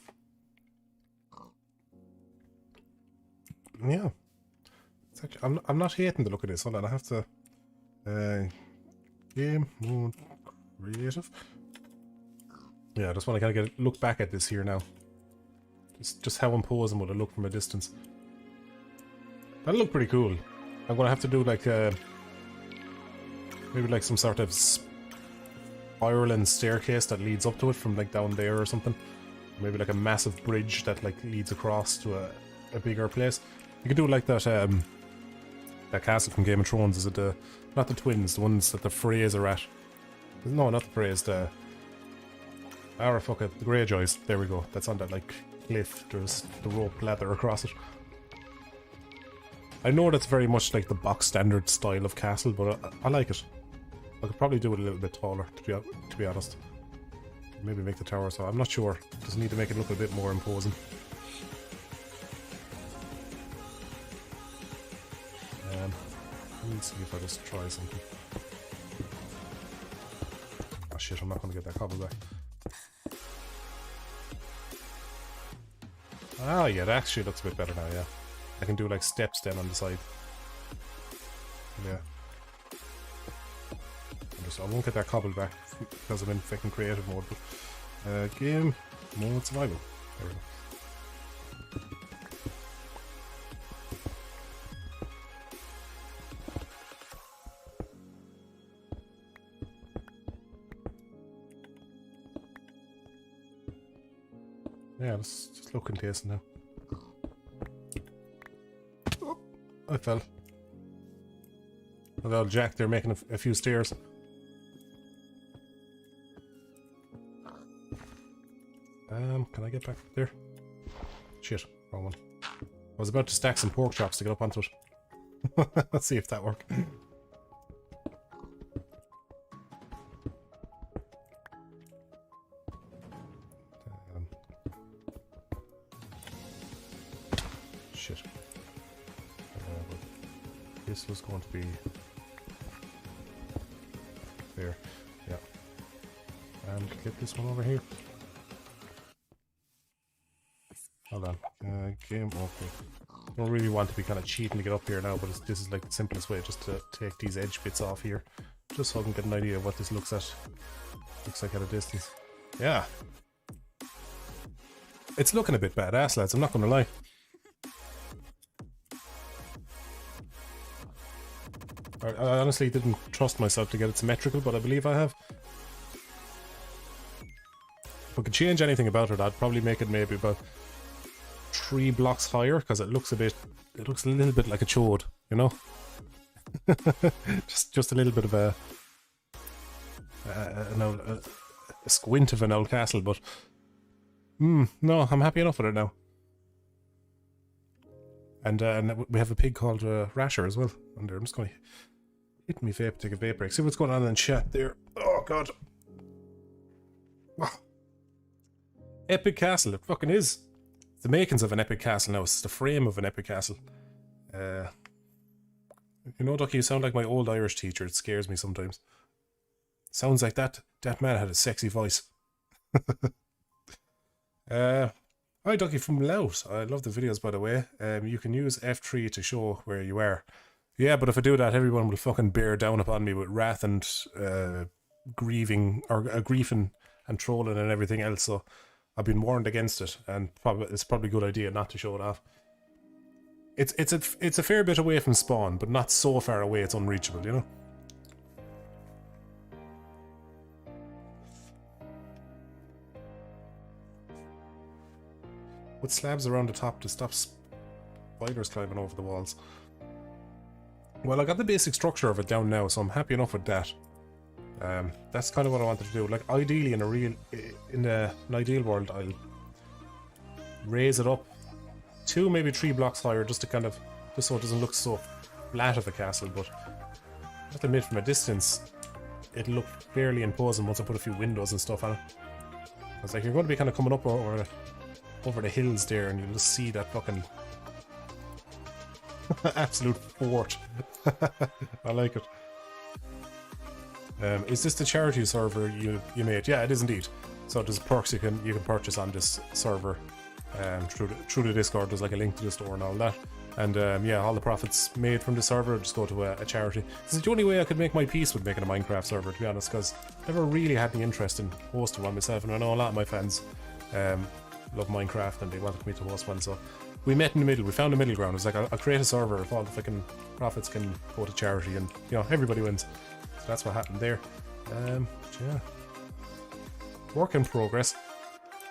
It's actually, I'm not hating the look of this. Hold on, I have to game mode creative. Yeah, I just want to kind of look back at this here now. Just how imposing would it look from a distance. That'll look pretty cool. I'm gonna have to do like maybe like some sort of spiraling staircase that leads up to it from like down there or something. Maybe like a massive bridge that like leads across to a bigger place. You could do like that that castle from Game of Thrones. Is it the, not the twins, the ones that the Freys are at? No, not the Freys, the fuck it, the Greyjoys. There we go. That's on that like cliff. There's the rope ladder across it. I know that's very much like the box standard style of castle, but I like it. I could probably do it a little bit taller, to be honest. Maybe make the tower so. I'm not sure. Just need to make it look a bit more imposing. Let me see if I just try something. Oh shit, I'm not going to get that cobble back. Ah, yeah, that actually looks a bit better now, yeah. I can do like steps then on the side. Yeah. I won't get that cobble back because I'm in fucking creative mode, but game mode survival. There we go. Yeah, let's just look and taste now. Oh, I fell. Look at Jack there making a few stairs. Can I get back up there? Shit, wrong one. I was about to stack some pork chops to get up onto it. Let's see if that works. Shit. This was going to be there. Yeah. And get this one over here. Hold on. Game okay. Don't really want to be kind of cheating to get up here now, but this is like the simplest way just to take these edge bits off here. Just so I can get an idea of what this looks like at a distance. Yeah. It's looking a bit badass, lads, I'm not gonna lie. I honestly didn't trust myself to get it symmetrical, but I believe I have. If I could change anything about it, I'd probably make it maybe about 3 blocks higher, because it looks a little bit like a chode, you know? just a little bit of a squint of an old castle, but no, I'm happy enough with it now. And we have a pig called Rasher as well. And I'm just going to hit me vape, take a vape break. See what's going on in chat there. Oh god. Oh. Epic castle, it fucking is. It's the makings of an epic castle now. It's the frame of an epic castle. You know, Ducky, you sound like my old Irish teacher. It scares me sometimes. Sounds like that man had a sexy voice. Hi Ducky from Laos. I love the videos, by the way. You can use F3 to show where you are. Yeah, but if I do that, everyone will fucking bear down upon me with wrath and grieving, or griefing and trolling and everything else, so I've been warned against it, and it's probably a good idea not to show it off. It's a fair bit away from spawn, but not so far away it's unreachable, you know? With slabs around the top to stop spiders climbing over the walls. Well, I got the basic structure of it down now, so I'm happy enough with that. That's kind of what I wanted to do. Like, ideally, in an ideal world, I'll raise it up 2, maybe 3 blocks higher, just so it doesn't look so flat of a castle. But I have to admit, from a distance, it'll look fairly imposing once I put a few windows and stuff on it. It's like you're going to be kind of coming up over the hills there, and you'll just see that fucking absolute fort. I like it. Is this the charity server you made? Yeah, it is indeed. So there's perks you can purchase on this server through the Discord. There's like a link to the store and all that. And yeah, all the profits made from the server just go to a charity. This is the only way I could make my peace with making a Minecraft server, to be honest, because I never really had any interest in hosting one myself, and I know a lot of my fans love Minecraft and they wanted me to host one, so we met in the middle. We found a middle ground. It was like, I'll create a server if all the fucking profits can go to charity, and you know, everybody wins. So that's what happened there. Yeah, Work in progress.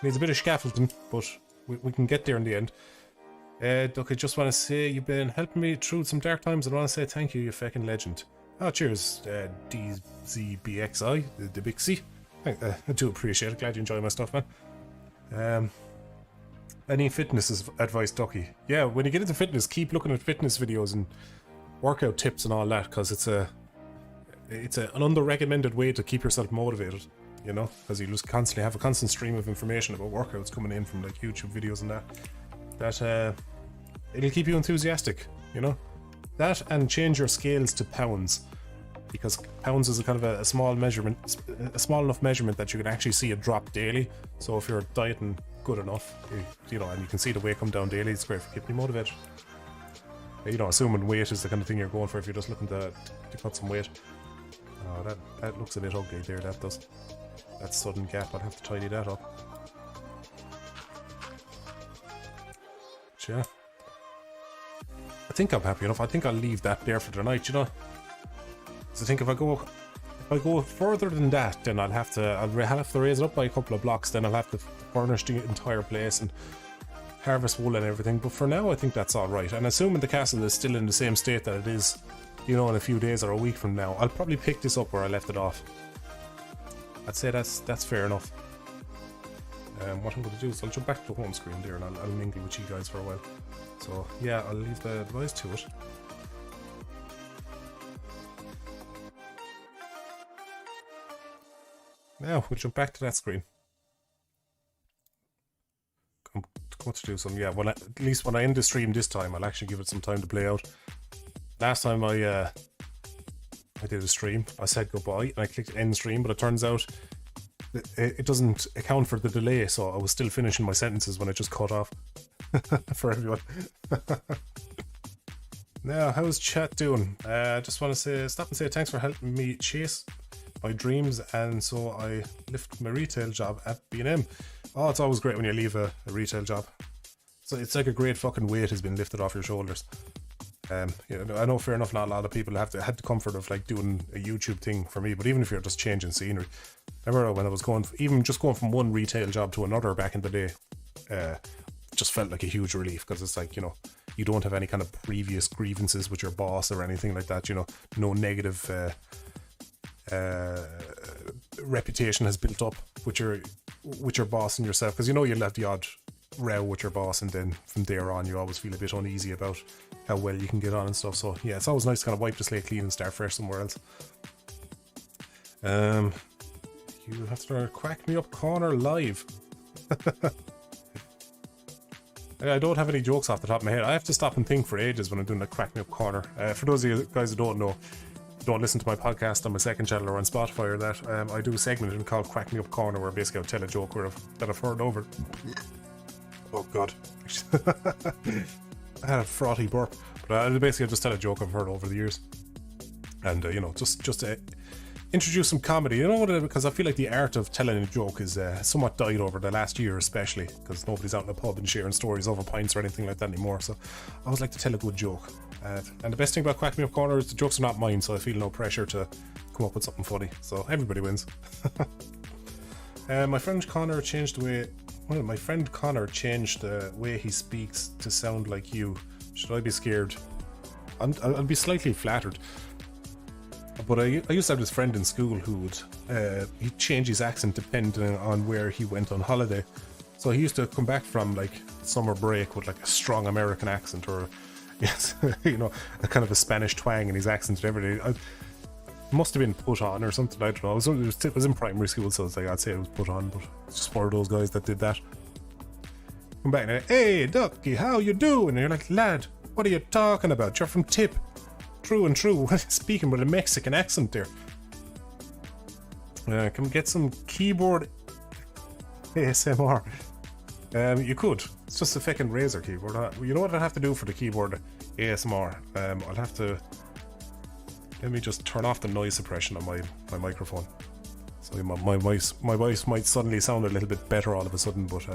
Needs a bit of scaffolding, but we can get there in the end. Duck, I just want to say you've been helping me through some dark times, and I want to say thank you, you fucking legend. Oh, cheers, DZBXI, the big C. I do appreciate it. Glad you enjoy my stuff, man. Any fitness advice, Ducky? Yeah, when you get into fitness, keep looking at fitness videos and workout tips and all that, because it's an under-recommended way to keep yourself motivated, you know, because you just constantly have a constant stream of information about workouts coming in from like YouTube videos and that it'll keep you enthusiastic, you know. That, and change your scales to pounds, because pounds is a kind of a small measurement, a small enough measurement that you can actually see a drop daily. So if you're dieting good enough, you know, and you can see the weight come down daily, it's great for keeping you motivated. You know, assuming weight is the kind of thing you're going for if you're just looking to cut some weight. Oh, that looks a bit ugly there, that does. That sudden gap, I'll have to tidy that up. But yeah. I think I'm happy enough. I think I'll leave that there for the night, you know. So I think if I go further than that, then I'll have to raise it up by a couple of blocks, then I'll have to furnish the entire place and harvest wool and everything. But for now, I think that's alright. And assuming the castle is still in the same state that it is, you know, in a few days or a week from now, I'll probably pick this up where I left it off. I'd say that's fair enough. What I'm going to do is I'll jump back to the home screen there and I'll mingle with you guys for a while. So yeah, I'll leave the advice to it. Now we'll jump back to that screen. I'm going to do some, yeah, at least when I end the stream this time, I'll actually give it some time to play out. Last time I did a stream, I said goodbye and I clicked end stream, but it turns out it doesn't account for the delay, so I was still finishing my sentences when it just cut off. For everyone. Now, how's chat doing? Just want to stop and say thanks for helping me chase my dreams, and so I left my retail job at B&M. Oh, it's always great when you leave a retail job. So it's like a great fucking weight has been lifted off your shoulders. You know, I know, fair enough, not a lot of people had the comfort of like doing a YouTube thing for me, but even if you're just changing scenery, I remember when I was going from one retail job to another back in the day, just felt like a huge relief, because it's like, you know, you don't have any kind of previous grievances with your boss or anything like that, you know, no negative reputation has built up with your boss and yourself, because you know you'll have the odd row with your boss, and then from there on you always feel a bit uneasy about how well you can get on and stuff. So yeah, it's always nice to kind of wipe the slate clean and start fresh somewhere else. You have to Quack Me Up Corner live. I don't have any jokes off the top of my head. I have to stop and think for ages when I'm doing the Quack Me Up Corner. For those of you guys who don't know, don't listen to my podcast on my second channel or on Spotify or that, I do a segment called Quack Me Up Corner, where basically I'll tell a joke that I've heard over. Oh god. I had a frothy burp. But basically I'll just tell a joke I've heard over the years. And, you know, just to introduce some comedy, you know, because I feel like the art of telling a joke is somewhat died over the last year, especially because nobody's out in the pub and sharing stories over pints or anything like that anymore. So I always like to tell a good joke. And the best thing about Quack Me Up Corner is the jokes are not mine, so I feel no pressure to come up with something funny. So everybody wins. My friend Connor changed the way he speaks to sound like you. Should I be scared? I'll be slightly flattered. But I used to have this friend in school who would he'd change his accent depending on where he went on holiday. So he used to come back from like summer break with like a strong American accent, or yes, you know, a kind of a Spanish twang in his accent and everything. I must have been put on or something. I don't know. I was in primary school, so it's like I'd say it was put on, but it's just one of those guys that did that. Come back and hey Ducky, how you doing? And you're like, lad, what are you talking about? You're from Tip. True and true. Speaking with a Mexican accent there. Can we get some keyboard ASMR? You could. It's just a fucking Razer keyboard. You know what I'd have to do for the keyboard ASMR? I'll have to. Let me just turn off the noise suppression on my microphone. So my voice might suddenly sound a little bit better all of a sudden, but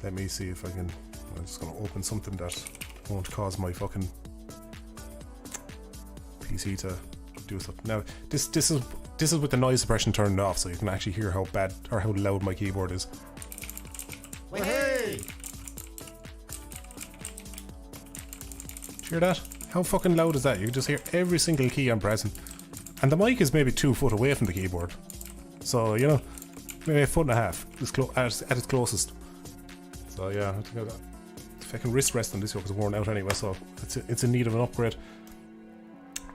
let me see if I can. I'm just gonna open something that won't cause my fucking PC to do something. Now this this is with the noise suppression turned off, so you can actually hear how bad or how loud my keyboard is. Hey! Do you hear that? How fucking loud is that? You can just hear every single key I'm pressing. And the mic is maybe 2 foot away from the keyboard. So, you know, maybe 1.5 foot at its closest. So yeah, I think I've got fucking wrist rest on this because it's worn out anyway, so it's in need of an upgrade.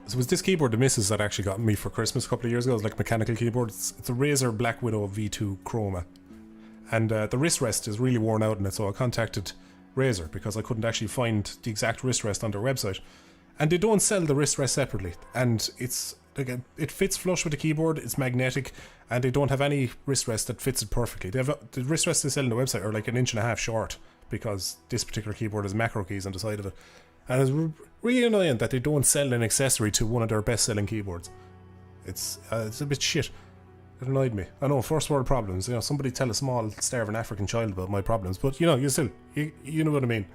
So it was this keyboard the missus that actually got me for Christmas a couple of years ago. It was like a mechanical keyboard. It's a Razer Black Widow V2 Chroma. And the wrist rest is really worn out in it, so I contacted Razer because I couldn't actually find the exact wrist rest on their website. And they don't sell the wrist rest separately. And it's like it fits flush with the keyboard, it's magnetic, and they don't have any wrist rest that fits it perfectly. They have the wrist rests they sell on the website are like 1.5 inches short because this particular keyboard has macro keys on the side of it. And it's really annoying that they don't sell an accessory to one of their best selling keyboards. It's a bit shit. It annoyed me. I know, first world problems. You know, somebody tell a small starving African child about my problems, but you know, you know what I mean.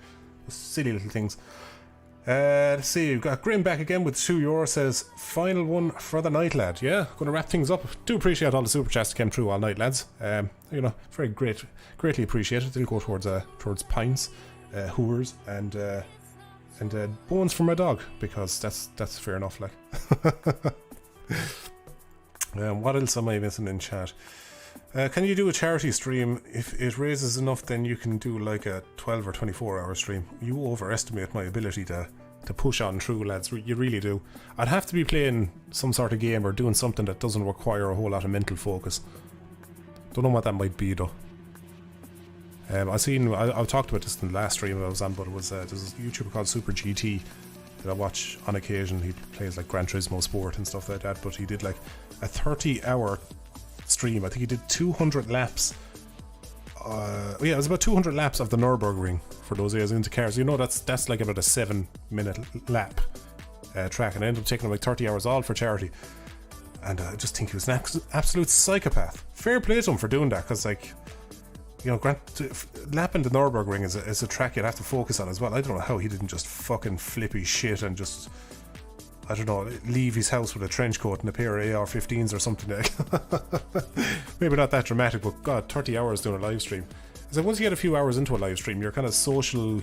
Silly little things. Let's see, we've got Grim back again with €2, says, final one for the night, lad. Yeah, gonna wrap things up. Do appreciate all the super chats that came through all night, lads. You know, greatly appreciated. They'll go towards pints, hooers, and bones for my dog, because that's fair enough, like. What else am I missing in chat? Can you do a charity stream? If it raises enough, then you can do like a 12 or 24 hour stream. You overestimate my ability to push on through, lads. You really do. I'd have to be playing some sort of game or doing something that doesn't require a whole lot of mental focus. Don't know what that might be though. I've talked about this in the last stream I was on, but it was there's a YouTuber called Super GT that I watch on occasion. He plays like Gran Turismo Sport and stuff like that, but he did like a 30-hour stream. I think he did 200 laps. Yeah, it was about 200 laps of the Nürburgring for those guys into cars. You know, that's like about a 7-minute lap track, and I ended up taking him like 30 hours all for charity. And I just think he was an absolute psychopath. Fair play to him for doing that, because like, you know, lapping the Nürburgring is a track you'd have to focus on as well. I don't know how he didn't just fucking flippy shit and just, I don't know, leave his house with a trench coat and a pair of AR-15s or something like. Maybe not that dramatic, but God, 30 hours doing a live stream. So once you get a few hours into a live stream, your kind of social,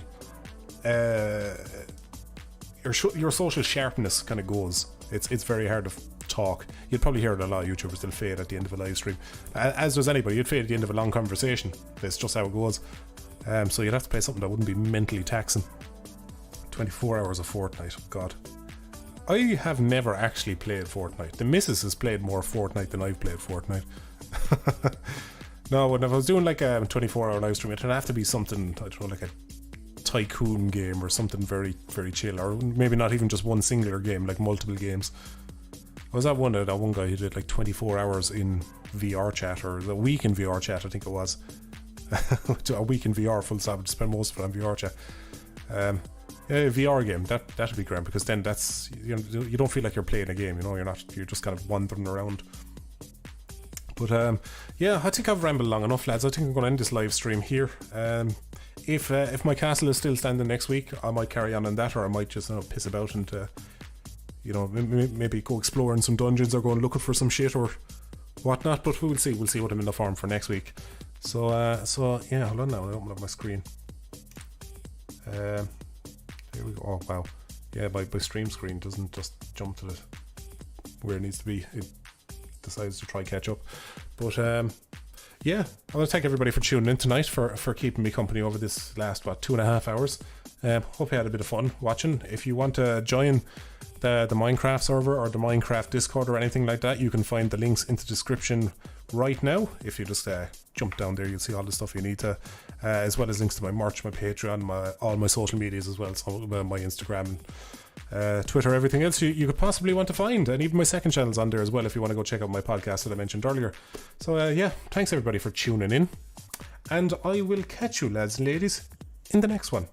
your social sharpness kind of goes. It's very hard to talk. You'd probably hear it a lot of YouTubers, they'll fade at the end of a live stream. As does anybody, you'd fade at the end of a long conversation. That's just how it goes. So you'd have to play something that wouldn't be mentally taxing. 24 hours of Fortnite, God. I have never actually played Fortnite. The missus has played more Fortnite than I've played Fortnite. No, when I was doing like a 24-hour live stream, it'd have to be something, I don't know, like a tycoon game or something very, very chill, or maybe not even just one singular game, like multiple games. I was at one guy who did like 24 hours in VR chat, or a week in VR chat, I think it was. A week in VR, full stop, to spend most of it on VR chat. Yeah, a VR game, that'd be grand, because then that's, you know, you don't feel like you're playing a game, you know, you're just kind of wandering around. But yeah, I think I've rambled long enough, lads. I think I'm going to end this live stream here. If my castle is still standing next week, I might carry on that, or I might just piss about and you know, maybe go exploring some dungeons or go and looking for some shit or whatnot. But we'll see what I'm in the form for next week. So yeah, hold on now, I open up my screen. Here we go. Oh wow, yeah, my stream screen doesn't just jump to where it needs to be. It decides to try catch up. But yeah, I want to thank everybody for tuning in tonight, for keeping me company over this last 2.5 hours. Hope you had a bit of fun watching. If you want to join the Minecraft server or the Minecraft Discord or anything like that, you can find the links in the description right now. If you just jump down there, you'll see all the stuff you need to, as well as links to my merch, my Patreon, all my social medias as well, so my Instagram, Twitter, everything else you could possibly want to find, and even my second channel's on there as well if you want to go check out my podcast that I mentioned earlier. So yeah, thanks everybody for tuning in, and I will catch you, lads and ladies, in the next one.